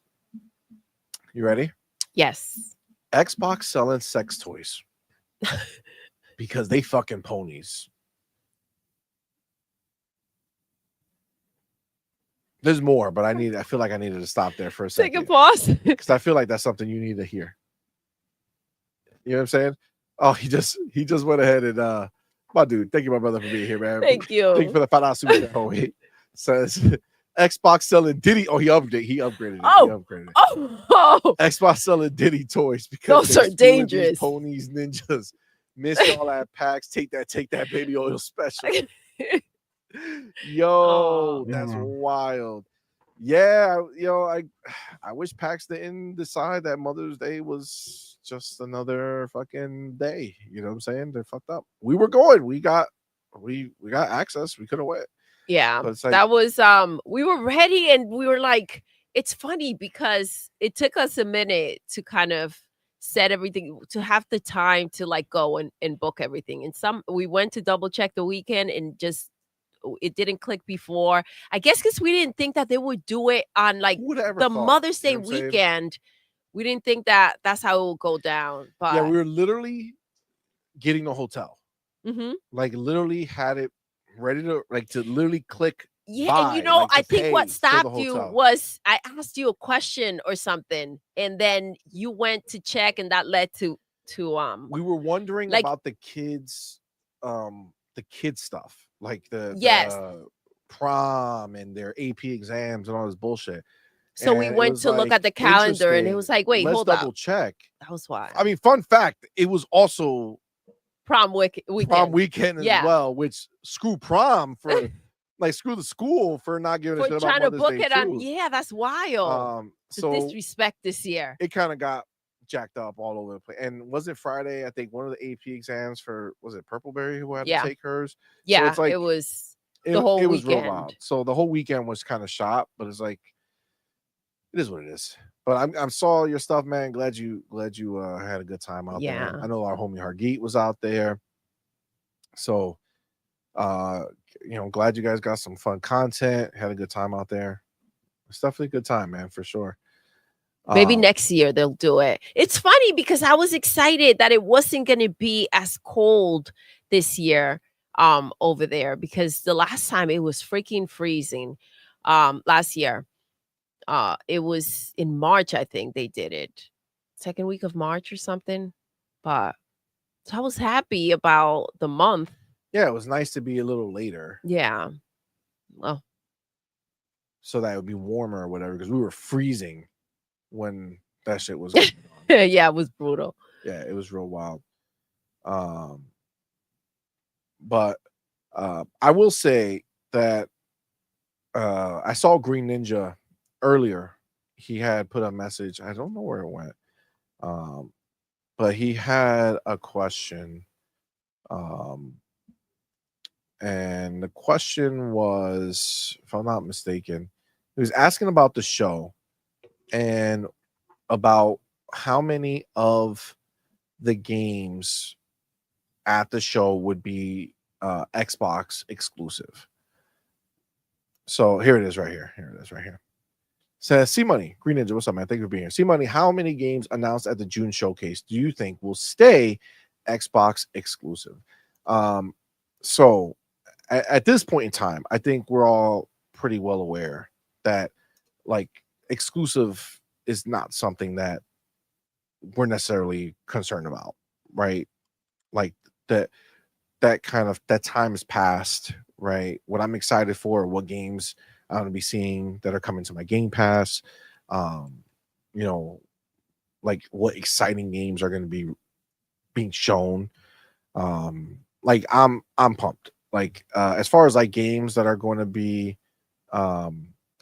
You ready? Yes. Xbox selling sex toys because they fucking ponies. There's more, but I feel like I needed to stop there for a second. Take a pause. Because I feel like that's something you need to hear. You know what I'm saying? Oh, he just went ahead and my dude, thank you, my brother, for being here, man. Thank you. Thank you for the $5 super chat. Oh, wait. Says Xbox selling Diddy. Oh, he upgraded it. Oh. Xbox selling Diddy toys because those are dangerous. Ponies, ninjas. Miss all that packs. Take that baby oil special. Yo, that's wild. Yeah, you know, I wish PAX didn't decide that Mother's Day was just another fucking day. You know what I'm saying? They're fucked up. We were going. We got access. We could have went. Yeah, but it's like, that was we were ready, and we were like, it's funny because it took us a minute to kind of set everything, to have the time to like go and book everything. And we went to double check the weekend and just it didn't click before. I guess because we didn't think that they would do it on like the Mother's Day weekend. We didn't think that that's how it would go down. But yeah, we were literally getting a hotel. Like literally had it ready to literally click. Yeah, and you know, I think what stopped you was I asked you a question or something, and then you went to check, and that led to we were wondering about the kids stuff, like the prom and their AP exams and all this bullshit. So we went to look at the calendar, and it was like, wait, hold up, double check. That was why. I mean, fun fact, it was also prom weekend as well, which screw prom for like screw the school for not giving a shit about Mother's Day book it too. on. Yeah, that's wild. So disrespect this year. It kind of got jacked up all over the place. And was it Friday? I think one of the AP exams was it Purpleberry who had to take hers? Yeah, so it's like, it was the whole weekend. Was real wild. So the whole weekend was kind of shot, but it's like it is what it is. But I saw your stuff, man. Glad you had a good time out there. I know our homie Hargeet was out there. So you know, glad you guys got some fun content, had a good time out there. It's definitely a good time, man, for sure. Maybe next year they'll do it. It's funny because I was excited that it wasn't going to be as cold this year over there, because the last time it was freaking freezing last year. It was in March, I think they did it. Second week of March or something. But so I was happy about the month. Yeah, it was nice to be a little later. Yeah. Well, so that it would be warmer or whatever, because we were freezing when that shit was going on. Yeah, it was brutal. Yeah, it was real wild. But I will say that I saw Green Ninja earlier he had put a message. I don't know where it went, but he had a question, and the question was, if I'm not mistaken, he was asking about the show and about how many of the games at the show would be Xbox exclusive. So here it is right here. Here it is right here. Says CMoney, Green Ninja, what's up, man? Thank you for being here. CMoney, how many games announced at the June showcase do you think will stay Xbox exclusive? So at this point in time, I think we're all pretty well aware that like exclusive is not something that we're necessarily concerned about, right? Like that kind of that time has passed, right? What I'm excited for, what games I'm going to be seeing that are coming to my Game Pass, you know, like what exciting games are going to be being shown. Like I'm pumped. Like as far as like games that are going to be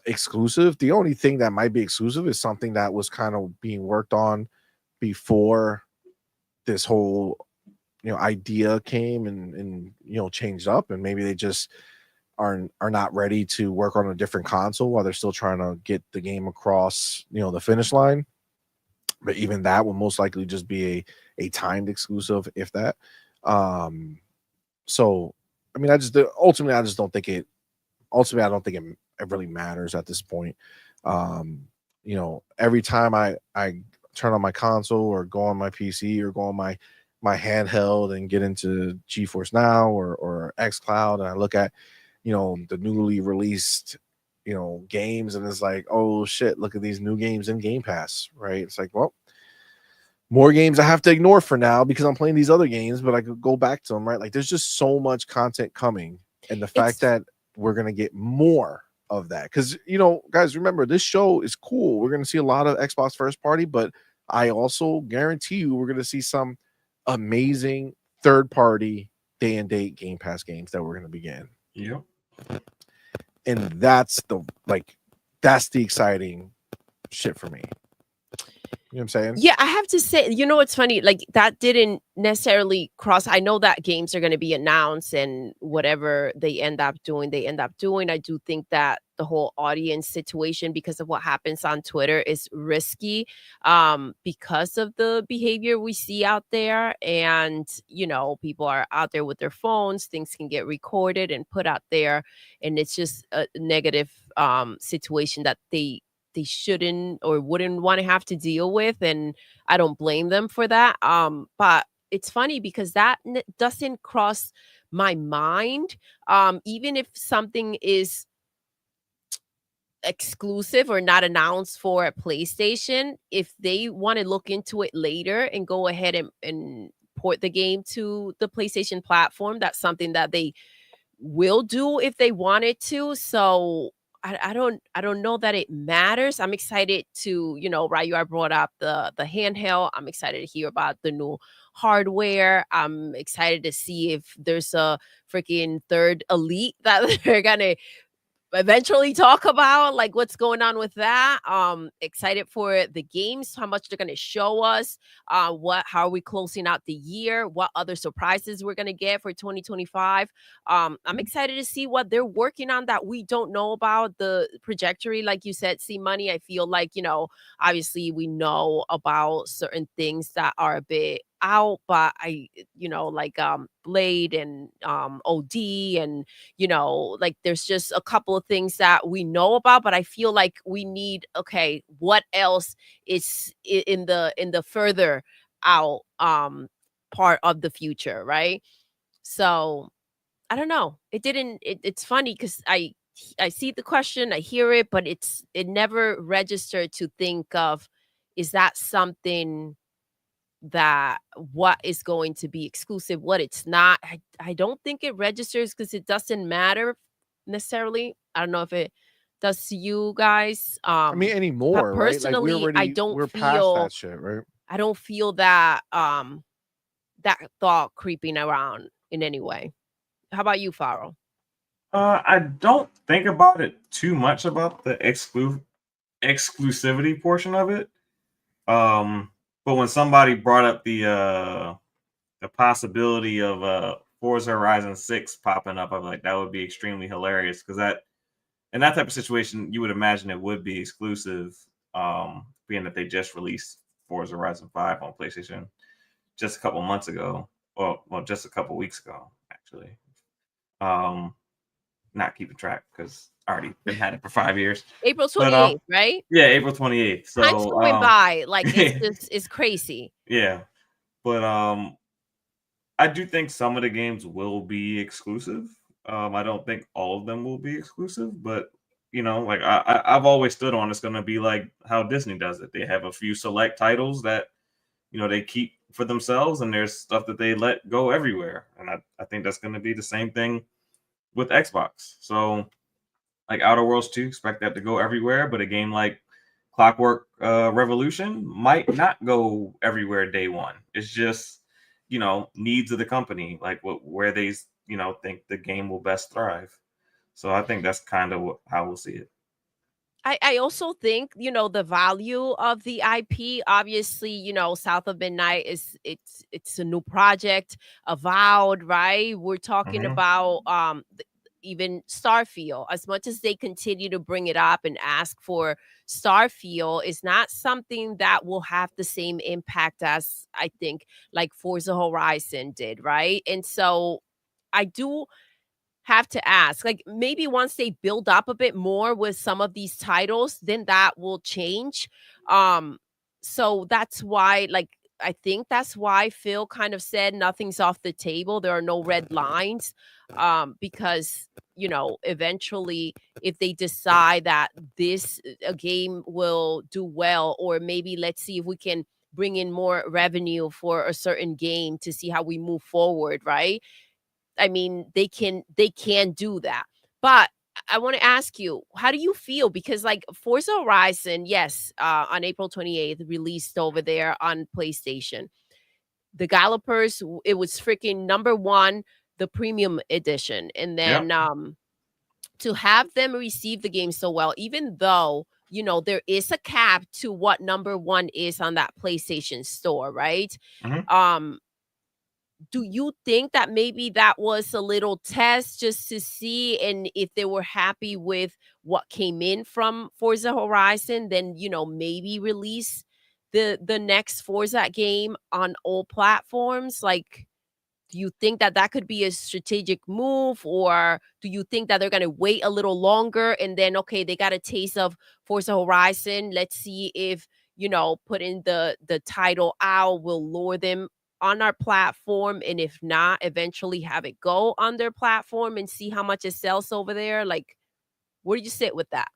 exclusive, the only thing that might be exclusive is something that was kind of being worked on before this whole idea came and changed up, and maybe they just are not ready to work on a different console while they're still trying to get the game across the finish line. But even that will most likely just be a timed exclusive, if that. So I mean, I don't think it really matters at this point. Every time I turn on my console or go on my PC or go on my handheld and get into GeForce Now or xCloud, and I look at the newly released games, and it's like, oh shit, look at these new games in Game Pass, right? It's like, well, more games I have to ignore for now because I'm playing these other games, but I could go back to them, right? Like there's just so much content coming, and the fact that we're gonna get more of that, because guys, remember, this show is cool. We're gonna see a lot of Xbox first party, but I also guarantee you we're gonna see some amazing third party day and date Game Pass games that we're gonna begin. Yep. And that's the exciting shit for me. You know what I'm saying? Yeah, I have to say, it's funny, like that didn't necessarily cross. I know that games are going to be announced, and whatever they end up doing. I do think that the whole audience situation, because of what happens on Twitter, is risky because of the behavior we see out there. And, people are out there with their phones, things can get recorded and put out there. And it's just a negative situation that they shouldn't or wouldn't want to have to deal with, and I don't blame them for that. But it's funny because that doesn't cross my mind. Even if something is exclusive or not announced for a PlayStation, if they want to look into it later and go ahead and port the game to the PlayStation platform, that's something that they will do if they wanted to. So I don't know that it matters. I'm excited to, Ryu, I brought up the handheld. I'm excited to hear about the new hardware. I'm excited to see if there's a freaking third Elite that they're gonna eventually talk about, like what's going on with that. Excited for the games, how much they're going to show us, how are we closing out the year, what other surprises we're going to get for 2025. I'm excited to see what they're working on that we don't know about. The trajectory, like you said, CMoney, I feel like, obviously we know about certain things that are a bit out, but I, like Blade and OD, and like there's just a couple of things that we know about, but I feel like we need, okay, what else is in the further out part of the future, right? So I don't know. It's funny because I see the question, I hear it, but it never registered to think of, is that something that what is going to be exclusive, what it's not. I don't think it registers because it doesn't matter necessarily. I don't know if it does to you guys. I mean, anymore, but personally, right? Like we're past that shit, right? I don't feel that that thought creeping around in any way. How about you, Farrell? I don't think about it too much about the exclusivity portion of it. But when somebody brought up the possibility of Forza Horizon 6 popping up, I'm like, that would be extremely hilarious, because that in that type of situation, you would imagine it would be exclusive, being that they just released Forza Horizon 5 on PlayStation just a couple months ago. Well, just a couple weeks ago, actually. Not keeping track because I already been had it for 5 years. April 28th, right? Yeah, April 28th. So time's going by like it's crazy. Yeah, but I do think some of the games will be exclusive. I don't think all of them will be exclusive, but like I've always stood on, it's going to be like how Disney does it. They have a few select titles that they keep for themselves, and there's stuff that they let go everywhere. And I think that's going to be the same thing with Xbox. So like Outer Worlds 2, expect that to go everywhere, but a game like Clockwork Revolution might not go everywhere day one. It's just needs of the company, like where they think the game will best thrive. So I think that's kind of how we'll see it. I also think, the value of the IP, obviously, South of Midnight it's a new project, Avowed, right? We're talking about even Starfield. As much as they continue to bring it up and ask for Starfield, is not something that will have the same impact as, I think, like Forza Horizon did, right? And so I do have to ask, like, maybe once they build up a bit more with some of these titles, then that will change. So that's why, like, I think that's why Phil kind of said nothing's off the table. There are no red lines, because eventually, if they decide that this a game will do well, or maybe let's see if we can bring in more revenue for a certain game to see how we move forward, right? I mean, they can do that. But I want to ask you, how do you feel? Because like Forza Horizon, yes, on April 28th, released over there on PlayStation. The Gallopers, it was freaking #1, the premium edition. And then to have them receive the game so well, even though, there is a cap to what #1 is on that PlayStation store, right? Do you think that maybe that was a little test just to see, and if they were happy with what came in from Forza Horizon, then maybe release the next Forza game on all platforms? Like, do you think that that could be a strategic move, or do you think that they're going to wait a little longer and then, okay, they got a taste of Forza Horizon, let's see if putting the title out will lure them on our platform, and if not, eventually have it go on their platform and see how much it sells over there? Like, where do you sit with that?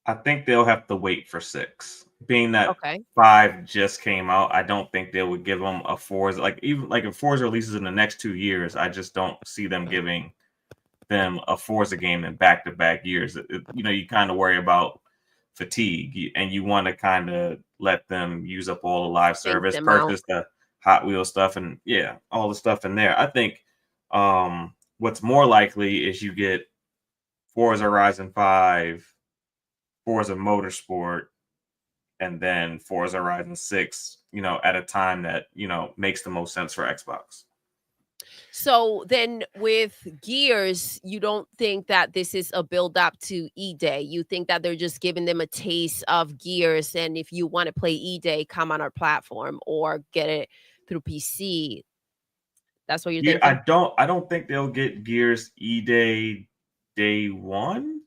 I think they'll have to wait for 6. Being that Okay. 5 just came out, I don't think they would give them a Forza. Like, even like if Forza releases in the next 2 years, I just don't see them giving them a Forza game in back-to-back years. You kind of worry about fatigue, and you want to kind of let them use up all the live service, purchase the Hot Wheels stuff, and all the stuff in there. I think what's more likely is you get Forza Horizon 5, Forza Motorsport, and then Forza Horizon 6, at a time that, makes the most sense for Xbox. So then with Gears, you don't think that this is a build up to E-Day? You think that they're just giving them a taste of Gears, and if you want to play E-Day, come on our platform or get it through PC? That's what you're thinking? I don't think they'll get Gears E-Day day one.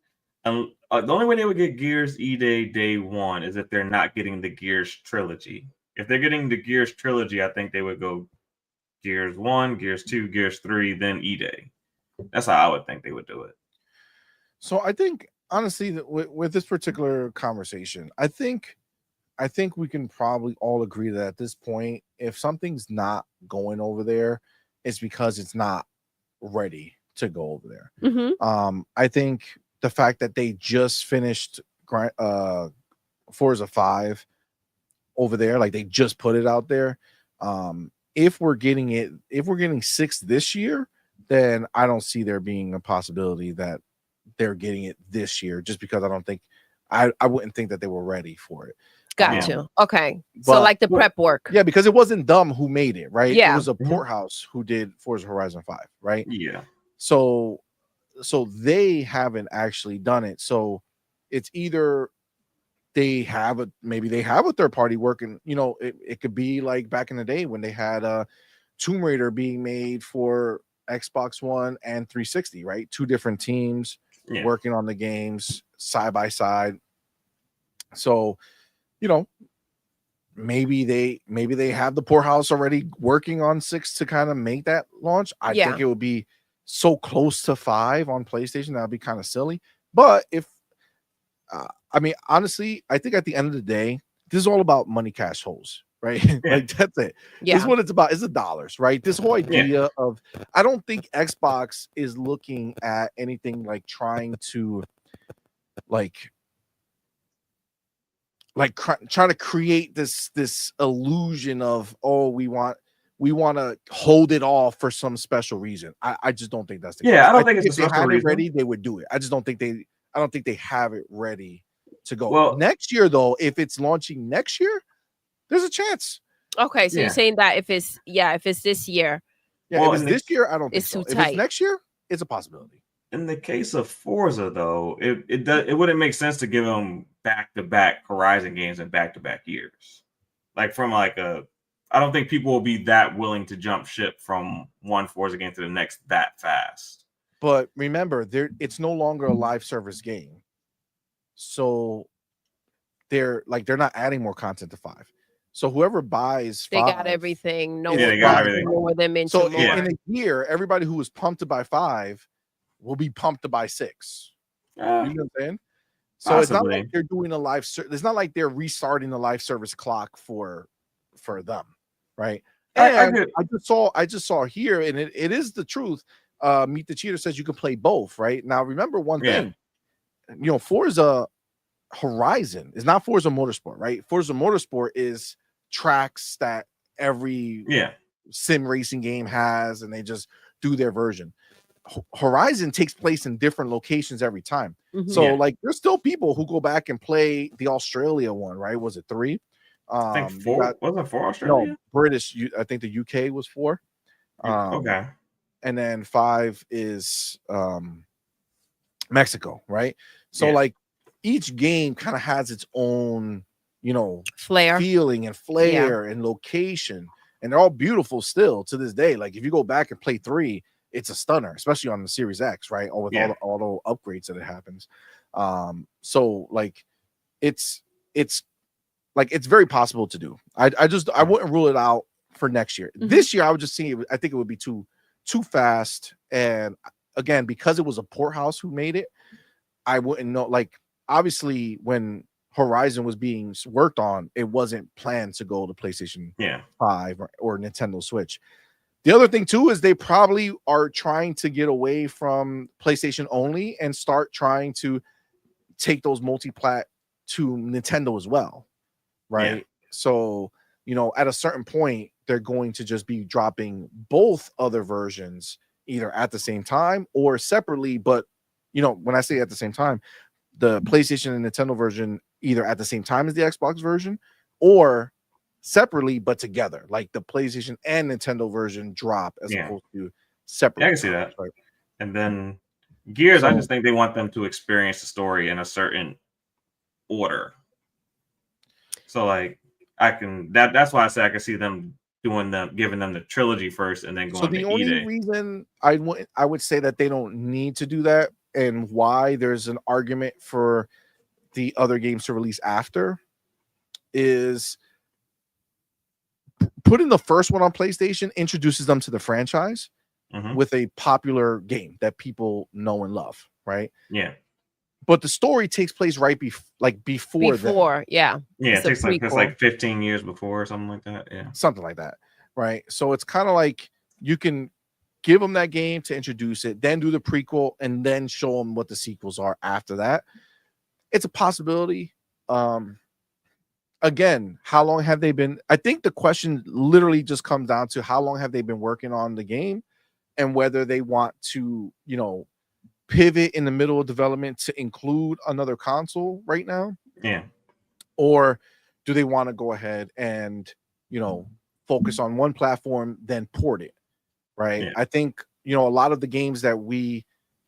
The only way they would get Gears E-Day day one is if they're not getting the Gears trilogy. If they're getting the Gears trilogy, I think they would go Gears 1, Gears 2, Gears 3, then E-Day. That's how I would think they would do it. So I think, honestly, that with this particular conversation, I think we can probably all agree that at this point, if something's not going over there, it's because it's not ready to go over there. I think the fact that they just finished Forza 5 over there, like they just put it out there. If we're getting 6 this year, then I don't see there being a possibility that they're getting it this year, just because I don't think I wouldn't think that they were ready for it. Got you. Okay. So but- like the prep work. Yeah, because it wasn't Dumb who made it, right? It Yeah. was a Porthouse who did Forza Horizon 5, right? Yeah. So they haven't actually done it. So it's either maybe they have a third party working, you know, it could be like back in the day when they had Tomb Raider being made for Xbox One and 360, right? Two different teams working on the games side by side. So, you know, maybe they have the Poorhouse already working on 6 to kind of make that launch. I think it would be so close to 5 on PlayStation that would be kind of silly. But if I mean, honestly, I think at the end of the day, this is all about money, cash, holes, right? Like that's it. This is what it's about. Is the dollars, right? This whole idea of, I don't think Xbox is looking at anything like trying to trying to create this illusion of, oh, we want to hold it all for some special reason. I just don't think that's the case. I don't think it's if a they special had reason. it ready, they would do it. I don't think they have it ready to go. Well, next year though, if it's launching next year, there's a chance. Okay, so you're saying that if it's this year. Yeah, if it's this year, I don't think it's so. too If tight. it's next year, it's a possibility. In the case of Forza, though, it wouldn't make sense to give them back-to-back Horizon games in back-to-back years. Like from I don't think people will be that willing to jump ship from one Forza game to the next that fast. But remember, it's no longer a live service game, so they're not adding more content to 5. So whoever buys 5, they got everything. No, they got everything. More them into so more. in a year, everybody who was pumped to buy 5 will be pumped to buy 6. You know what I'm saying? So possibly. It's not like they're doing a live. It's not like they're restarting the live service clock for them, right? And I just saw here, and it is the truth. Meet the Cheater says you can play both, right? Now remember one thing, you know, Forza Horizon is not Forza Motorsport, right? Forza Motorsport is tracks that every sim racing game has, and they just do their version. Horizon takes place in different locations every time. So like there's still people who go back and play the Australia one, right? Was it 3? I think 4 wasn't 4 Australia? No, British. I think the UK was 4. Okay. And then 5 is Mexico, right? So like each game kind of has its own, you know, feeling and flair and location, and they're all beautiful still to this day. Like if you go back and play 3, it's a stunner, especially on the Series X, right? Or with all the auto upgrades that it happens. So like it's like it's very possible to do. I wouldn't rule it out for next year. This year I would just see I think it would be too fast. And again, because it was a Porthouse who made it, I wouldn't know. Like obviously when Horizon was being worked on, it wasn't planned to go to PlayStation 5 or Nintendo Switch. The other thing too is they probably are trying to get away from PlayStation only and start trying to take those multi-plat to Nintendo as well, right? So, you know, at a certain point, they're going to just be dropping both other versions either at the same time or separately. But, you know, when I say at the same time, the PlayStation and Nintendo version either at the same time as the Xbox version or separately but together, like the PlayStation and Nintendo version drop as opposed to separate. I can see that. Right? And then Gears, I just think they want them to experience the story in a certain order. So like that's why I say I can see them giving them the trilogy first and then going to E-Day. So the only reason I would say that they don't need to do that, and why there's an argument for the other games to release after, is putting the first one on PlayStation introduces them to the franchise with a popular game that people know and love, right? Yeah. But the story takes place right before that. Yeah, it takes like 15 years before or something like that. Yeah, something like that, right? So it's kind of like you can give them that game to introduce it, then do the prequel, and then show them what the sequels are after that. It's a possibility. Again, how long have they been? I think the question literally just comes down to how long have they been working on the game, and whether they want to, you know, pivot in the middle of development to include another console right now? Yeah. Or do they want to go ahead and, focus on one platform, then port it? Right. Yeah. I think, a lot of the games that we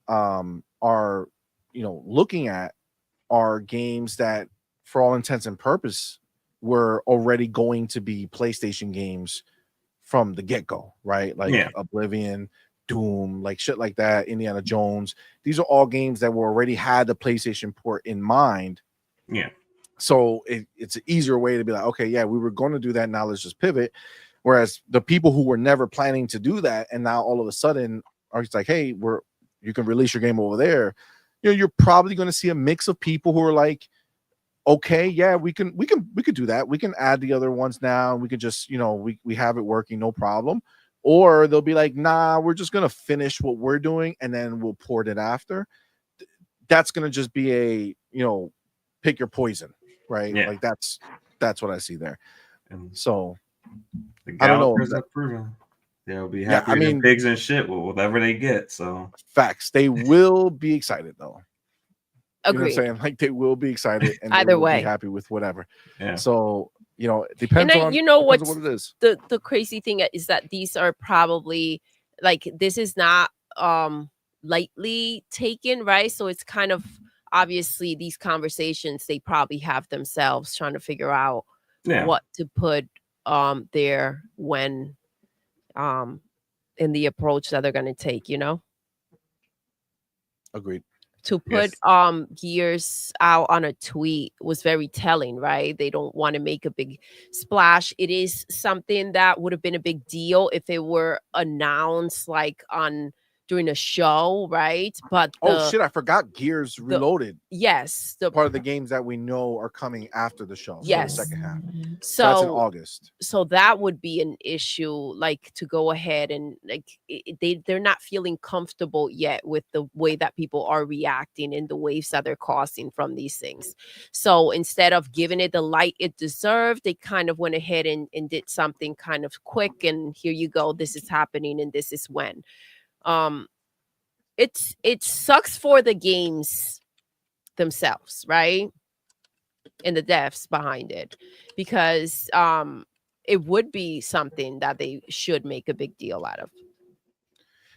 are, looking at are games that, for all intents and purpose, were already going to be PlayStation games from the get-go, right? Like Oblivion, Doom, like shit like that, Indiana Jones. These are all games that were already had the PlayStation port in mind. Yeah. So it's an easier way to be like, okay, yeah, we were going to do that. Now let's just pivot. Whereas the people who were never planning to do that, and now all of a sudden are just like, hey, you can release your game over there. You're probably going to see a mix of people who are like, okay, yeah, we could do that. We can add the other ones now, and we could just, we have it working, no problem. Or they'll be like, nah, we're just gonna finish what we're doing and then we'll port it after. That's gonna just be a, pick your poison, right? Yeah. Like that's what I see there. And so the I don't know. They'll be happy than pigs and shit with whatever they get. So facts. They will be excited though. Agreed. You know what I'm saying? Like they will be excited and either they will way be happy with whatever. Yeah. So it depends on what it is. The crazy thing is that these are probably like, this is not lightly taken, right? So it's kind of obviously these conversations they probably have themselves trying to figure out what to put there when in the approach that they're going to take, Agreed. To put Gears out on a tweet was very telling, right? They don't want to make a big splash. It is something that would have been a big deal if it were announced like during a show, right? But I forgot Gears Reloaded. Yes, the part of the games that we know are coming after the show. Yes, so the second half. So that's in August. So that would be an issue, like to go ahead and like they're not feeling comfortable yet with the way that people are reacting and the waves that they're causing from these things. So instead of giving it the light it deserved, they kind of went ahead and did something kind of quick. And here you go, this is happening, and this is when. It sucks for the games themselves, right? And the devs behind it, because it would be something that they should make a big deal out of.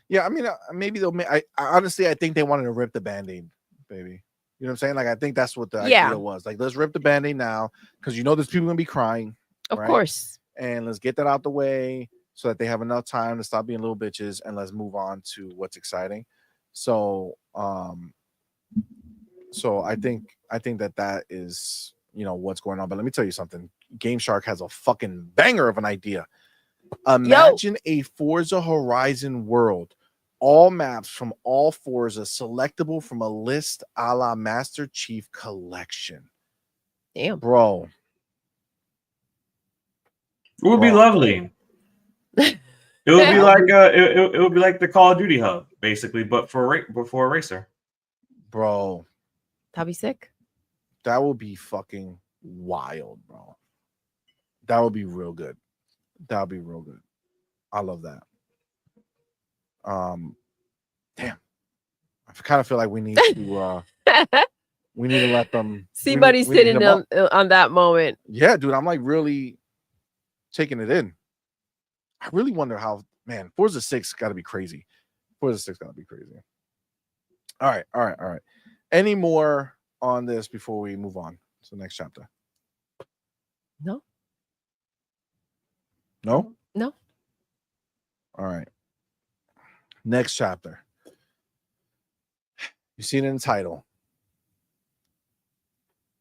Yeah, I mean, maybe they'll make. I honestly, I think they wanted to rip the Band-Aid, baby. You know what I'm saying? Like, I think that's what the idea was. Like, let's rip the Band-Aid now, because there's people gonna be crying, of course, and let's get that out the way so that they have enough time to stop being little bitches, and let's move on to what's exciting. So, I think that is, what's going on. But let me tell you something. Game Shark has a fucking banger of an idea. Imagine a Forza Horizon world. All maps from all Forza selectable from a list a la Master Chief Collection. Damn. Bro. It would be lovely. It would be like it would be like the Call of Duty hub, basically, but for a racer. Bro. That'd be sick. That would be fucking wild, bro. That would be real good. That would be real good. I love that. Damn. I kind of feel like we need to let them. CMoney's sitting on that moment. Yeah, dude. I'm like really taking it in. I really wonder how, man, Forza 6 got to be crazy. Forza 6 got to be crazy. All right. Any more on this before we move on to the next chapter? No. No? No. All right. Next chapter. You see it in the title.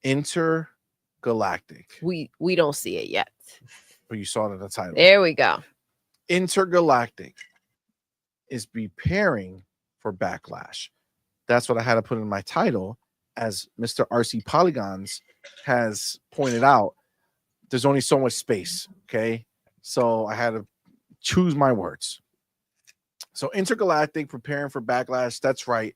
Intergalactic. We don't see it yet. But you saw it in the title. There we go. Intergalactic is preparing for Backlash. That's what I had to put in my title, as Mr. RC Polygons has pointed out. There's only so much space, okay? So I had to choose my words. So Intergalactic preparing for Backlash. That's right.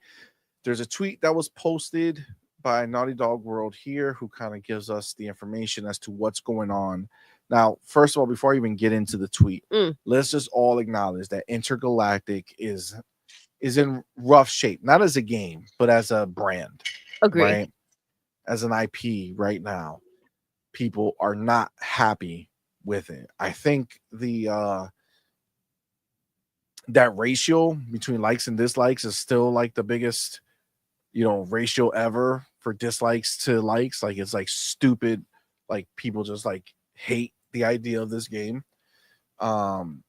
There's a tweet that was posted by Naughty Dog World here, who kind of gives us the information as to what's going on. Now, first of all, before I even get into the tweet, let's just all acknowledge that Intergalactic is is in rough shape, not as a game, but as a brand, Agree. right? As an IP right now, people are not happy with it. I think the that ratio between likes and dislikes is still like the biggest, ratio ever for dislikes to likes. Like it's like stupid. Like people just like hate the idea of this game. And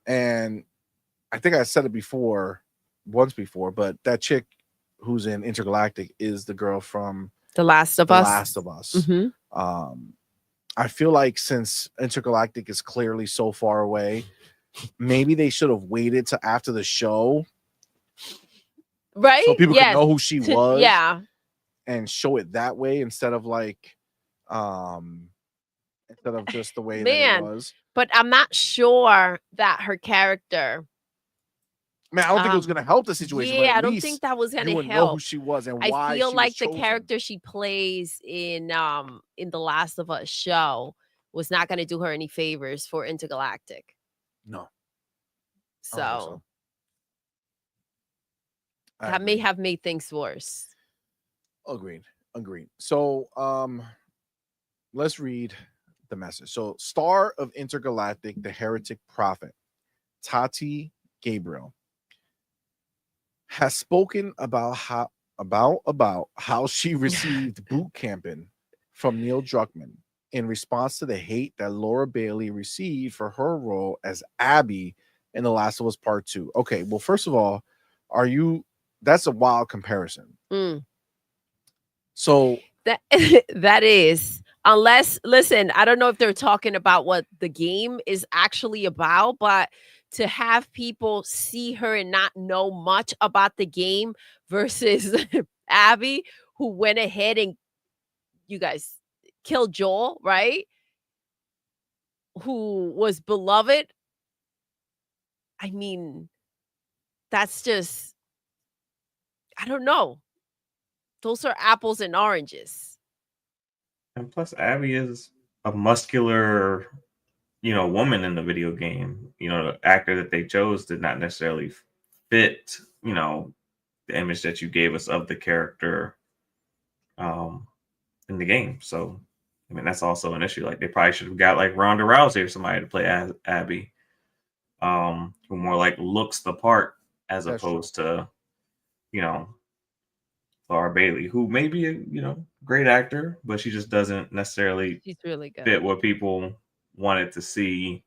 I think I said it once before, but that chick who's in Intergalactic is the girl from The Last of The Us. Last of Us. Mm-hmm. I feel like since Intergalactic is clearly so far away, maybe they should have waited to after the show, right? so people Yes. could know who she was, Yeah. and show it that way instead of like, instead of just the way that it was. But I'm not sure that her character. Man, I don't think it was going to help the situation. Yeah, but I don't think that was going to help. Know who she was and why. I feel she like was the chosen. character she plays in The Last of Us show was not going to do her any favors for Intergalactic. No. So that may have made things worse. Agreed. So let's read the message. So, star of Intergalactic, the heretic prophet, Tati Gabriel, has spoken about how she received boot camping from Neil Druckmann in response to the hate that Laura Bailey received for her role as Abby in The Last of Us Part 2. Okay, well, first of all, that's a wild comparison. So that is, unless, listen, I don't know if they're talking about what the game is actually about, but to have people see her and not know much about the game versus Abby, who went ahead and, you guys, killed Joel, right? Who was beloved. I mean, that's just, I don't know. Those are apples and oranges. And plus, Abby is a muscular, woman in the video game. The actor that they chose did not necessarily fit, the image that you gave us of the character in the game. So, I mean, that's also an issue. Like, they probably should have got like Ronda Rousey or somebody to play as Abby, who more like looks the part as opposed to, Laura Bailey, who may be a great actor, but she just doesn't necessarily She's really good. fit what people wanted to see.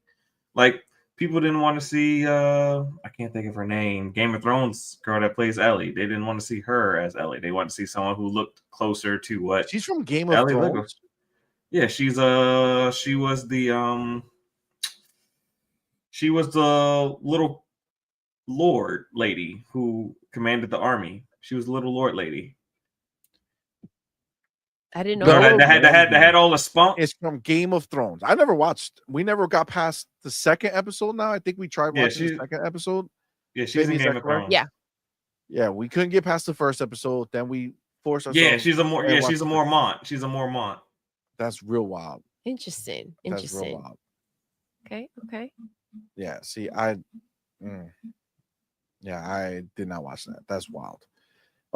Like, people didn't want to see I can't think of her name, Game of Thrones girl that plays Ellie. They didn't want to see her as Ellie. They wanted to see someone who looked closer to what she's from Game of Thrones. Yeah, she was the little lord lady who commanded the army. She was the little lord lady. I didn't know that had all the spunk. It's from Game of Thrones. I never watched. We never got past the second episode. Now I think we tried watching the second episode. Yeah, she's in Game of Thrones. Yeah, we couldn't get past the first episode. Then we forced ourselves. Yeah, she's a Mormont. She's a Mormont. That's real wild. Interesting. That's real wild. Okay. Yeah. See, I did not watch that. That's wild.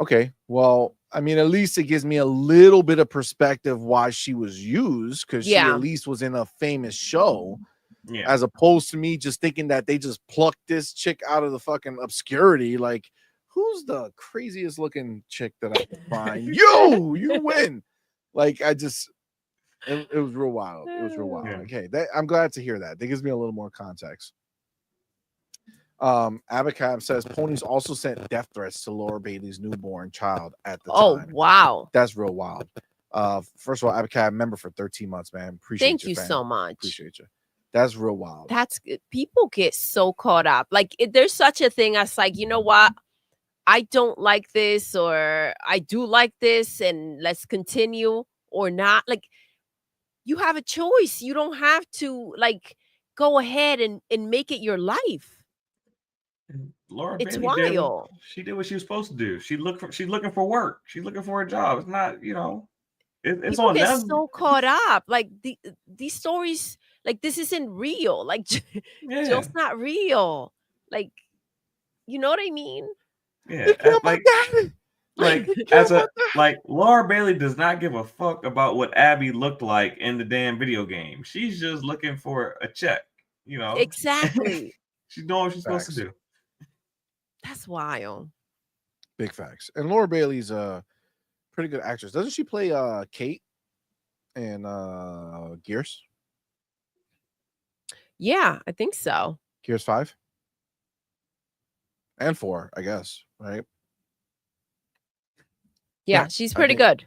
Okay, well, I mean, at least it gives me a little bit of perspective why she was used, because she at least was in a famous show, as opposed to me just thinking that they just plucked this chick out of the fucking obscurity. Like, who's the craziest looking chick that I can find? You win. Like, it was real wild. It was real wild. Yeah. Okay, I'm glad to hear that. That gives me a little more context. Abacab says Ponies also sent death threats to Laura Bailey's newborn child at the time. Oh, wow. That's real wild. First of all, Abacab, member for 13 months, man. Thank you so much. Appreciate you. That's real wild. That's good. People get so caught up. Like, there's such a thing as like, you know what? I don't like this, or I do like this, and let's continue or not. Like, you have a choice. You don't have to like go ahead and make it your life. Laura It's Bailey wild. She did what she was supposed to do. She's looking for work. She's looking for a job. It's not, it's people on get them. so caught up. Like these stories, like this isn't real. Like Jill's not real. Like You know what I mean? Yeah, like Laura Bailey does not give a fuck about what Abby looked like in the damn video game. She's just looking for a check, you know. Exactly. She's doing what she's supposed to do. That's wild. Big facts. And Laura Bailey's a pretty good actress. Doesn't she play Kate in Gears? Yeah, I think so. Gears 5 and 4, I guess, right? Yeah, she's pretty good.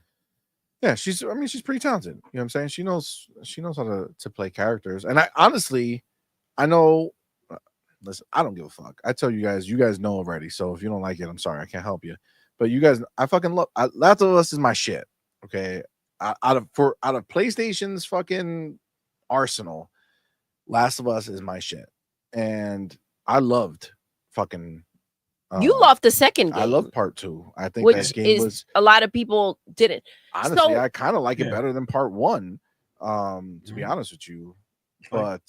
Yeah, she's pretty talented. You know what I'm saying? She knows how to play characters. And I know listen, I don't give a fuck. I tell you guys know already. So if you don't like it, I'm sorry, I can't help you. But you guys, I fucking love Last of Us is my shit. Okay. Out of PlayStation's fucking arsenal, Last of Us is my shit. And I loved fucking you loved the second game. I loved part 2. I think which that game was a lot of people didn't. Honestly, I kind of like it better than part 1. To be honest with you. But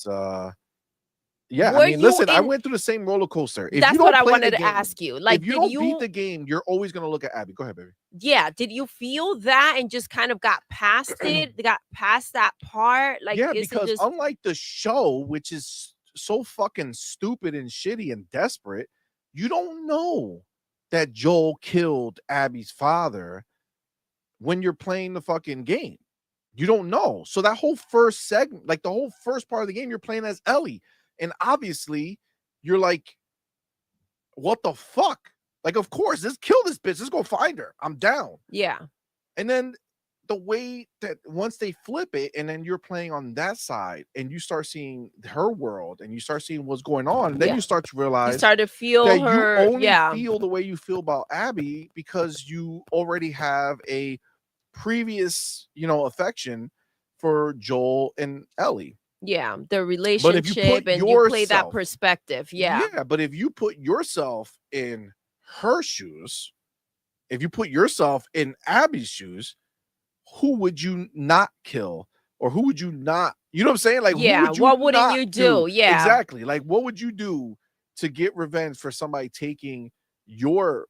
yeah, I mean, listen, I went through the same roller coaster. That's what I wanted to ask you. Like, if you don't beat the game, you're always gonna look at Abby. Go ahead, baby. Yeah, did you feel that and just kind of got past it? Got past that part? Like, yeah, because unlike the show, which is so fucking stupid and shitty and desperate, you don't know that Joel killed Abby's father when you're playing the fucking game. You don't know. So that whole first segment, like the whole first part of the game, you're playing as Ellie. And obviously, you're like, what the fuck? Like, of course, let's kill this bitch. Let's go find her. I'm down. Yeah. And then the way that once they flip it and then you're playing on that side and you start seeing her world and you start seeing what's going on, and then you start to realize you start to feel that her, you only feel the way you feel about Abby because you already have a previous, affection for Joel and Ellie. Yeah, the relationship, and you play that perspective. Yeah, but if you put yourself in her shoes, if you put yourself in Abby's shoes, who would you not kill, or who would you not? You know what I'm saying? Like, what wouldn't you do? Yeah, exactly. Like, what would you do to get revenge for somebody taking your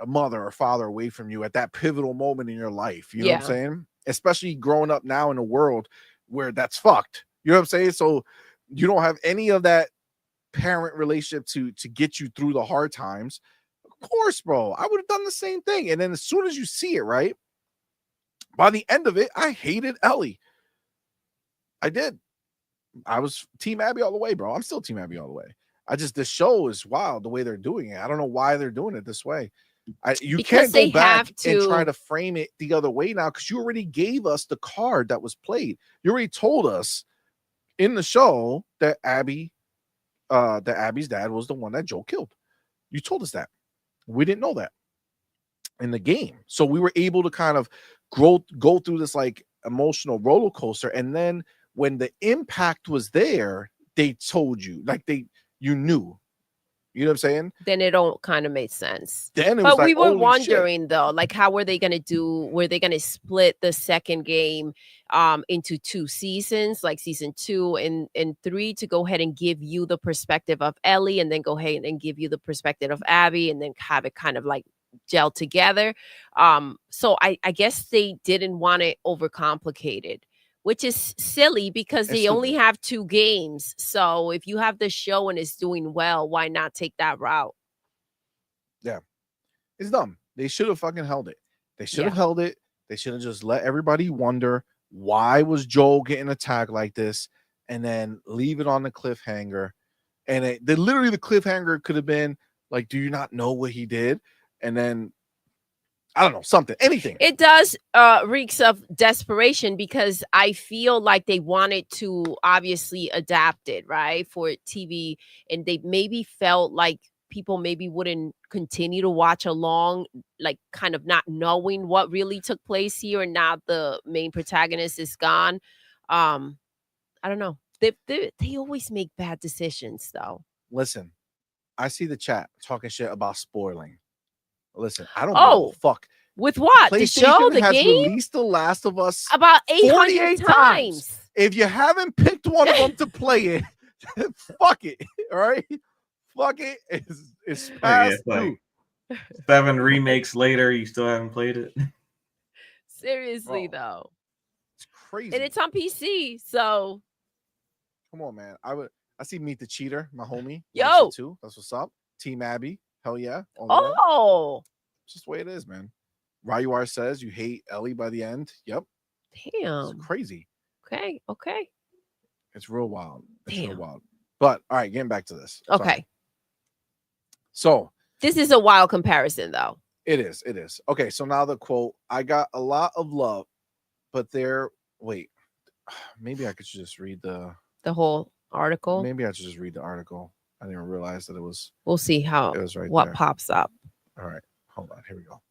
mother or father away from you at that pivotal moment in your life? You know what I'm saying? Especially growing up now in a world where that's fucked. You know what I'm saying? So you don't have any of that parent relationship to get you through the hard times. Of course, bro, I would have done the same thing. And then as soon as you see it, right, by the end of it, I hated Ellie. I did. I was Team Abby all the way, bro. I'm still Team Abby all the way. The show is wild the way they're doing it. I don't know why they're doing it this way. You can't go back and try to frame it the other way now, because you already gave us the card that was played. You already told us in the show that Abby's dad was the one that Joel killed. You told us that. We didn't know that in the game. So we were able to kind of go through this like emotional roller coaster. And then when the impact was there, they told you, like you knew. You know what I'm saying? Then it all kind of made sense. Then it was like, we were wondering though, like, how were they gonna do? Were they gonna split the second game into 2 seasons, like season 2 and 3, to go ahead and give you the perspective of Ellie, and then go ahead and give you the perspective of Abby, and then have it kind of like gel together? So I guess they didn't want it overcomplicated, which is silly because they only have 2 games. So if you have the show and it's doing well, why not take that route? Yeah, it's dumb. They should have fucking held it. They should have held it. They should have just let everybody wonder, why was Joel getting attacked like this, and then leave it on the cliffhanger. And literally the cliffhanger could have been like, do you not know what he did? And then I don't know, something, anything. It does reeks of desperation, because I feel like they wanted to obviously adapt it, right, for TV, and they maybe felt like people maybe wouldn't continue to watch along, like kind of not knowing what really took place here, and now the main protagonist is gone. I don't know. They always make bad decisions, though. Listen, I see the chat talking shit about spoiling. Listen, I don't know. Fuck. With what? The show? The has game? Released The Last of Us about 800 times. If you haven't picked one of them to play it, fuck it. All right? Fuck it. It's Yeah, past it's like due. 7 remakes later, you still haven't played it. Seriously, Bro, though. it's crazy. And it's on PC, so Come on, man. I see Meet the Cheater, my homie. Yo. Likes it too. That's what's up. Team Abby. Hell yeah. All the way. oh It's just the way it is, man. Ryuar says you hate Ellie by the end. Yep. It's damn. crazy. Okay. It's real wild. It's real Damn. wild. But all right, getting back to this. Okay. Sorry. So This is a wild comparison, though. it is. It is. Okay, so now the quote. I got a lot of love, but wait. Maybe I could just read the whole article. Maybe I should just read the article. I didn't even realize that it was. We'll see how it was right what there. pops up. All right, hold on. Here we go.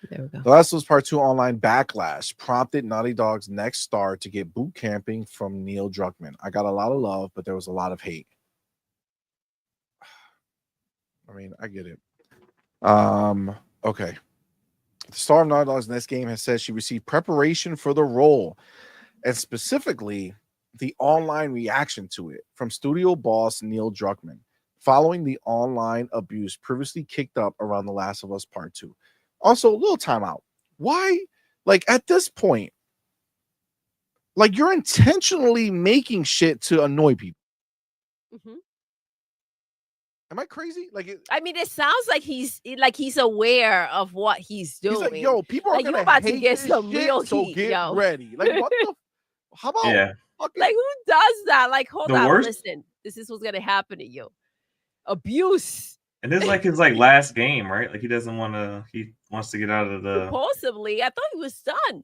There we go. The Last of Us Part 2 online backlash prompted Naughty Dog's next star to get boot camping from Neil Druckmann. I got a lot of love, but there was a lot of hate. I mean, I get it. Okay. The star of Naughty Dog's next game has said she received preparation for the role, and specifically the online reaction to it from studio boss Neil Druckmann, following the online abuse previously kicked up around The Last of Us Part 2. Also, a little timeout. Why? Like, at this point, like, you're intentionally making shit to annoy people. Mhm. Am I crazy? I mean, it sounds like he's aware of what he's doing. He's like, yo, people are Like, you gonna about to hate get this some shit, real so heat, get yo. ready. Like, what the? How about? Yeah. Fucking, Like, who does that? Like, hold The on, worst- listen. This is what's gonna happen to you. Abuse. And this is like his last game, right? Like he wants to get out of the Supposedly, I thought he was done.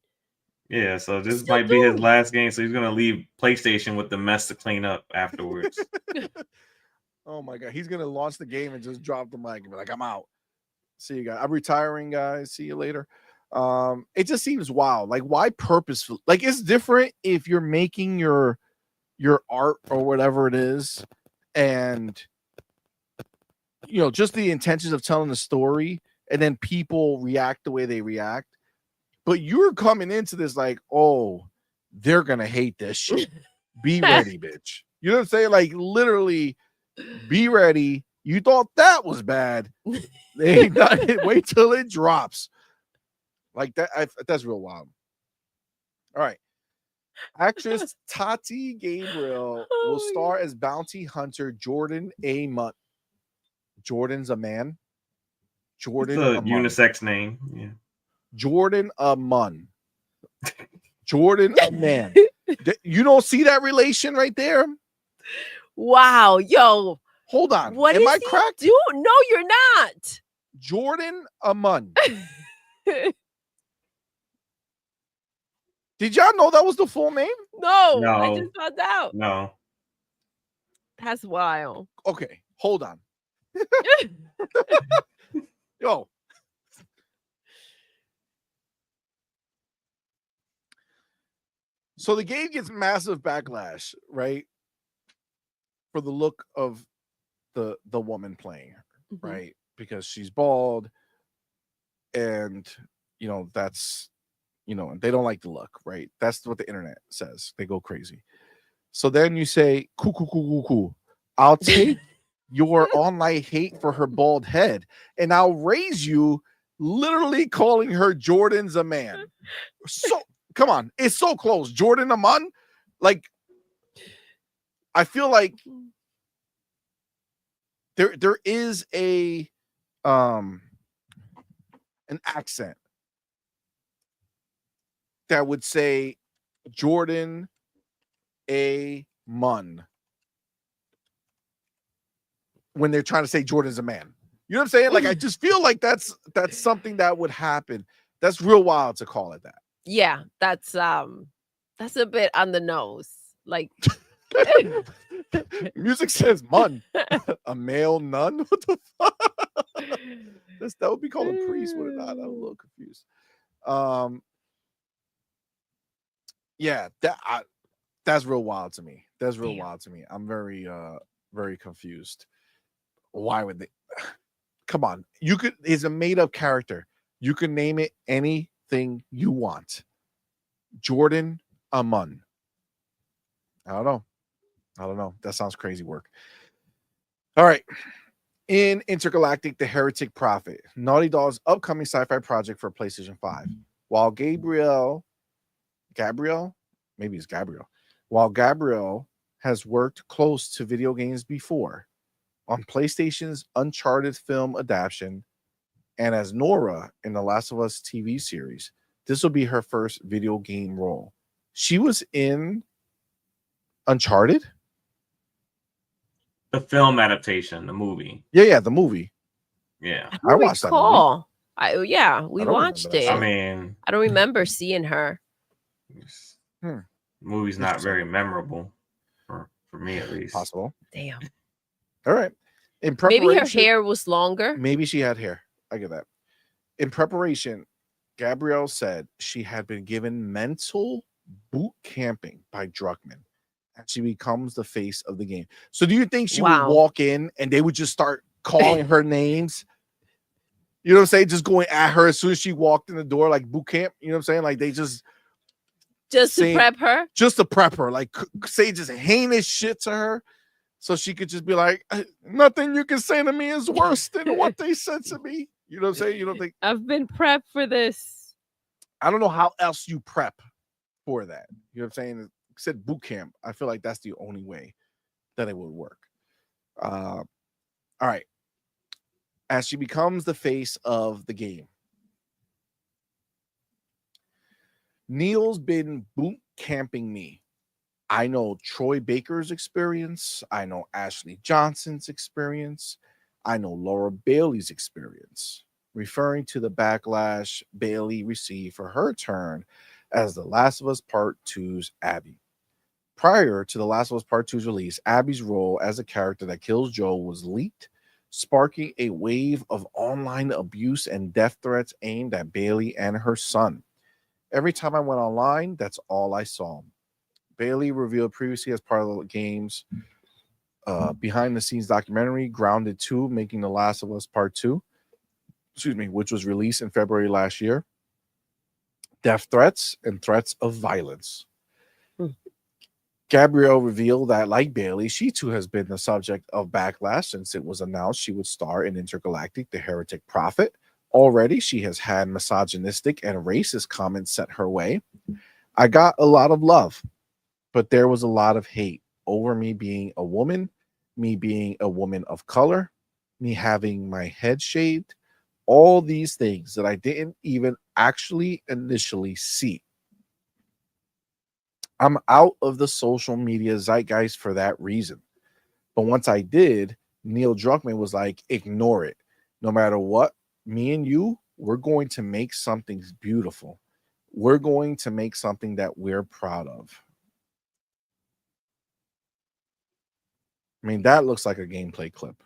Yeah, so this Still might be his do. last game, so he's gonna leave PlayStation with the mess to clean up afterwards. oh my god, he's gonna launch the game and just drop the mic and be like, I'm out. See you guys. I'm retiring, guys. See you later. It just seems wild. Like, why purposeful? Like, it's different if you're making your art or whatever it is, and just the intentions of telling the story, and then people react the way they react. But you're coming into this like, oh, they're gonna hate this shit. Be ready, bitch. You know what I'm saying? Like, literally, be ready. You thought that was bad. They ain't done it. Wait till it drops. Like that. That's real wild. All right. Actress Tati Gabriel will star as bounty hunter Jordan A. Mutt. Jordan's a man. Jordan, it's a unisex name. Yeah. Jordan a Mun. Jordan a man. You don't see that relation right there? Wow, yo. Hold on. What Am is I he correct? doing? No, you're not. Jordan a Mun. Did y'all know that was the full name? No, No. I just found out. No. That's wild. Okay, hold on. Yo. So the game gets massive backlash, right? For the look of the woman playing her, Mhm. right? Because she's bald, and that's they don't like the look, right? That's what the internet says. They go crazy. So then you say, cool. I'll take your online hate for her bald head, and I'll raise you literally calling her Jordan's a man. So come on, it's so close. Jordan a man? Like, I feel like there is an accent that would say Jordan a Mun when they're trying to say Jordan's a man. You know what I'm saying? Like, I just feel like that's something that would happen. That's real wild to call it that. Yeah, that's a bit on the nose. Like Music says Mun. A male nun? What the fuck? That would be called a priest, would it not? I'm a little confused. Yeah, that's real wild to me. That's real wild to me. I'm very very confused. Why would they? Come on. It's a made-up character. You can name it anything you want. Jordan a Mun. I don't know. That sounds crazy work. All right. In Intergalactic, the Heretic Prophet, Naughty Dog's upcoming sci-fi project for PlayStation 5. While Gabriel, maybe it's Gabriel, while Gabriel has worked close to video games before on PlayStation's Uncharted film adaptation and as Nora in the Last of Us TV series, this will be her first video game role. She was in Uncharted? The film adaptation, the movie. Yeah, the movie. Yeah. I watched that movie. We watched it. I mean, I don't remember seeing her. The movie's not very memorable for me, at least. Possible. Damn. All right. In preparation, Maybe her hair was longer. Maybe she had hair. I get that. In preparation, Gabrielle said she had been given mental boot camping by Druckmann, and she becomes the face of the game. So do you think she would walk in and they would just start calling her names? You know what I'm saying? Just going at her as soon as she walked in the door, like boot camp. You know what I'm saying? Like they just to prep her? Just to prep her. Like say just heinous shit to her. So she could just be like, nothing you can say to me is worse than what they said to me. You know what I'm saying? You don't think I've been prepped for this. I don't know how else you prep for that. You know what I'm saying? It said boot camp. I feel like that's the only way that it would work. All right. As she becomes the face of the game, Neil's been boot camping me. I know Troy Baker's experience. I know Ashley Johnson's experience. I know Laura Bailey's experience, referring to the backlash Bailey received for her turn as The Last of Us Part 2's Abby. Prior to The Last of Us Part 2's release, Abby's role as a character that kills Joel was leaked, sparking a wave of online abuse and death threats aimed at Bailey and her son. Every time I went online, that's all I saw. Bailey revealed previously as part of the game's behind-the-scenes documentary, Grounded 2, Making The Last of Us Part 2, which was released in February last year, death threats and threats of violence. Gabrielle revealed that, like Bailey, she too has been the subject of backlash since it was announced she would star in Intergalactic, the Heretic Prophet. Already, she has had misogynistic and racist comments sent her way. I got a lot of love, but there was a lot of hate over me being a woman, me being a woman of color, me having my head shaved, all these things that I didn't even actually initially see. I'm out of the social media zeitgeist for that reason. But once I did, Neil Druckmann was like, ignore it. No matter what, me and you, we're going to make something beautiful. We're going to make something that we're proud of. I mean, that looks like a gameplay clip.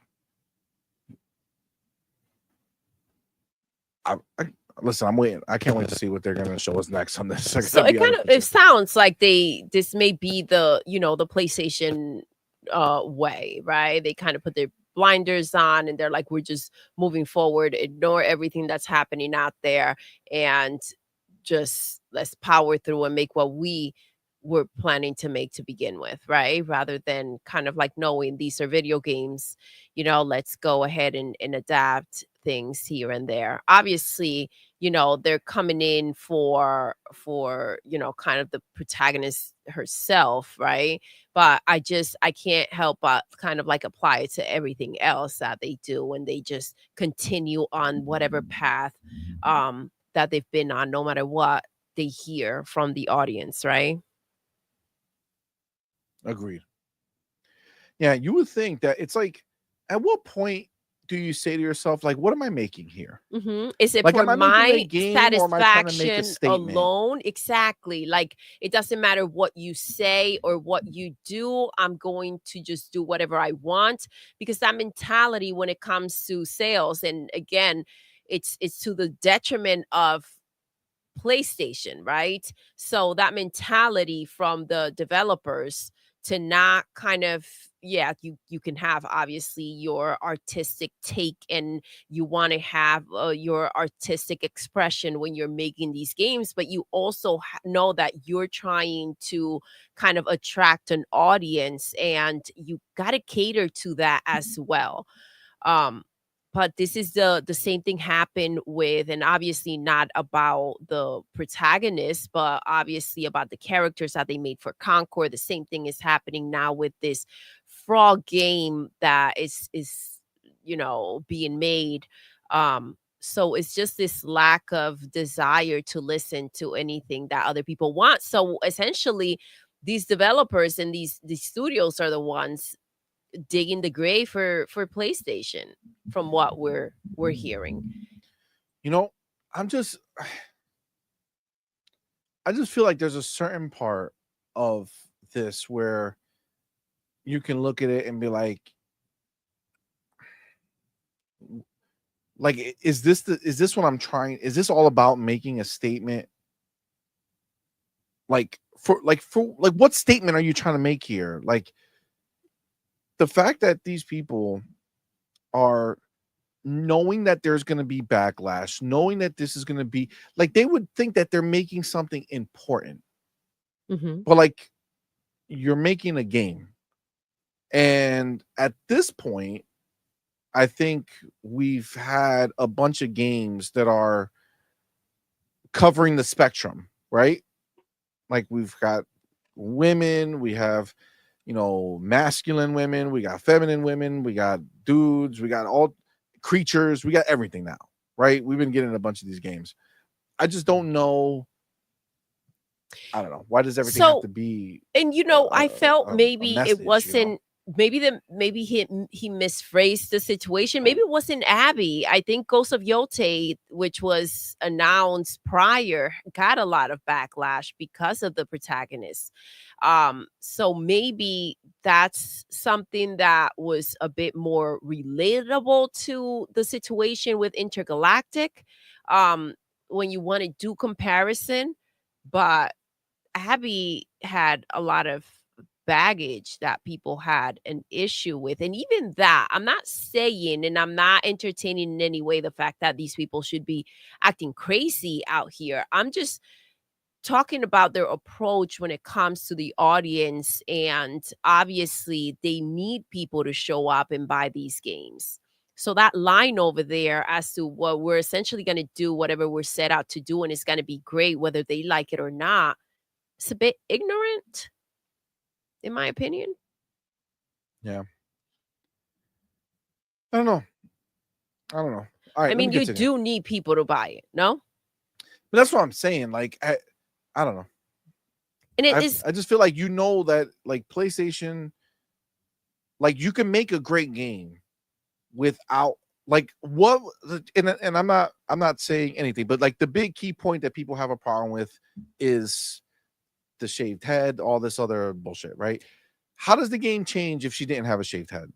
Listen, I'm waiting. I can't wait to see what they're going to show us next on this. So it sounds like this may be the PlayStation way, right? They kind of put their blinders on and they're like, we're just moving forward, ignore everything that's happening out there, and just let's power through and make what we were planning to make to begin with, right? Rather than kind of like knowing these are video games, let's go ahead and adapt things here and there. Obviously, they're coming in for kind of the protagonist herself, right? But I can't help but kind of like apply it to everything else that they do when they just continue on whatever path that they've been on, no matter what they hear from the audience, right? Agreed. Yeah, you would think that it's like, at what point do you say to yourself, like, what am I making here? Is it like, for my satisfaction alone? Exactly. Like, it doesn't matter what you say or what you do. I'm going to just do whatever I want, because that mentality when it comes to sales, and again, it's to the detriment of PlayStation, right? So that mentality from the developers to not kind of, yeah, you can have obviously your artistic take, and you want to have your artistic expression when you're making these games, but you also know that you're trying to kind of attract an audience, and you got to cater to that as well. um but this is the same thing happened with, and obviously not about the protagonist, but obviously about the characters that they made for Concord. The same thing is happening now with this frog game that is being made. So it's just this lack of desire to listen to anything that other people want. So essentially, these developers and these studios are the ones digging the grave for PlayStation, from what we're hearing. You know, I'm just I just feel like there's a certain part of this where you can look at it and be like, is this what I'm trying? Is this all about making a statement? Like for what statement are you trying to make here? Like the fact that these people are knowing that there's going to be backlash, knowing that this is going to be like, they would think that they're making something important, but like, you're making a game. And at this point, I think we've had a bunch of games that are covering the spectrum, right? Like we've got women, we have, masculine women, we got feminine women, we got dudes, we got all creatures, we got everything now, right? We've been getting a bunch of these games. I just don't know. I don't know. Why does everything have to be? And I felt maybe message, it wasn't. Maybe he misphrased the situation. Maybe it wasn't Abby. I think Ghost of Yote, which was announced prior, got a lot of backlash because of the protagonist. So maybe that's something that was a bit more relatable to the situation with Intergalactic. When you want to do comparison, but Abby had a lot of baggage that people had an issue with. And even that, I'm not saying, and I'm not entertaining in any way the fact that these people should be acting crazy out here. I'm just talking about their approach when it comes to the audience. And obviously, they need people to show up and buy these games. So that line over there as to what we're essentially going to do, whatever we're set out to do, and it's going to be great, whether they like it or not, it's a bit ignorant, in my opinion. Yeah. I don't know. All right. I mean, you do need people to buy it, no? But that's what I'm saying. Like, I don't know. And I just feel like, that like PlayStation, like you can make a great game without like what, and I'm not saying anything, but like the big key point that people have a problem with is the shaved head, all this other bullshit, right? How does the game change if she didn't have a shaved head?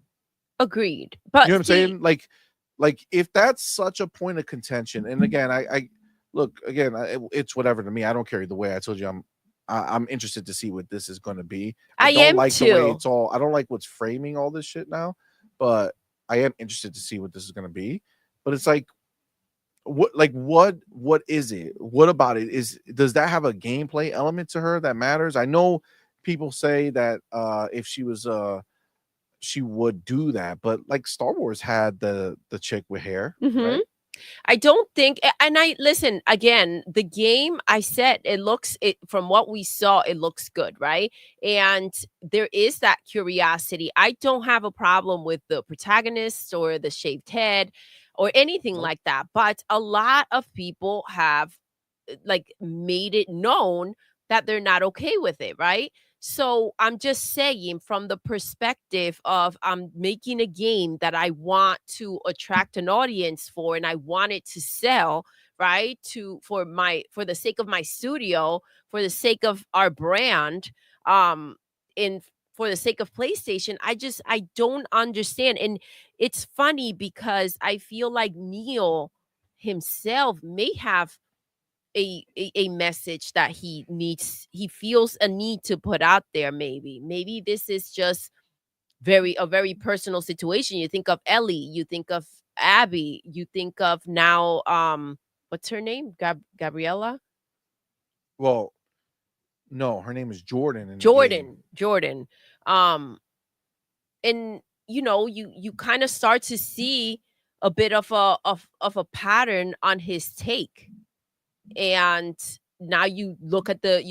Agreed. But you know what I'm saying? Like if that's such a point of contention, and again, I look, again, it's whatever to me. I don't care either way. I told you I'm interested to see what this is going to be. I don't like the way it's all. I don't like what's framing all this shit now, but I am interested to see what this is going to be. But it's like, what is it? What about it? Does that have a gameplay element to her that matters? I know people say that if she was she would do that, but like Star Wars had the chick with hair, right? I don't think, and I listen again, the game, I said it from what we saw, it looks good, right? And there is that curiosity. I don't have a problem with the protagonist or the shaved head or anything like that, but a lot of people have like made it known that they're not okay with it, right? So I'm just saying, from the perspective of I'm making a game that I want to attract an audience for, and I want it to sell, right? For the sake of my studio, for the sake of our brand, and for the sake of PlayStation, I don't understand. And it's funny because I feel like Neil himself may have a message that he feels a need to put out there. Maybe this is just a very personal situation. You think of Ellie, you think of Abby, you think of now what's her name? Gabriella? Well, no, her name is Jordan in the game. Jordan. And you kind of start to see a bit of a pattern on his take. And now you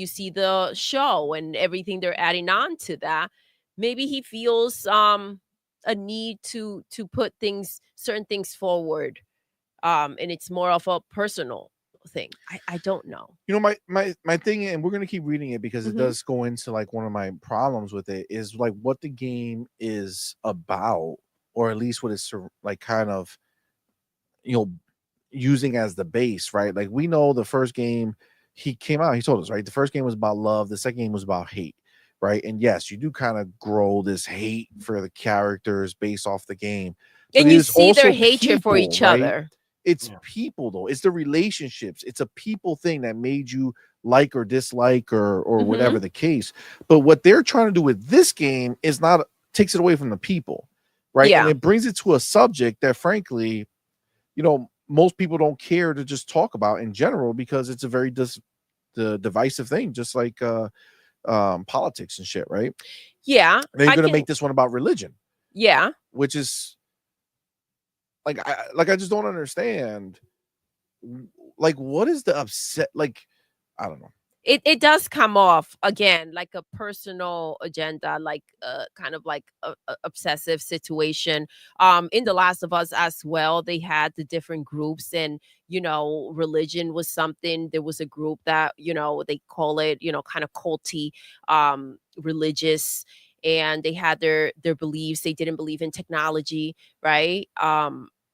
see the show and everything they're adding on to that. Maybe he feels a need to put certain things forward, and it's more of a personal thing. I don't know. My thing, and we're gonna keep reading it because it does go into like one of my problems with it is like what the game is about, or at least what it's like kind of using as the base, right? Like we know the first game he came out, he told us, right? The first game was about love, the second game was about hate, right? And yes, you do kind of grow this hate for the characters based off the game. And you see their hatred for each other. It's people though. It's the relationships. It's a people thing that made you like or dislike or whatever the case. But what they're trying to do with this game is not takes it away from the people, right? Yeah. And it brings it to a subject that frankly, most people don't care to just talk about in general because it's a very divisive thing, just like politics and shit, right? Yeah. They're going to make this one about religion. Yeah. Which is I just don't understand. Like, what is the upset? Like, I don't know. It does come off again like a personal agenda, like kind of like a obsessive situation. In The Last of Us as well, they had the different groups, and religion was something. There was a group that they call it kind of culty, religious, and they had their beliefs. They didn't believe in technology, right?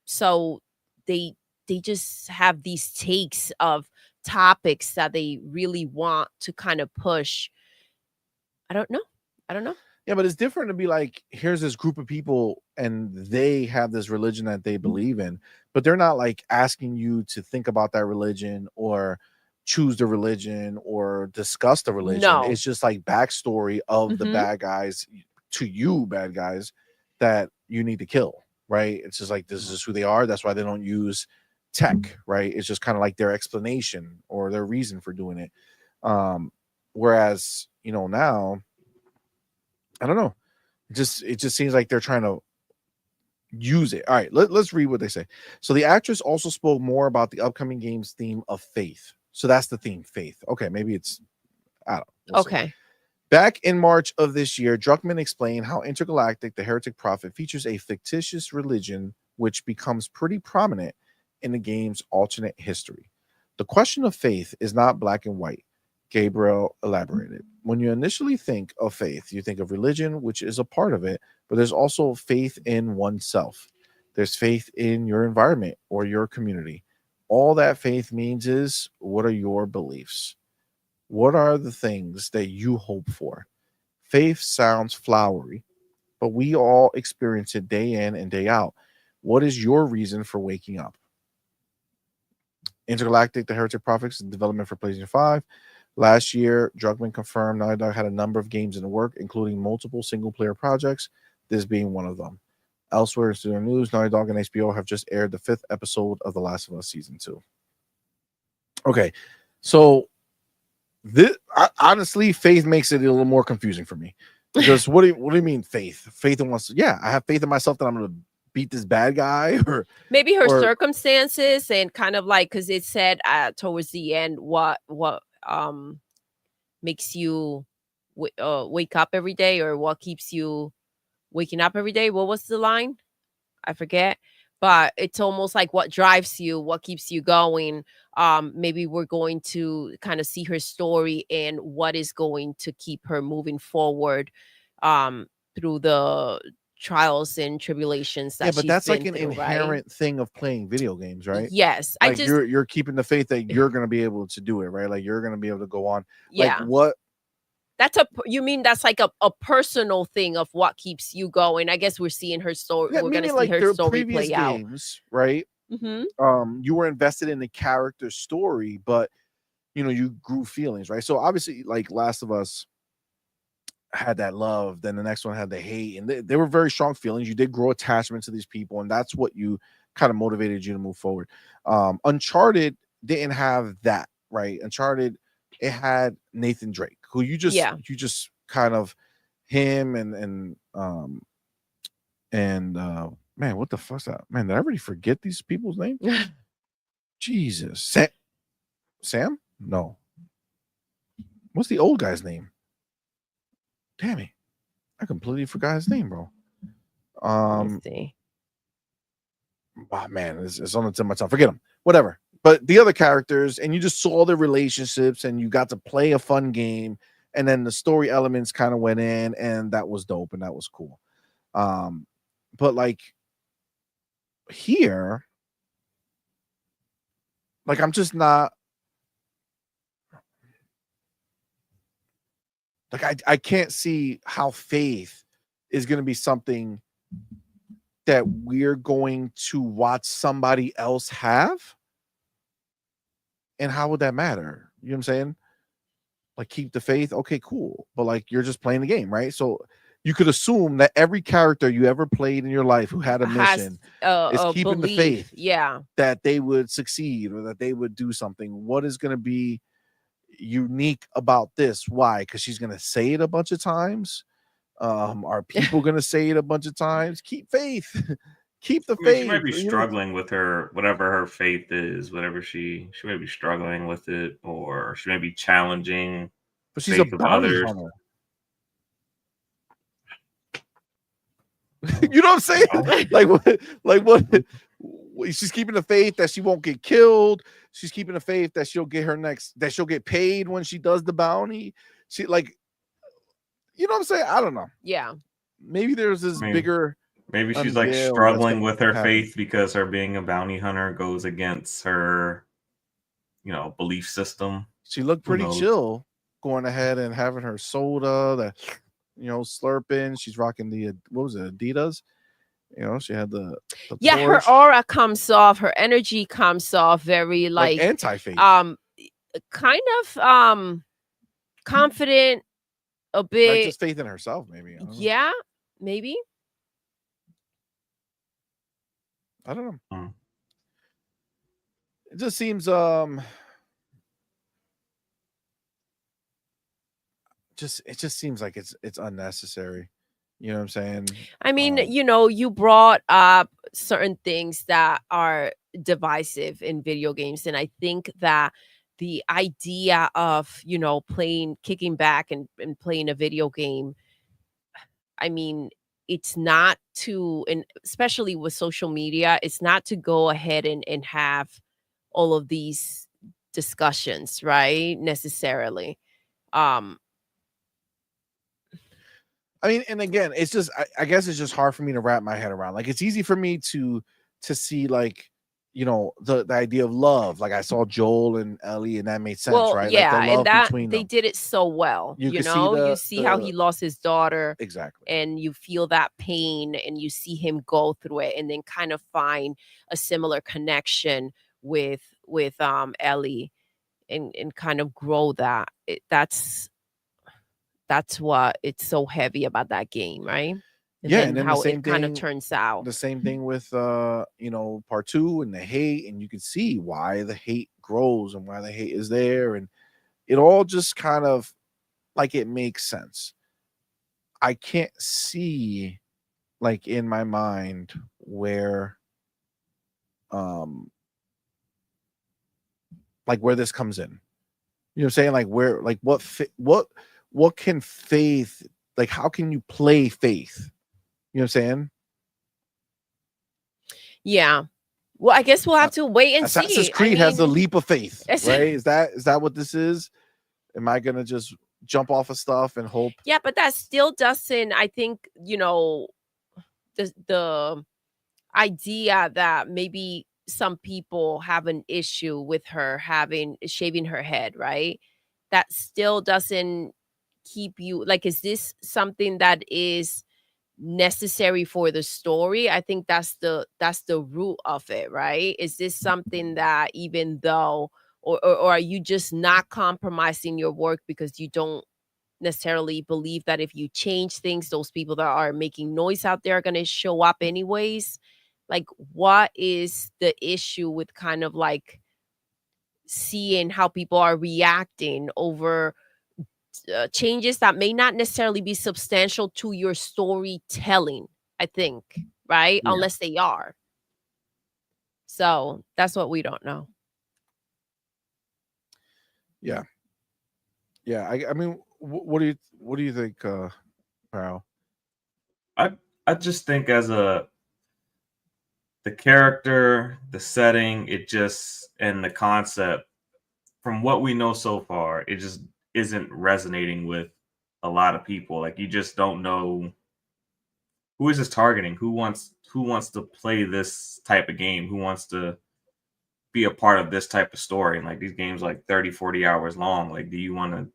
So they just have these takes of topics that they really want to kind of push. I don't know. Yeah, but it's different to be like, here's this group of people and they have this religion that they believe in, but they're not like asking you to think about that religion or choose the religion or discuss the religion. No. It's just like backstory of the bad guys to you, bad guys that you need to kill, right? It's just like, this is who they are. That's why they don't use tech, right? It's just kind of like their explanation or their reason for doing it. Whereas now, I don't know, it just seems like they're trying to use it. All right, let's read what they say. So the actress also spoke more about the upcoming game's theme of faith. So that's the theme, faith. Okay, maybe it's, I don't know. Okay. Back in March of this year, Druckmann explained how Intergalactic, the heretic prophet, features a fictitious religion which becomes pretty prominent in the game's alternate history. The question of faith is not black and white, Gabriel elaborated. When you initially think of faith, you think of religion, which is a part of it, but there's also faith in oneself. There's faith in your environment or your community. All that faith means is, what are your beliefs? What are the things that you hope for? Faith sounds flowery, but we all experience it day in and day out. What is your reason for waking up? Intergalactic, the Heretic Prophets, development for PlayStation 5. Last year, Druckmann confirmed Naughty Dog had a number of games in the work, including multiple single-player projects, this being one of them. Elsewhere in studio news, Naughty Dog and HBO have just aired the 5th episode of The Last of Us Season 2. Okay, so honestly, faith makes it a little more confusing for me. Because what do you mean faith? Faith in oneself? Yeah, I have faith in myself that I'm going to beat this bad guy, or maybe her circumstances, and kind of like, because it said towards the end what makes you wake up every day, or what keeps you waking up every day. What was the line? I forget, but it's almost like what drives you, what keeps you going. Maybe we're going to kind of see her story and what is going to keep her moving forward through the trials and tribulations that but that's like an through, inherent right? thing of playing video games, right? Yes. Like you're keeping the faith that you're going to be able to do it, right? Like you're going to be able to go on. Yeah. Like what? You mean that's like a personal thing of what keeps you going? I guess we're seeing her story. Yeah, we're going to see like her story play games, right? You were invested in the character's story, but you grew feelings, right? So obviously, like Last of Us had that love, then the next one had the hate, and they were very strong feelings. You did grow attachment to these people, and that's what you kind of motivated you to move forward. Uncharted didn't have that, right? Uncharted, it had Nathan Drake, who you just kind of him and man, what the fuck's that? Man, did I already forget these people's names? Jesus. Sam? No. What's the old guy's name? Damn it. I completely forgot his name, bro. Let's see. Oh, man, it's on the tip of my tongue. Forget him. Whatever. But the other characters, and you just saw their relationships, and you got to play a fun game, and then the story elements kind of went in, and that was dope, and that was cool. But like here, like I'm just not like I can't see how faith is going to be something that we're going to watch somebody else have. And how would that matter? You know what I'm saying? Like, keep the faith. Okay, cool. But like, you're just playing the game, right? So you could assume that every character you ever played in your life who had a mission is keeping the faith. Yeah. That they would succeed or that they would do something. What is going to be unique about this? Why? Because she's going to say it a bunch of times. Are people going to say it a bunch of times? Keep faith. Keep the faith. She might be struggling with her, whatever her faith is, whatever she may be struggling with it, or she may be challenging. But she's a bounty hunter. You know what I'm saying? Like what? She's keeping the faith that she won't get killed. She's keeping the faith that she'll get paid when she does the bounty. She like, you know what I'm saying? I don't know. Yeah. Maybe there's this bigger. Maybe she's like struggling with her faith because her being a bounty hunter goes against her, belief system. She looked pretty chill going ahead and having her soda, slurping. She's rocking the, what was it, Adidas? She had the her aura comes off, her energy comes off very like anti-faith. Kind of confident, a bit. Like just faith in herself, maybe. Yeah, maybe. I don't know. It just seems it just seems like it's unnecessary. You know what I'm saying? I mean, you brought up certain things that are divisive in video games, and I think that the idea of kicking back and playing a video game, I mean, it's not to, and especially with social media, it's not to go ahead and have all of these discussions, right? Necessarily. I mean, and again, it's just, I guess it's just hard for me to wrap my head around. Like, it's easy for me to see, like, the idea of love. Like, I saw Joel and Ellie, and that made sense, right? Yeah, like the love and that between they them. did it so well. You see how he lost his daughter, exactly, and you feel that pain, and you see him go through it, and then kind of find a similar connection with Ellie, and kind of grow that. That's what it's so heavy about that game, right? And then how the same it kind of turns out. The same thing with part 2 and the hate, and you can see why the hate grows and why the hate is there, and it all just kind of like it makes sense. I can't see, like, in my mind where like where this comes in. You know what I'm saying? Like, where, like, what can faith, like, how can you play faith? You know what I'm saying? Yeah. Well, I guess we'll have to wait and see. Assassin's Creed has the leap of faith, right? Is that what this is? Am I gonna just jump off of stuff and hope? Yeah, but that still doesn't, I think, the idea that maybe some people have an issue with her shaving her head, right? That still doesn't keep you, like, is this something that is necessary for the story? I think that's the root of it, right? Is this something that, even though, or are you just not compromising your work because you don't necessarily believe that if you change things, those people that are making noise out there are going to show up anyways. Like, what is the issue with kind of like seeing how people are reacting over changes that may not necessarily be substantial to your storytelling, I think, right? Yeah. Unless they are. So that's what we don't know. Yeah. Yeah. I mean, what do you think, Pal? I just think as the character, the setting, and the concept, from what we know so far, it just isn't resonating with a lot of people. Like, you just don't know who is this targeting, who wants to play this type of game, who wants to be a part of this type of story. And like, these games like 30, 40 hours long. Like, do you want to,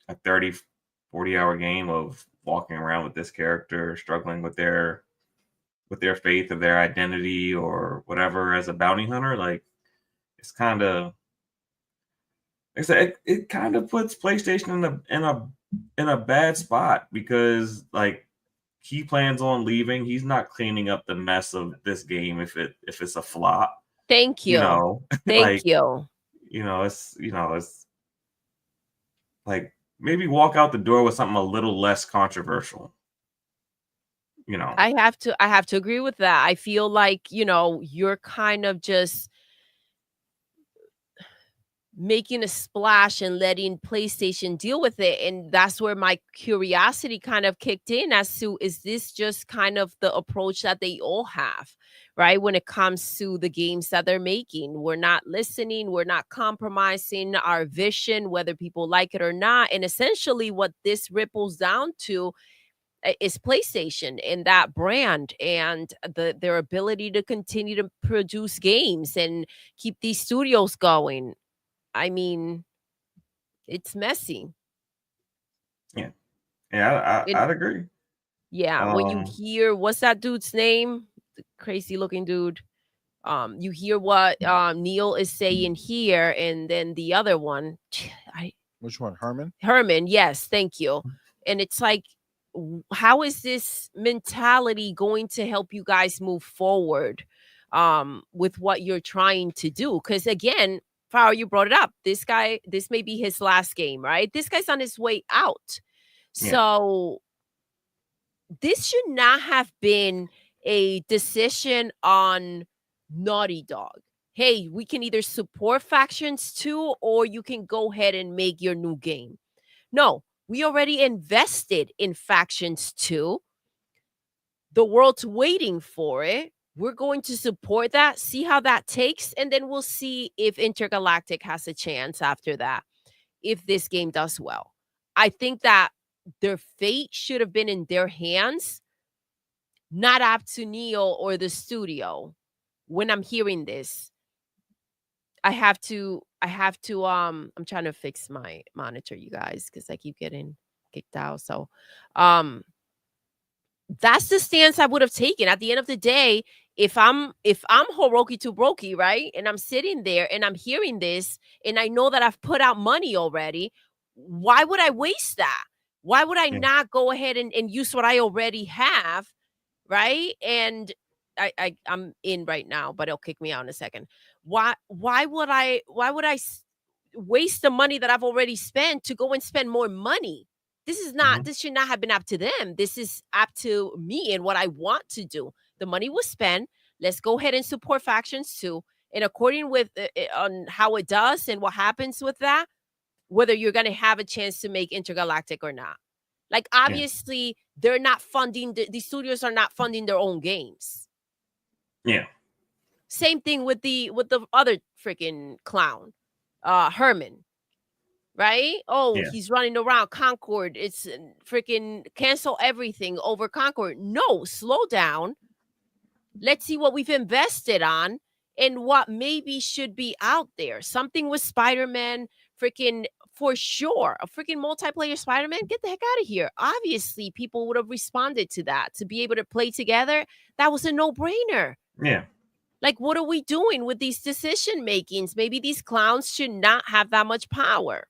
a 30, 40-hour game of walking around with this character, struggling with their faith or their identity or whatever as a bounty hunter? Like, it's kind of, it kind of puts PlayStation in a bad spot, because like, he plans on leaving. He's not cleaning up the mess of this game if it's a flop. Thank you. Thank like, you. It's like, maybe walk out the door with something a little less controversial. I have to agree with that. I feel like, you're kind of just making a splash and letting PlayStation deal with it. And that's where my curiosity kind of kicked in as to, is this just kind of the approach that they all have, right? When it comes to the games that they're making, we're not listening, we're not compromising our vision, whether people like it or not. And essentially what this ripples down to is PlayStation and that brand and their ability to continue to produce games and keep these studios going. I mean, it's messy. Yeah. I'd agree. Yeah, when you hear, what's that dude's name? The crazy looking dude. You hear what Neil is saying here, and then the other one. Which one? Herman? Herman, yes, thank you. And it's like, how is this mentality going to help you guys move forward with what you're trying to do? Because again, Farrell, you brought it up. This may be his last game, right? This guy's on his way out. Yeah. So this should not have been a decision on Naughty Dog. Hey, we can either support Factions 2 or you can go ahead and make your new game. No, we already invested in Factions 2. The world's waiting for it. We're going to support that, see how that takes, and then we'll see if Intergalactic has a chance after that, if this game does well. I think that their fate should have been in their hands, not up to Neil or the studio. When I'm hearing this, I have to I'm trying to fix my monitor, you guys, because I keep getting kicked out. So that's the stance I would have taken. At the end of the day, if I'm Hiroki Tobroki, right, and I'm sitting there and I'm hearing this and I know that I've put out money already, why would I waste that? Why would I not go ahead and use what I already have, right? And I'm in right now, but it'll kick me out in a second. Why would I waste the money that I've already spent to go and spend more money? This is not, this should not have been up to them. This is up to me and what I want to do. The money was spent. Let's go ahead and support Factions 2. And according with on how it does and what happens with that, whether you're going to have a chance to make Intergalactic or not. Like, obviously, they're not funding, the studios are not funding their own games. Yeah. Same thing with the other freaking clown, Herman. Right? Oh, he's running around Concord. It's freaking cancel everything over Concord. No, slow down. Let's see what we've invested on and what maybe should be out there. Something with Spider-Man, freaking for sure. A freaking multiplayer Spider-Man. Get the heck out of here. Obviously, people would have responded to that. To be able to play together, that was a no-brainer. Yeah. Like, what are we doing with these decision makings? Maybe these clowns should not have that much power.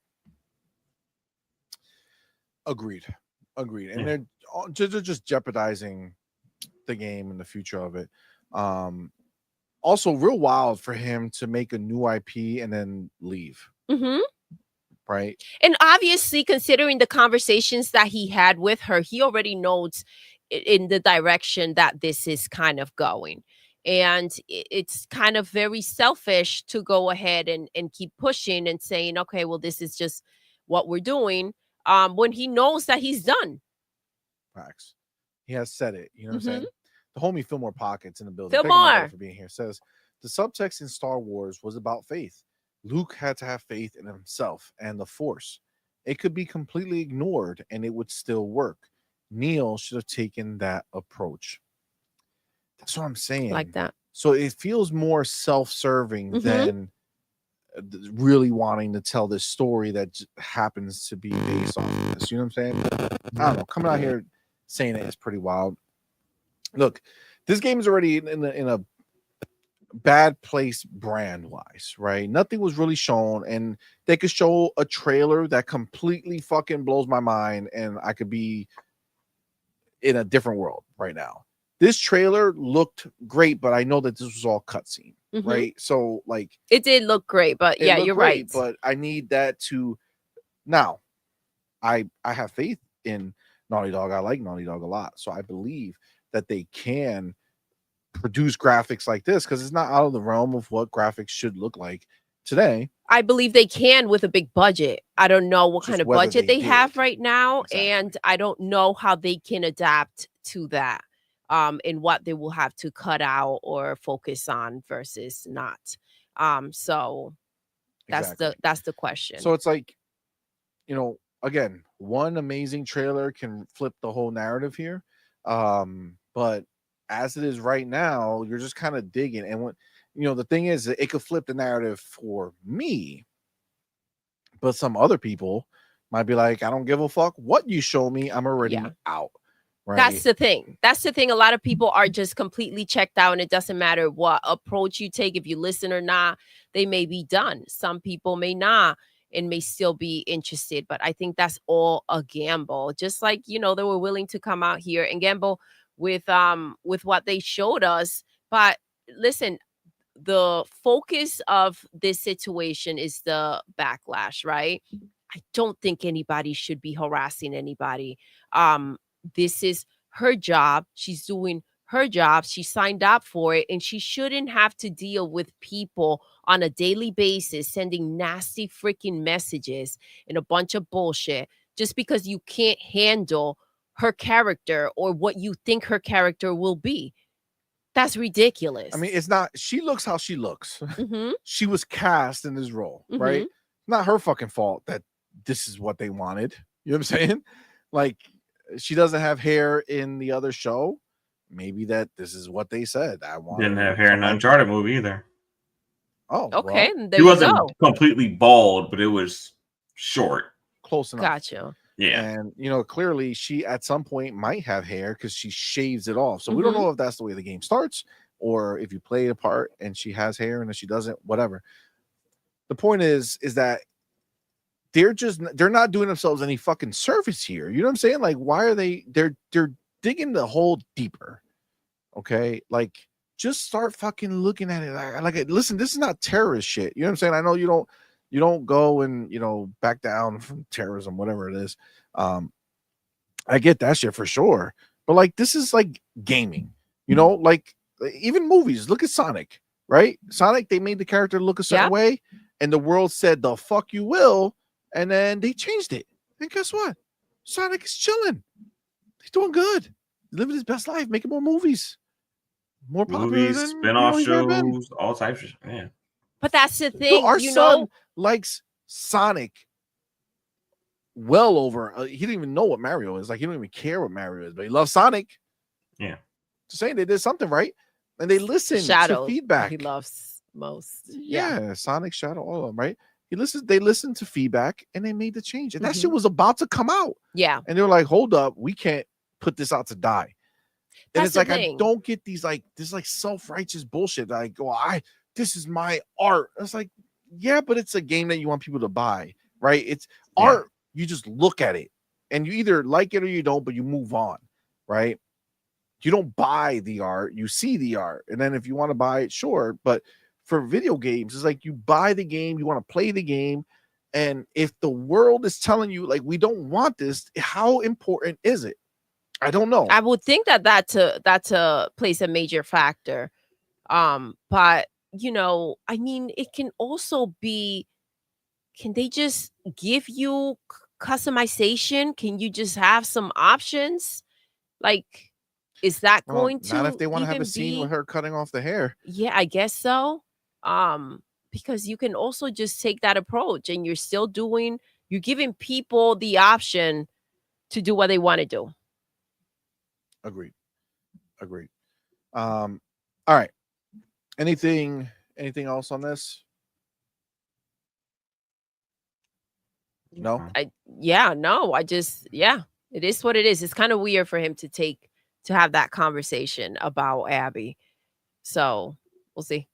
Agreed. And Yeah. they're just jeopardizing the game and the future of it. Also, real wild for him to make a new IP and then leave. Mm-hmm. Right. And obviously, considering the conversations that he had with her, he already knows in the direction that this is kind of going. And it's kind of very selfish to go ahead and keep pushing and saying, okay, well, this is just what we're doing, when he knows that he's done. Facts. He has said it. You know what I'm Mm-hmm. saying? The homie Fillmore Pockets in the building. Fillmore. Thank you, my brother, for being here. Says the subtext in Star Wars was about faith. Luke had to have faith in himself and the Force. It could be completely ignored and it would still work. Neil should have taken that approach. That's what I'm saying. Like that. So it feels more self-serving Mhm. than really wanting to tell this story that happens to be based on this. You know what I'm saying? I don't know. Coming out here saying it is pretty wild. Look, this game is already in a bad place brand wise, right? Nothing was really shown, and they could show a trailer that completely fucking blows my mind, and I could be in a different world right now. This trailer looked great, but I know that this was all cutscene, Mhm. right? So like It did look great, but it yeah, looked you're great, right. but I need that to now. I have faith in Naughty Dog. I like Naughty Dog a lot, so I believe that they can produce graphics like this because it's not out of the realm of what graphics should look like today. I believe they can with a big budget. I don't know what Just kind of whether budget they they have did. right now, Exactly. and I don't know how they can adapt to that, and what they will have to cut out or focus on versus not. So Exactly. that's the question. So it's like, again, one amazing trailer can flip the whole narrative here. But as it is right now, you're just kind of digging. And when the thing is that it could flip the narrative for me, but some other people might be like, I don't give a fuck what you show me. I'm already Yeah. out. Right. That's the thing. That's the thing. A lot of people are just completely checked out, and it doesn't matter what approach you take. If you listen or not, they may be done. Some people may not and may still be interested. But I think that's all a gamble. Just like, they were willing to come out here and gamble with what they showed us. But listen, the focus of this situation is the backlash, right? I don't think anybody should be harassing anybody. This is her job. She's doing her job. She signed up for it, and she shouldn't have to deal with people on a daily basis sending nasty freaking messages and a bunch of bullshit just because you can't handle her character or what you think her character will be. That's ridiculous. I mean, it's not, she looks how she looks. Mm-hmm. She was cast in this role, Mm-hmm. right? Not her fucking fault that this is what they wanted. You know what I'm saying? Like, she doesn't have hair in the other show. Maybe that this is what they said. I want. Didn't have hair in the Uncharted movie either. Oh, okay. Well, There he you wasn't go. completely bald, but it was short. Close enough. Gotcha. Yeah. And clearly she at some point might have hair because she shaves it off. So we don't know if that's the way the game starts or if you play a part and she has hair and if she doesn't, whatever. The point is that they're not doing themselves any fucking service here. You know what I'm saying? Like, why are they're digging the hole deeper? Okay, like just start fucking looking at it. Like, listen, this is not terrorist shit. You know what I'm saying? I know you don't go and back down from terrorism, whatever it is. I get that shit for sure, but like this is like gaming. Like even movies. Look at Sonic, right? Sonic, they made the character look a certain way, and the world said the fuck you will, and then they changed it. And guess what? Sonic is chilling. He's doing good, living his best life, making more movies. More popular Movies, than spin-off he's ever been. shows, all types of shit. Man. But that's the thing. Dude, our son likes Sonic well over. He didn't even know what Mario is. Like, he don't even care what Mario is, but he loves Sonic. Yeah. Just saying they did something right. And they listen to feedback. He loves most. Yeah, Sonic, Shadow, all of them, right? They listened to feedback and they made the change. And that shit was about to come out. Yeah. And they're like, hold up, we can't put this out to die. And That's it's like, thing. I don't get this self-righteous bullshit. Like, this is my art. It's like, yeah, but it's a game that you want people to buy, right? It's art. You just look at it. and you either like it or you don't, but you move on, right? You don't buy the art, you see the art, and then if you want to buy it, sure. But for video games, it's like you buy the game, you want to play the game, and if the world is telling you like we don't want this, how important is it? I don't know. I would think that's a plays a major factor. But I mean, it can also be, can they just give you customization? Can you just have some options? Like, is that going to not if they want to have a even scene be? with her cutting off the hair. Yeah, I guess so. Because you can also just take that approach and you're giving people the option to do what they want to do. Agreed. All right. Anything else on this? No. It is what it is. It's kind of weird for him to have that conversation about Abby. So we'll see.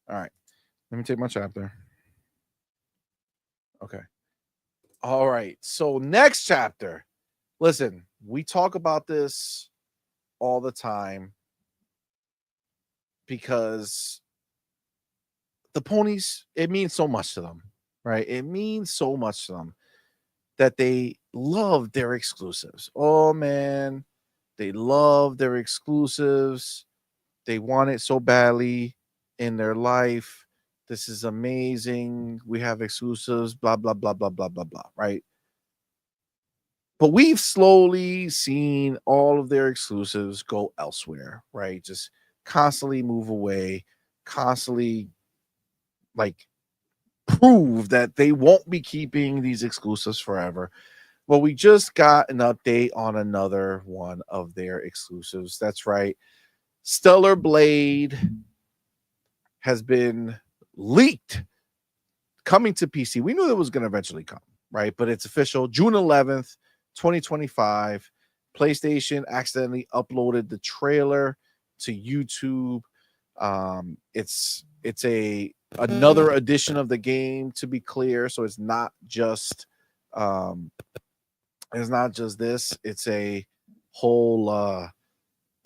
All right. Let me take my chapter. Okay. All right. So next chapter. Listen, we talk about this all the time because the ponies, it means so much to them, right? It means so much to them that they love their exclusives. Oh man, they love their exclusives. They want it so badly in their life. This is amazing. We have exclusives, blah, blah, blah, blah, blah, blah, blah, right? But we've slowly seen all of their exclusives go elsewhere, right? Just constantly move away, constantly like prove that they won't be keeping these exclusives forever. Well, we just got an update on another one of their exclusives. That's right. Stellar Blade has been leaked, coming to PC. We knew that was going to eventually come, right? But it's official. June 11th, 2025. PlayStation accidentally uploaded the trailer to YouTube. It's another edition of the game, to be clear. So it's not just this. It's a whole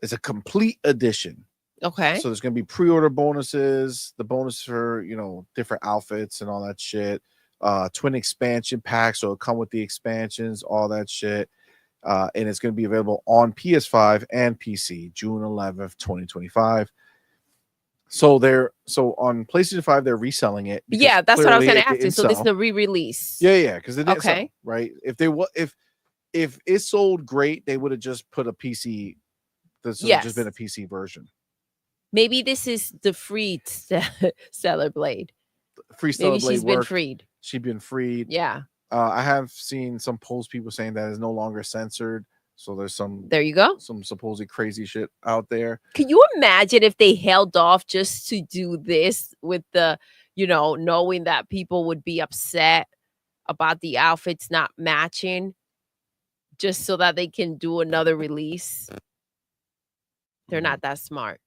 it's a complete edition. Okay. So there's going to be pre-order bonuses, the bonus for, different outfits and all that shit. Twin expansion packs, so it'll come with the expansions, all that shit. And it's going to be available on PS5 and PC, June 11th, 2025. So on PlayStation 5, they're reselling it. Yeah, that's what I was going to ask you. So this is the re-release. Yeah, because it didn't okay. sell, right? If it sold great, they would have just put a PC. This would have just been a PC version. Maybe this is the freed Stellar Blade. Stellar Blade she's been freed. She's been freed. Yeah. I have seen some polls, people saying that is no longer censored. So there's there you go. Some supposed crazy shit out there. Can you imagine if they held off just to do this with the, knowing that people would be upset about the outfits not matching, just so that they can do another release? They're not that smart.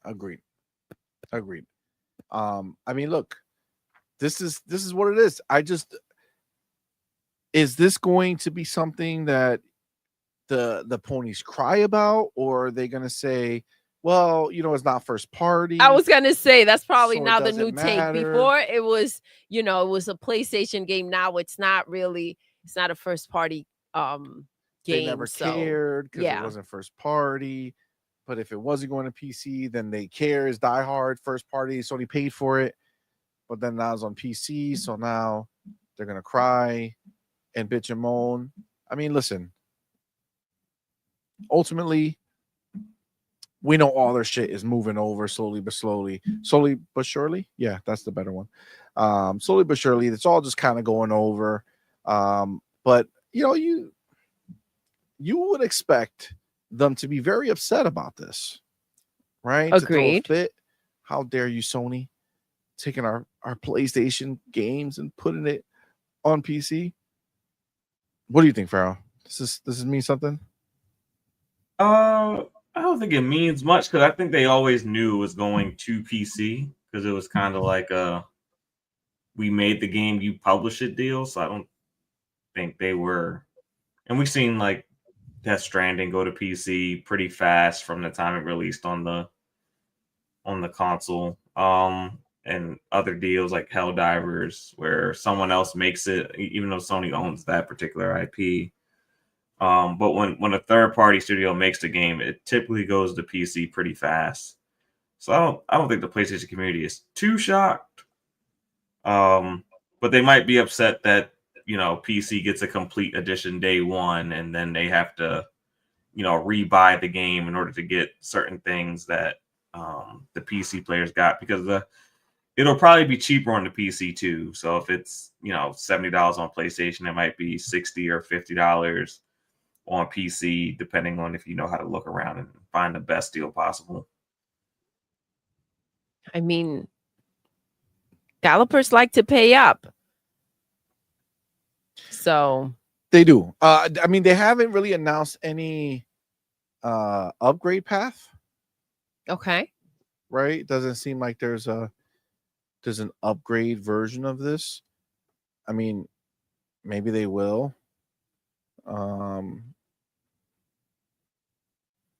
Agreed. I mean, look, this is what it is. Is this going to be something that the ponies cry about, or are they going to say, well, it's not first party? I was going to say that's probably so now the new take. Before it was, it was a PlayStation game. Now it's not a first party game. They never cared because it wasn't first party. But if it wasn't going to PC, then they care. Is Die Hard first party? Sony paid for it, but then now it's on PC, so now they're gonna cry and bitch and moan. I mean, listen. Ultimately, we know all their shit is moving over slowly but surely. Yeah, that's the better one. Slowly but surely, it's all just kind of going over. But you would expect them to be very upset about this, right? Agreed. To throw a fit. How dare you, Sony, taking our PlayStation games and putting it on PC? What do you think, Farrell? Does this mean something? I don't think it means much, because I think they always knew it was going to PC, because it was kind of like we made the game, you publish it deal. So I don't think they were And we've seen like Death Stranding go to PC pretty fast from the time it released on the console. And other deals like Helldivers, where someone else makes it, even though Sony owns that particular IP. But when a third party studio makes the game, it typically goes to PC pretty fast. So I don't think the PlayStation community is too shocked. But they might be upset that PC gets a complete edition day one, and then they have to rebuy the game in order to get certain things that the PC players got, because it'll probably be cheaper on the PC too. So if it's $70 on PlayStation, it might be $60 or $50 on PC, depending on if you know how to look around and find the best deal possible. I mean, developers like to pay up. So they do. I mean, they haven't really announced any upgrade path. Okay. Right? It doesn't seem like there's an upgrade version of this. I mean, maybe they will.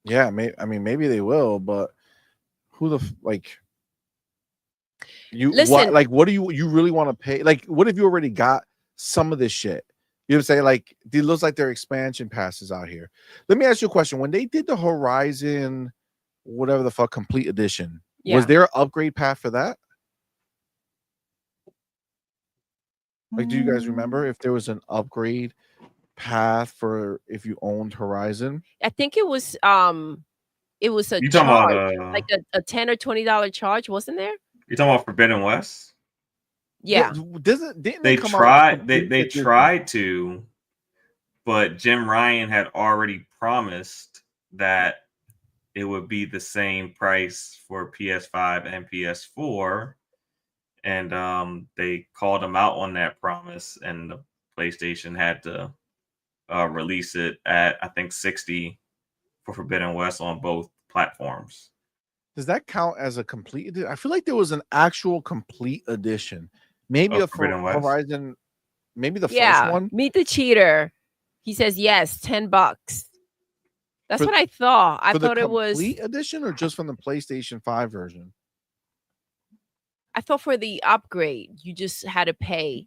Yeah, maybe they will, but who the you listen? What do you really want to pay? Like, what if you already got some of this shit? You know what I'm saying? Like, it looks like their expansion passes out here. Let me ask you a question. When they did the Horizon, whatever the fuck, complete edition, was there an upgrade path for that? Like, do you guys remember if there was an upgrade path for if you owned Horizon? I think it was a charge, like a $10 or $20 charge, wasn't there? You're talking about Forbidden West? Yeah. Didn't they tried they tried to, but Jim Ryan had already promised that it would be the same price for PS5 and PS4, and they called him out on that promise, and the PlayStation had to release it at, I think, $60 for Forbidden West on both platforms. Does that count as a complete edition? I feel like there was an actual complete edition. Maybe a Horizon, maybe the first one. Meet the Cheater. He says yes, $10. That's what I thought. I thought it was complete edition, or just from the PlayStation 5 version. I thought for the upgrade, you just had to pay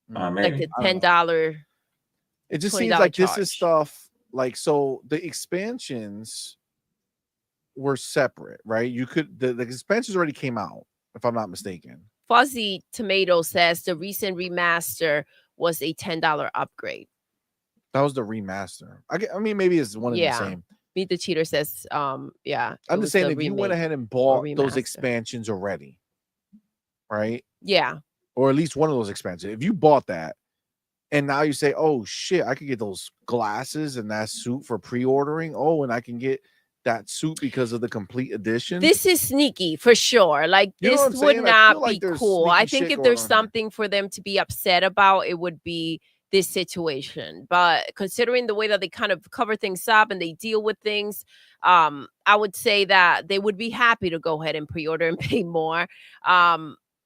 like the $10. It just seems like charge. This is stuff like, so the expansions were separate, right? You could the expansions already came out, if I'm not mistaken. Fuzzy Tomato says the recent remaster was a $10 upgrade. That was the remaster. I mean, maybe it's one of the same. Meet the Cheater says, yeah. I'm just saying, if you went ahead and bought those expansions already, right? Yeah. Or at least one of those expansions. If you bought that, and now you say, oh shit, I could get those glasses and that suit for pre-ordering. Oh, and I can get that suit because of the complete edition. This is sneaky for sure. Like, this would not be cool. I think if there's something for them to be upset about, it would be this situation. But considering the way that they kind of cover things up and they deal with things, I would say that they would be happy to go ahead and pre-order and pay more.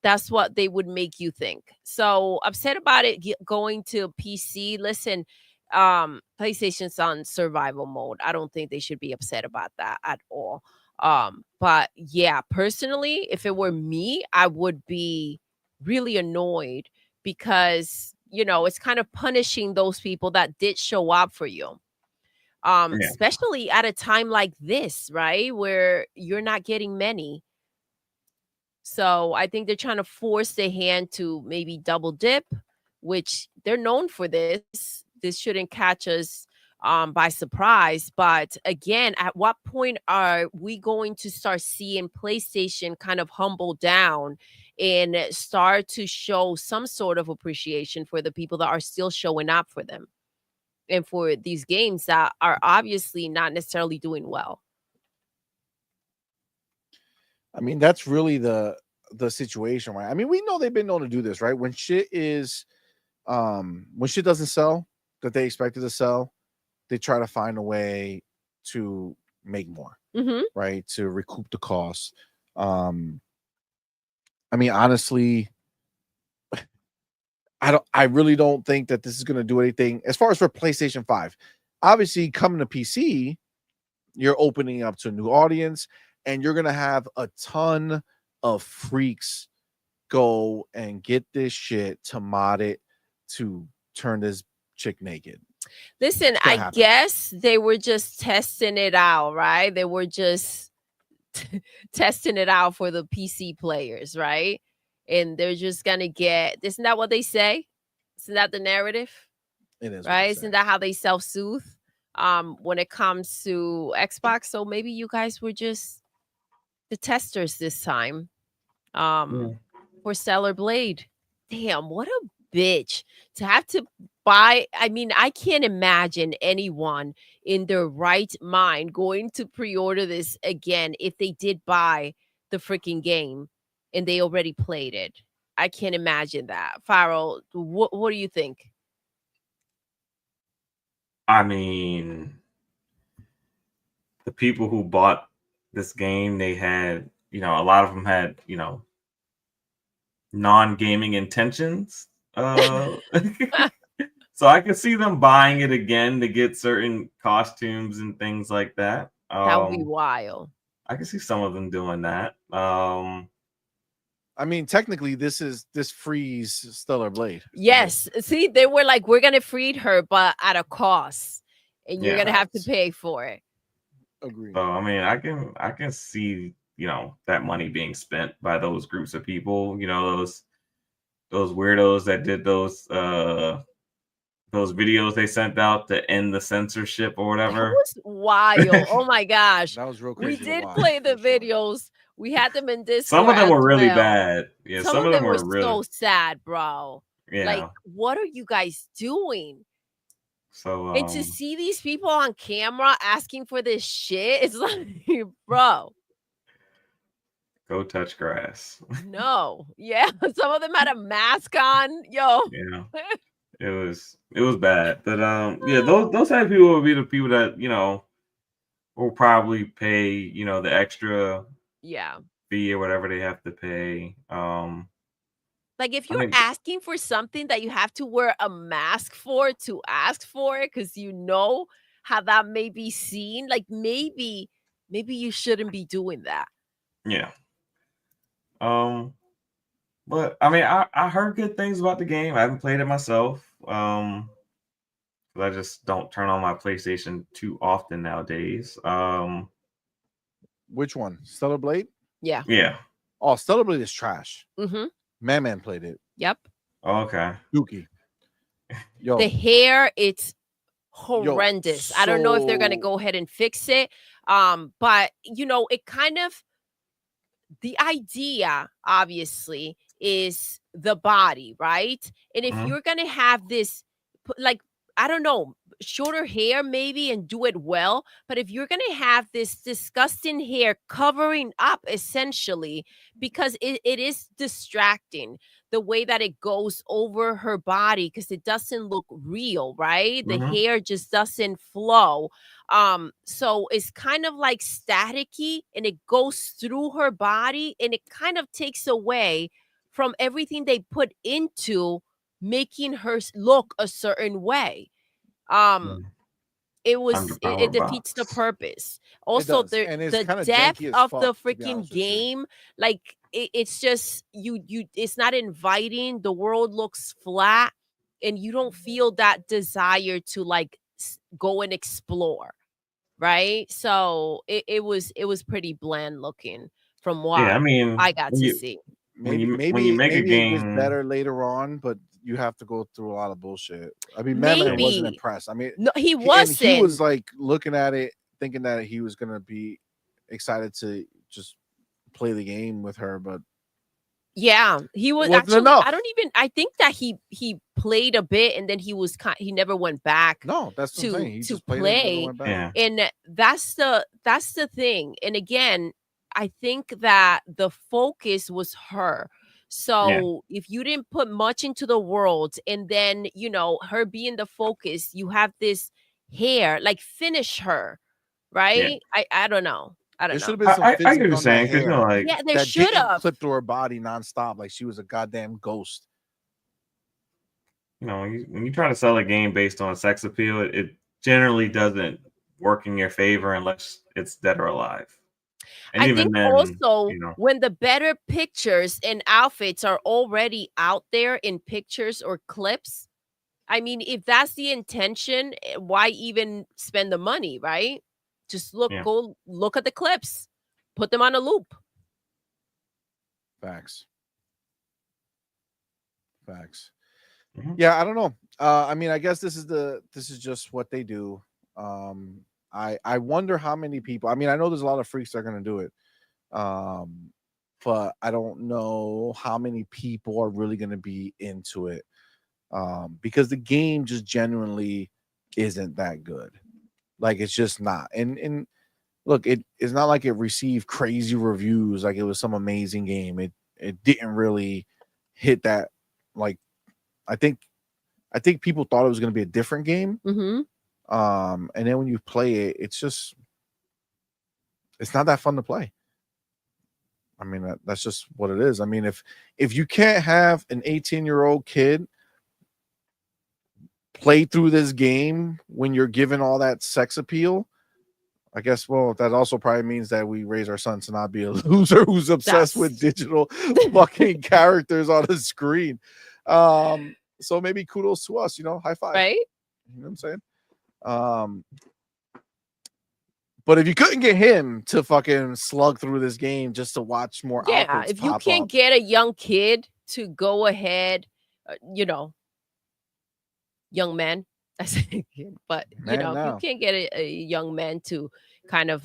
That's what they would make you think. So upset about it going to PC. Listen, PlayStation's on survival mode. I don't think they should be upset about that at all. But yeah, personally, if it were me, I would be really annoyed, because it's kind of punishing those people that did show up for you. Especially at a time like this, right, where you're not getting many. So I think they're trying to force their hand to maybe double dip, which they're known for this. This shouldn't catch us by surprise. But again, at what point are we going to start seeing PlayStation kind of humble down and start to show some sort of appreciation for the people that are still showing up for them and for these games that are obviously not necessarily doing well? I mean, that's really the situation, right? I mean, we know they've been known to do this, right? When shit doesn't sell that they expected to sell, they try to find a way to make more, right? To recoup the cost. I mean, honestly, I really don't think that this is going to do anything as far as for PlayStation 5. Obviously, coming to PC, you're opening up to a new audience, and you're going to have a ton of freaks go and get this shit to mod it to turn this chick naked. Listen, I guess they were just testing it out, right? They were just testing it out for the PC players, right? And they're just gonna get. Isn't that what they say? Isn't that the narrative? It is, right? Isn't that how they self-soothe when it comes to Xbox? So maybe you guys were just the testers this time for Stellar Blade. Damn, what a bitch to have to buy. I mean, I can't imagine anyone in their right mind going to pre-order this again if they did buy the freaking game and they already played it. I can't imagine that. Farrell, what do you think? I mean, the people who bought this game, they had, a lot of them had, non-gaming intentions. So I can see them buying it again to get certain costumes and things like that. That would be wild. I can see some of them doing that. I mean, technically, this frees Stellar Blade. Yes. See, they were like, we're gonna free her, but at a cost, and you're gonna have to pay for it. Agreed. So I mean, I can see that money being spent by those groups of people. Those weirdos that did those videos they sent out to end the censorship or whatever. That was wild. Oh my gosh. That was real crazy. We did play the videos. We had them in Discord. Some of them were really bad. Yeah, some of them were really so sad, bro. Yeah. Like, what are you guys doing? So and to see these people on camera asking for this shit, it's like, bro. Go touch grass. No. Yeah. Some of them had a mask on. Yo. Yeah. It was bad. But yeah, those type of people will be the people that, will probably pay, the extra fee or whatever they have to pay. Like if you're asking for something that you have to wear a mask for to ask for it, because how that may be seen, like maybe you shouldn't be doing that. Yeah. But I mean, I heard good things about the game. I haven't played it myself. I just don't turn on my PlayStation too often nowadays. Which one? Stellar Blade? Yeah. Yeah. Oh, Stellar Blade is trash. Mm-hmm. Man played it. Yep. Okay. Dookie. Yo. The hair, it's horrendous. I don't know if they're gonna go ahead and fix it. But it kind of, the idea obviously is the body, right? And if you're gonna have this, like, I don't know, shorter hair maybe and do it well, but if you're gonna have this disgusting hair covering up essentially, because it is distracting the way that it goes over her body, because it doesn't look real, right? The hair just doesn't flow. So it's kind of like staticky, and it goes through her body, and it kind of takes away from everything they put into making her look a certain way. It defeats the purpose. Also, the depth of the freaking game, like it's just it's not inviting. The world looks flat, and you don't feel that desire to like go and explore, right? So it was pretty bland looking from what I got to see. Maybe it gets better later on, but you have to go through a lot of bullshit. I mean, Madman wasn't impressed. I mean, no, he wasn't. He was like looking at it, thinking that he was gonna be excited to just play the game with her, but yeah, he was actually enough. I think that he played a bit, and then he never went back. No, that's what I'm saying. He just play, and that's the thing. And again, I think that the focus was her. So if you didn't put much into the world, and then her being the focus, you have this hair, like finish her, right? I don't know. There should have been some physics on that hair. Yeah, there should have clipped through her body nonstop, like she was a goddamn ghost. you know, when you try to sell a game based on sex appeal, it generally doesn't work in your favor unless it's dead or alive. And I even think then, also you know, when the better pictures and outfits are already out there in pictures or clips, I mean, if that's the intention, why even spend the money, right? Just yeah. go look at the clips, put them on a loop. Facts. Facts. Mhm. Yeah, I don't know. I mean, I guess this is just what they do. I wonder how many people. I mean, I know there's a lot of freaks that are gonna do it. But I don't know how many people are really gonna be into it. Because the game just genuinely isn't that good. Like it's just not. And look, it's not like it received crazy reviews like it was some amazing game. It didn't really hit that. Like I think people thought it was going to be a different game. Mm-hmm. And then when you play it, it's not that fun to play. I mean, that's just what it is. I mean, if you can't have an 18-year-old kid play through this game when you're given all that sex appeal, I guess, well, that also probably means that we raise our sons to not be a loser who's obsessed with digital fucking characters on the screen. So maybe kudos to us, high five. Right? You know what I'm saying? But if you couldn't get him to fucking slug through this game just to watch more outfits If you pop can't up, get a young kid to go ahead, young man, I say kid, but Man if you now. can't get a young man to kind of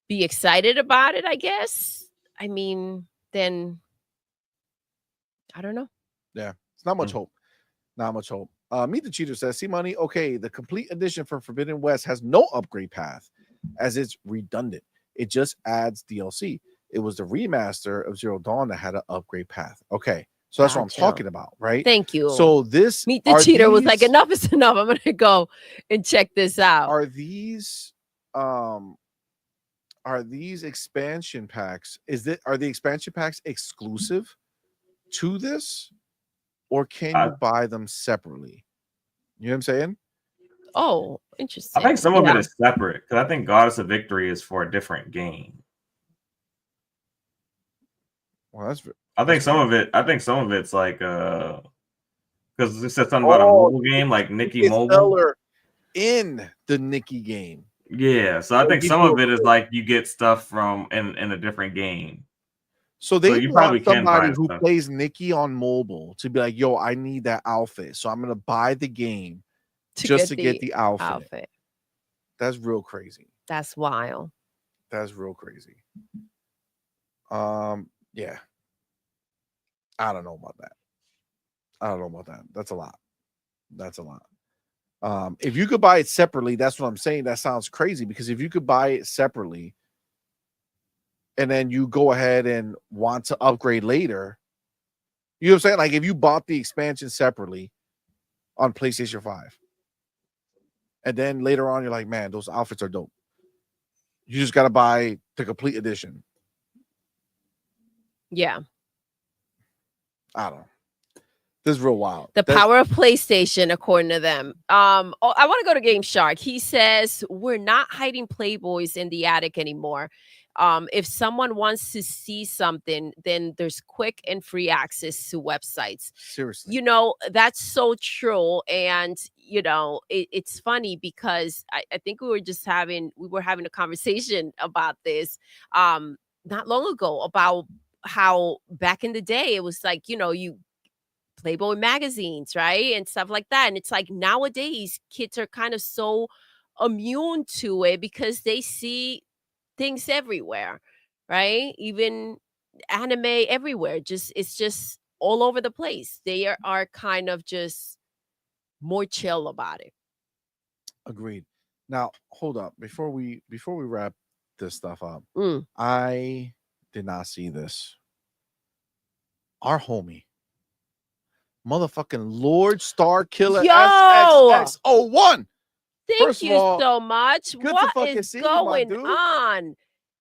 be excited about it, I guess. I mean, then I don't know. Yeah, it's not much hope. Not much hope. Meet the Cheater says, CMoney, okay, the complete edition for Forbidden West has no upgrade path as it's redundant. It just adds DLC. It was the remaster of Zero Dawn that had an upgrade path. Okay, so that's what I'm Gotcha. talking about, right? Thank you. So this Meet the Cheater was like, enough is enough. I'm gonna go and check this out. Are these expansion packs? Are the expansion packs exclusive to this, or can you buy them separately? You know what I'm saying? Oh, interesting. I think some of it is separate because I think Goddess of Victory is for a different game. Well, I think some of it's like because it said something about a mobile game like Nikki Mobile in the Nikki game. Yeah, so I think some of it is like you get stuff from in a different game. So they you probably want somebody who stuff. plays Nikki on mobile to be like, yo, I need that outfit. So I'm gonna buy the game just to get the outfit. That's real crazy. That's wild. That's real crazy. Yeah. I don't know about that. That's a lot. If you could buy it separately, that's what I'm saying. That sounds crazy because if you could buy it separately and then you go ahead and want to upgrade later, you know what I'm saying? Like if you bought the expansion separately on PlayStation 5 and then later on you're like, man, those outfits are dope. You just got to buy the complete edition. Yeah. I don't know. This is real wild. The power of PlayStation, according to them. I want to go to Game Shark. He says we're not hiding Playboys in the attic anymore. If someone wants to see something, then there's quick and free access to websites. Seriously. That's so true. And, it's funny because I think we were having a conversation about this not long ago about how back in the day, it was like, you Playboy magazines, right? And stuff like that. And it's like nowadays kids are kind of so immune to it because they see things everywhere, right? Even anime everywhere. It's just all over the place. They are kind of just more chill about it. Agreed. Now, hold up. Before we wrap this stuff up, I did not see this. Our homie, motherfucking Lord Star Killer SXX01. Thank you so much. What is going on?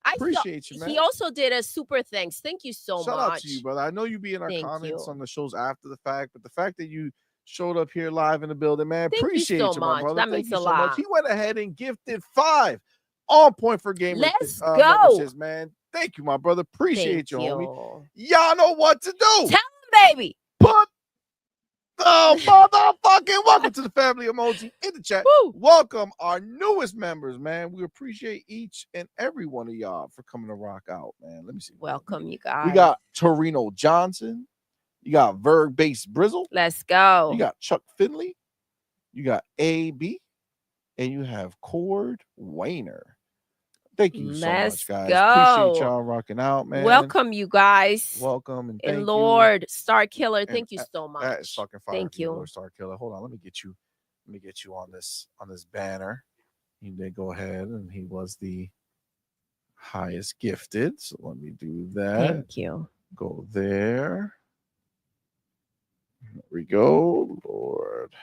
Appreciate you, man. He also did a super thanks. Thank you so Shout much. out to you, brother. I know you be in our Thank comments you. on the shows after the fact, but the fact that you showed up here live in the building, man, Thank appreciate you you, so my much. brother. That Thank means you a so lot. much. He went ahead and gifted 5 on point for gamers Let's go. memberships, man. Thank you, my brother. Appreciate you, homie. Y'all know what to do. Tell him, baby. Put the motherfucking welcome to the family emoji in the chat. Woo. Welcome our newest members, man. We appreciate each and every one of y'all for coming to rock out, man. Let me see. Welcome, you guys. We got Torino Johnson. You got Verg Base Brizzle. Let's go. You got Chuck Finley. You got AB. And you have Cord Wayner. Thank you so much, guys. Appreciate y'all rocking out, man. Welcome, you guys. Welcome and thank Lord Star Killer, thank you and so much. That is fucking fire. Thank you, Lord Star Killer. Hold on, let me get you on this banner. He did go ahead and he was the highest gifted. So let me do that. Thank you. Go there. There we go. Lord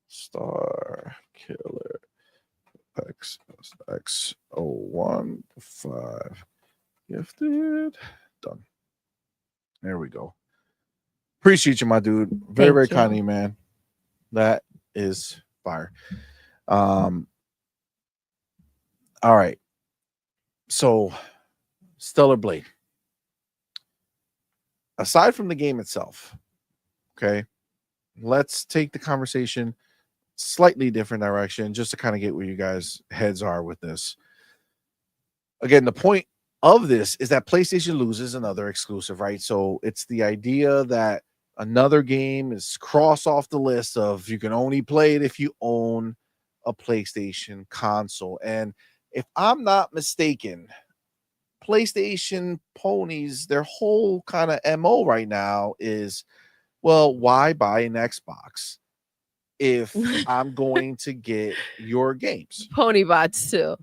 Star Killer. X01 gifted. Done. There we go. Appreciate you, my dude. Very kind of you, man. That is fire. All right. So, Stellar Blade. Aside from the game itself, okay, let's take the conversation slightly different direction just to kind of get where you guys' heads are with this. Again, the point of this is that PlayStation loses another exclusive, right? So it's the idea that another game is crossed off the list of you can only play it if you own a PlayStation console. And if I'm not mistaken, PlayStation ponies, their whole kind of MO right now is, well, why buy an Xbox if I'm going to get your games? Pony bots too.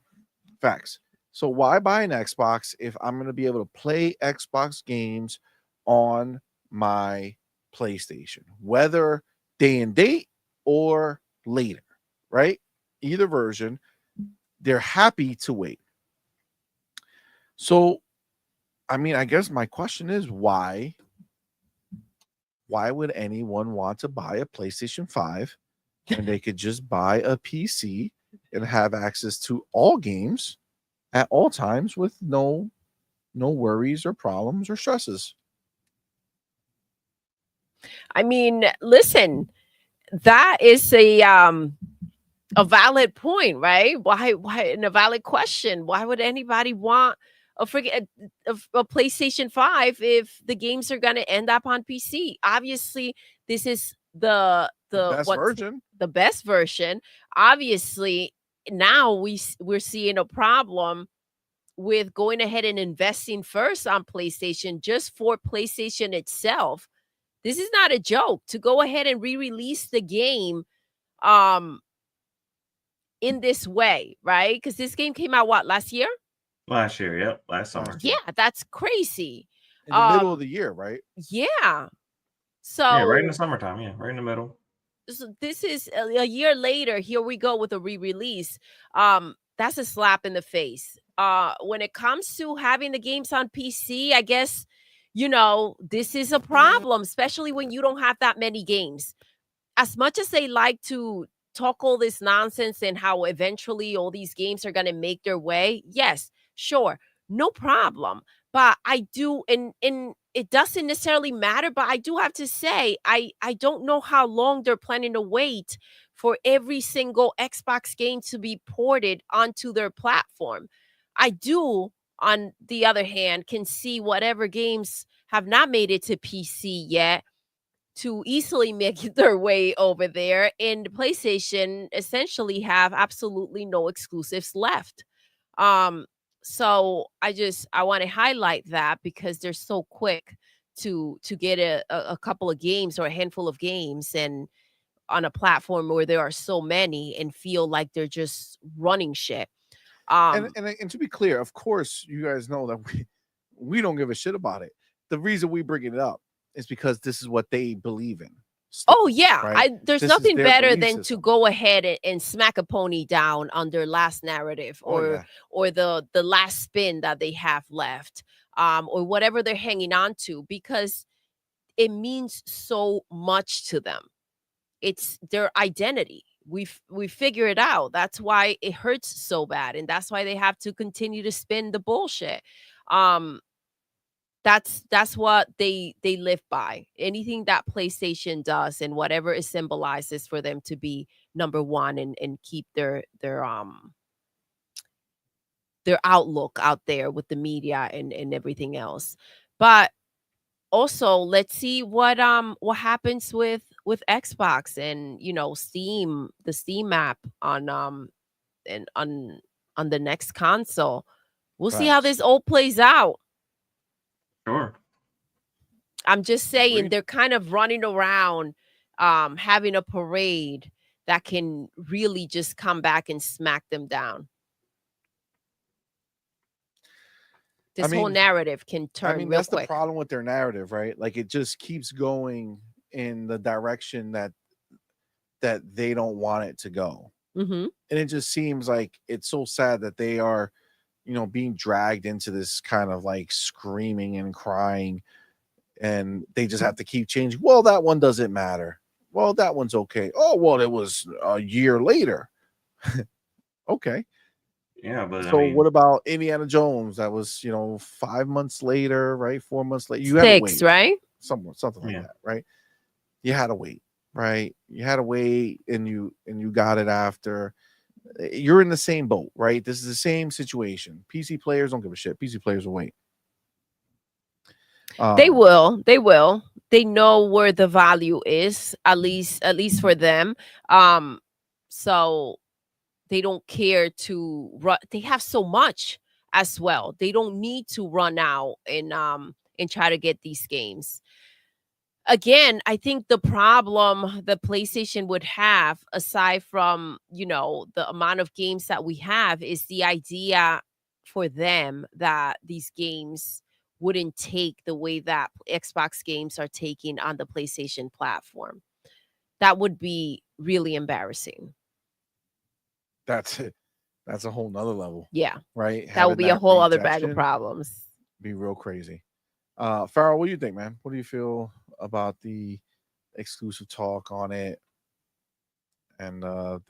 Facts. So why buy an Xbox if I'm going to be able to play Xbox games on my PlayStation, whether day and date or later, right? Either version, they're happy to wait. So, I mean, I guess my question is why would anyone want to buy a PlayStation 5 when they could just buy a PC and have access to all games at all times with no worries or problems or stresses? I mean, listen, that is a valid point, right? Why and a valid question. Why would anybody want a PlayStation 5 if the games are going to end up on PC? Obviously, this is the best version. Obviously, now we're seeing a problem with going ahead and investing first on PlayStation just for PlayStation itself. This is not a joke to go ahead and re-release the game in this way, right? Because this game came out last year? Last year, yep, last summer. Yeah, that's crazy. In the middle of the year, right? Yeah. So yeah, right in the summertime, yeah, right in the middle. So this is a year later. Here we go with a re-release. That's a slap in the face. When it comes to having the games on PC, I guess, this is a problem, especially when you don't have that many games. As much as they like to talk all this nonsense and how eventually all these games are going to make their way, yes, sure, no problem. But I do, and it doesn't necessarily matter, but I do have to say, I don't know how long they're planning to wait for every single Xbox game to be ported onto their platform. I do, on the other hand, can see whatever games have not made it to PC yet to easily make their way over there, and PlayStation essentially have absolutely no exclusives left. So I want to highlight that because they're so quick to get a couple of games or a handful of games and on a platform where there are so many and feel like they're just running shit. And to be clear, of course, you guys know that we don't give a shit about it. The reason we bring it up is because this is what they believe in. Oh yeah, right? there's This is nothing their better belief than to system. go ahead and smack a pony down on their last narrative Oh yeah. or the last spin that they have left, or whatever they're hanging on to, because it means so much to them. It's their identity. We figure it out. That's why it hurts so bad, and that's why they have to continue to spin the bullshit. Um, that's what they live by. Anything that PlayStation does and whatever it symbolizes for them to be number one and keep their outlook out there with the media and everything else. But also, let's see what happens with Xbox and Steam, the Steam app and on the next console. We'll see how Facts. this all plays out. Sure. I'm just saying Agreed. they're kind of running around having a parade that can really just come back and smack them down. I This whole mean, narrative can turn real that's the quick. problem with their narrative, right? Like it just keeps going in the direction that they don't want it to go. Mm-hmm. And it just seems like it's so sad that they are, being dragged into this kind of like screaming and crying, and they just have to keep changing. Well, that one doesn't matter. Well, that one's okay. Oh, well, it was a year later. Okay. Yeah, but So I mean, what about Indiana Jones? That was, 5 months later, right? 4 months later. You had to 6, wait. right? Something like Yeah. that, right? You had to wait, right? You had to wait, and you got it after. You're in the same boat, right? This is the same situation. PC players don't give a shit. PC players will wait. They will. They will. They know where the value is, at least for them. So they don't care to run. They have so much as well. They don't need to run out and try to get these games. Again, I think the problem the PlayStation would have, aside from the amount of games that we have, is the idea for them that these games wouldn't take the way that Xbox games are taking on the PlayStation platform. That would be really embarrassing. That's it. That's a whole nother level, Yeah, right? that would Having be a that whole other bag of rejection problems. be real crazy. Farrell, what do you think, man? What do you feel about the exclusive talk on it, and how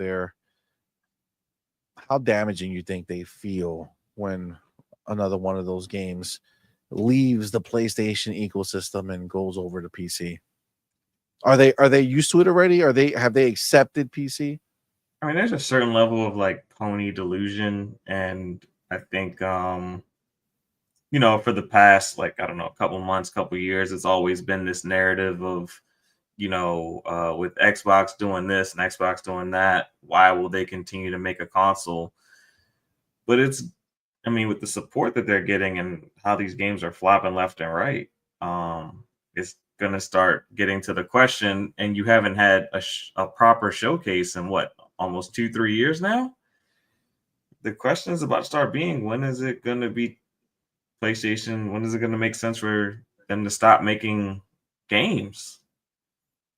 damaging you think they feel when another one of those games leaves the PlayStation ecosystem and goes over to PC? Are they used to it already? Have they accepted PC? I mean, there's a certain level of like pony delusion, and I think for the past, like, I don't know, a couple months, couple years, it's always been this narrative of with Xbox doing this and Xbox doing that, why will they continue to make a console? But I mean, with the support that they're getting and how these games are flopping left and right, it's going to start getting to the question. And you haven't had a proper showcase in what, almost 2-3 years now? The question is about to start being, when is it going to be PlayStation? When is it going to make sense for them to stop making games?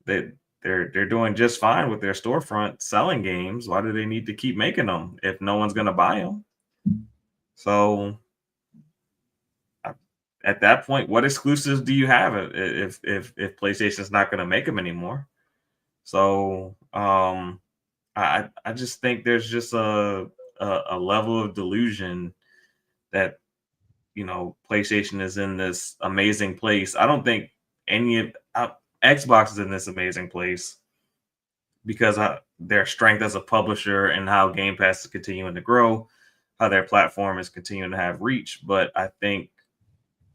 They're doing just fine with their storefront selling games. Why do they need to keep making them if no one's going to buy them? So at that point, what exclusives do you have if PlayStation's not going to make them anymore? So I just think there's just a level of delusion that PlayStation is in this amazing place. I don't think any of Xbox is in this amazing place because their strength as a publisher and how Game Pass is continuing to grow, how their platform is continuing to have reach. But I think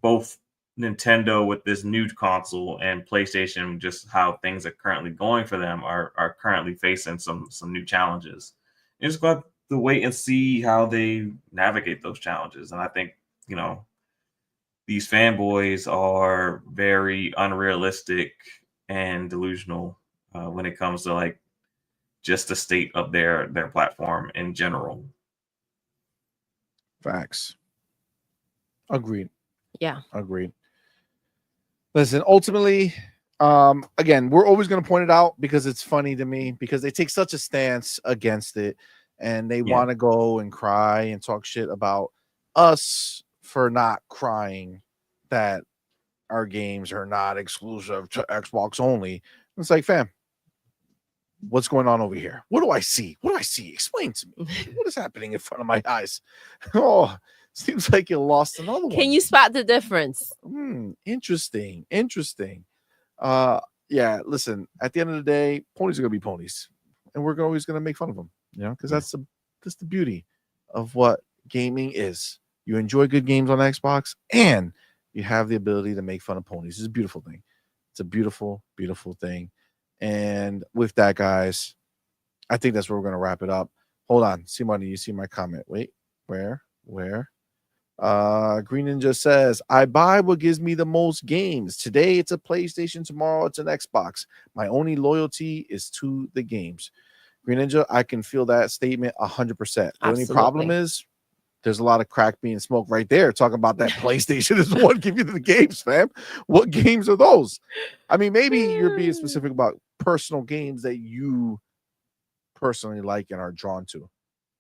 both Nintendo with this new console and PlayStation, just how things are currently going for them, are currently facing some new challenges. You just got to wait and see how they navigate those challenges. And I think, these fanboys are very unrealistic and delusional when it comes to like just the state of their platform in general. Facts. Agreed. Yeah. Agreed. Listen, ultimately, Again, we're always going to point it out because it's funny to me because they take such a stance against it and they want to go and cry and talk shit about us for not crying that our games are not exclusive to Xbox only. It's like, fam, what's going on over here? What do I see? What do I see? Explain to me. What is happening in front of my eyes? Oh, seems like you lost another one. Can you spot the difference? Interesting. Yeah, listen, at the end of the day, ponies are gonna be ponies, and we're always gonna make fun of them, because that's the beauty of what gaming is. You enjoy good games on Xbox, and you have the ability to make fun of ponies. It's a beautiful thing. It's a beautiful, beautiful thing. And with that, guys, I think that's where we're gonna wrap it up. Hold on, CMoney, you see my comment? Wait, where? Green Ninja says, I buy what gives me the most games. Today it's a PlayStation, tomorrow it's an Xbox. My only loyalty is to the games. Green Ninja, I can feel that statement 100%. The only problem is there's a lot of crack being smoked right there talking about that PlayStation is the one giving you the games, fam. What games are those? I mean, maybe you're being specific about personal games that you personally like and are drawn to.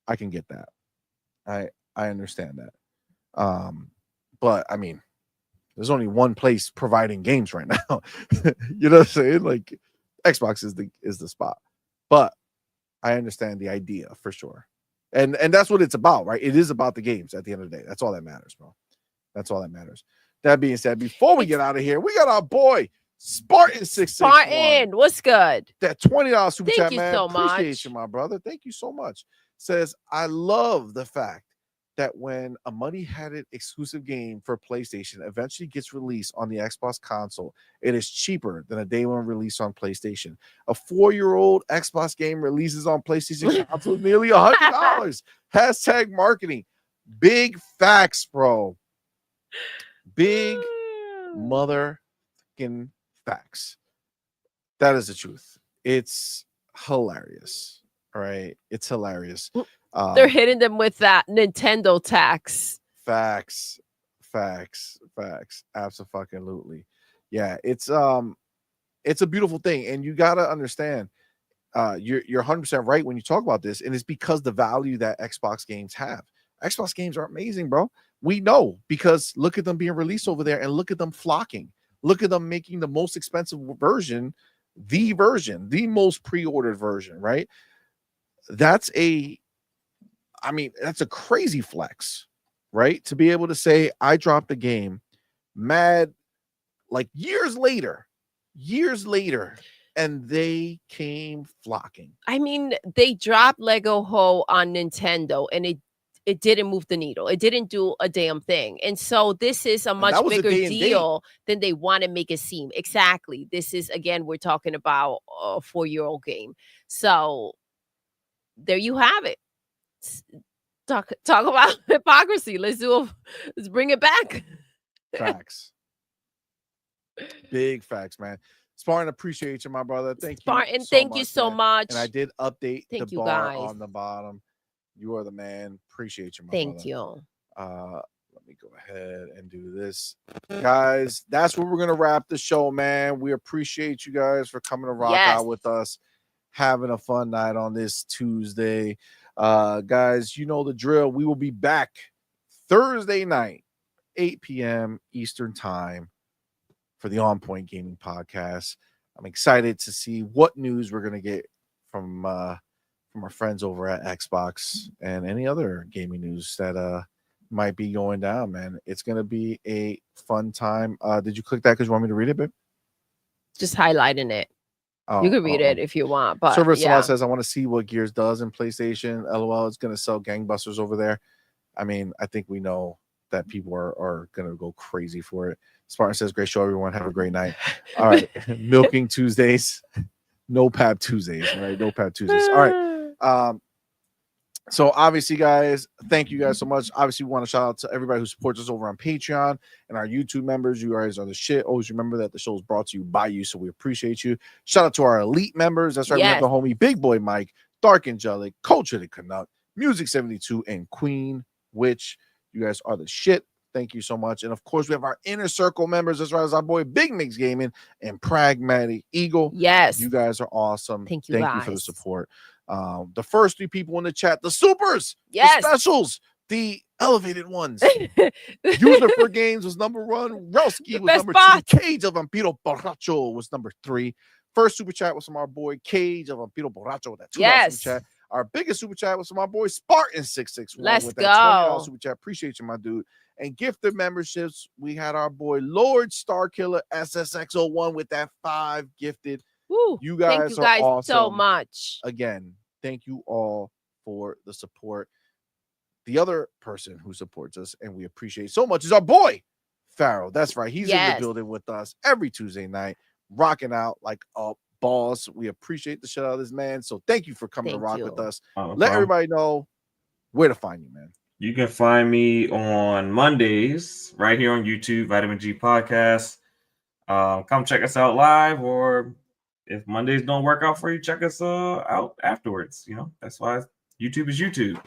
I can get that. I understand that. But I mean, there's only one place providing games right now. You know what I'm saying? Like Xbox is the spot. But I understand the idea for sure. And that's what it's about, right? It is about the games at the end of the day. That's all that matters, bro. That's all that matters. That being said, before we get out of here, we got our boy Spartan661. Spartan, what's good? That $20 super chat, man. So Appreciate you, my brother. Thank you so much. Says, I love the fact that when a money-headed exclusive game for PlayStation eventually gets released on the Xbox console, it is cheaper than a day one release on PlayStation. A 4-year-old Xbox game releases on PlayStation console nearly $100. Hashtag marketing. Big facts, bro. Big motherfucking facts. That is the truth. It's hilarious. All right. It's hilarious. They're hitting them with that Nintendo tax. Facts. Absolutely. Yeah, it's a beautiful thing, and you gotta understand. You're 100% right when you talk about this, and it's because the value that Xbox games have. Xbox games are amazing, bro. We know because look at them being released over there, and look at them flocking. Look at them making the most expensive version, the most pre-ordered version, right? That's a crazy flex, right? To be able to say, I dropped the game mad like years later, and they came flocking. I mean, they dropped Lego Ho on Nintendo and it didn't move the needle. It didn't do a damn thing. And so this is a much bigger deal than they want to make it seem. Exactly. This is, again, we're talking about a 4-year-old game. So there you have it. Talk about hypocrisy. Let's bring it back. Facts. Big facts, man. Spartan, appreciate you, my brother. Thank you. Spartan, thank you so much. And I did update the bar on the bottom. You are the man. Appreciate you, my brother. Thank you. Let me go ahead and do this. Guys, that's where we're going to wrap the show, man. We appreciate you guys for coming to rock out with us, having a fun night on this Tuesday. Guys, you know the drill. We will be back Thursday night, 8 p.m. Eastern time for the On Point Gaming Podcast. I'm excited to see what news we're going to get from our friends over at Xbox and any other gaming news that might be going down, man. It's going to be a fun time. Did you click that because you want me to read it, babe? Just highlighting it. You can read it if you want, but Server says, I want to see what Gears does in PlayStation. LOL, it's going to sell gangbusters over there. I mean, I think we know that people are going to go crazy for it. Spartan says, great show, everyone. Have a great night. All right. Milking Tuesdays. No Pap Tuesdays, right? No Pap Tuesdays. All right. So obviously, guys, thank you guys so much. Obviously, we want to shout out to everybody who supports us over on Patreon and our YouTube members. You guys are the shit. Always remember that the show is brought to you by you, so we appreciate you. Shout out to our elite members. That's right. We have the homie Big Boy Mike, Dark Angelic, Culture the Canuck, Music 72, and Queen Witch. You guys are the shit. Thank you so much. And of course, we have our inner circle members as well as our boy Big Mix Gaming and Pragmatic Eagle. Yes. You guys are awesome. Thank you for the guys. support. The first 3 people in the chat, the supers, Yes. the specials, the elevated ones. User for Games was number 1. Relski was number 2. Cage of Vampiro Borracho was number 3. First super chat was from our boy Cage of Vampiro Borracho with that $2 super chat. Our biggest super chat was from our boy Spartan661 with that $20 super chat. Appreciate you, my dude. And gifted memberships, we had our boy Lord Starkiller SSX01 with that 5 gifted. Woo. You guys are awesome so much. Again, thank you all for the support. The other person who supports us and we appreciate so much is our boy Pharaoh. That's right. He's in the building with us every Tuesday night, rocking out like a boss. We appreciate the shit out of this man. So thank you for coming to rock with us. Let everybody know where to find you, man. You can find me on Mondays right here on YouTube, Vitamin G Podcast. Come check us out live, or if Mondays don't work out for you, check us out afterwards. You know, that's why YouTube is YouTube.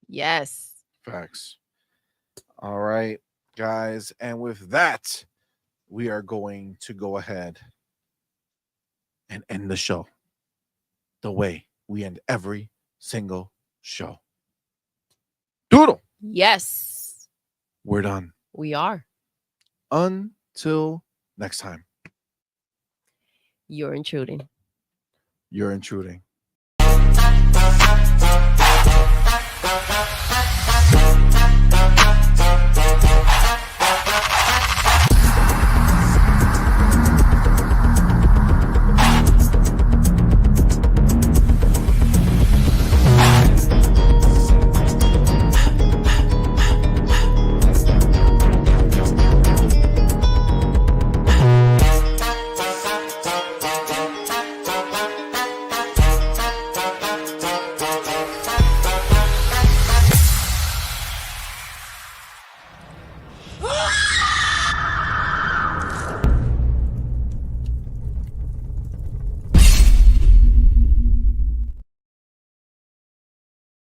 Yes. Facts. All right, guys. And with that, we are going to go ahead and end the show the way we end every single show. Doodle. Yes. We're done. We are. Until next time. You're intruding. You're intruding.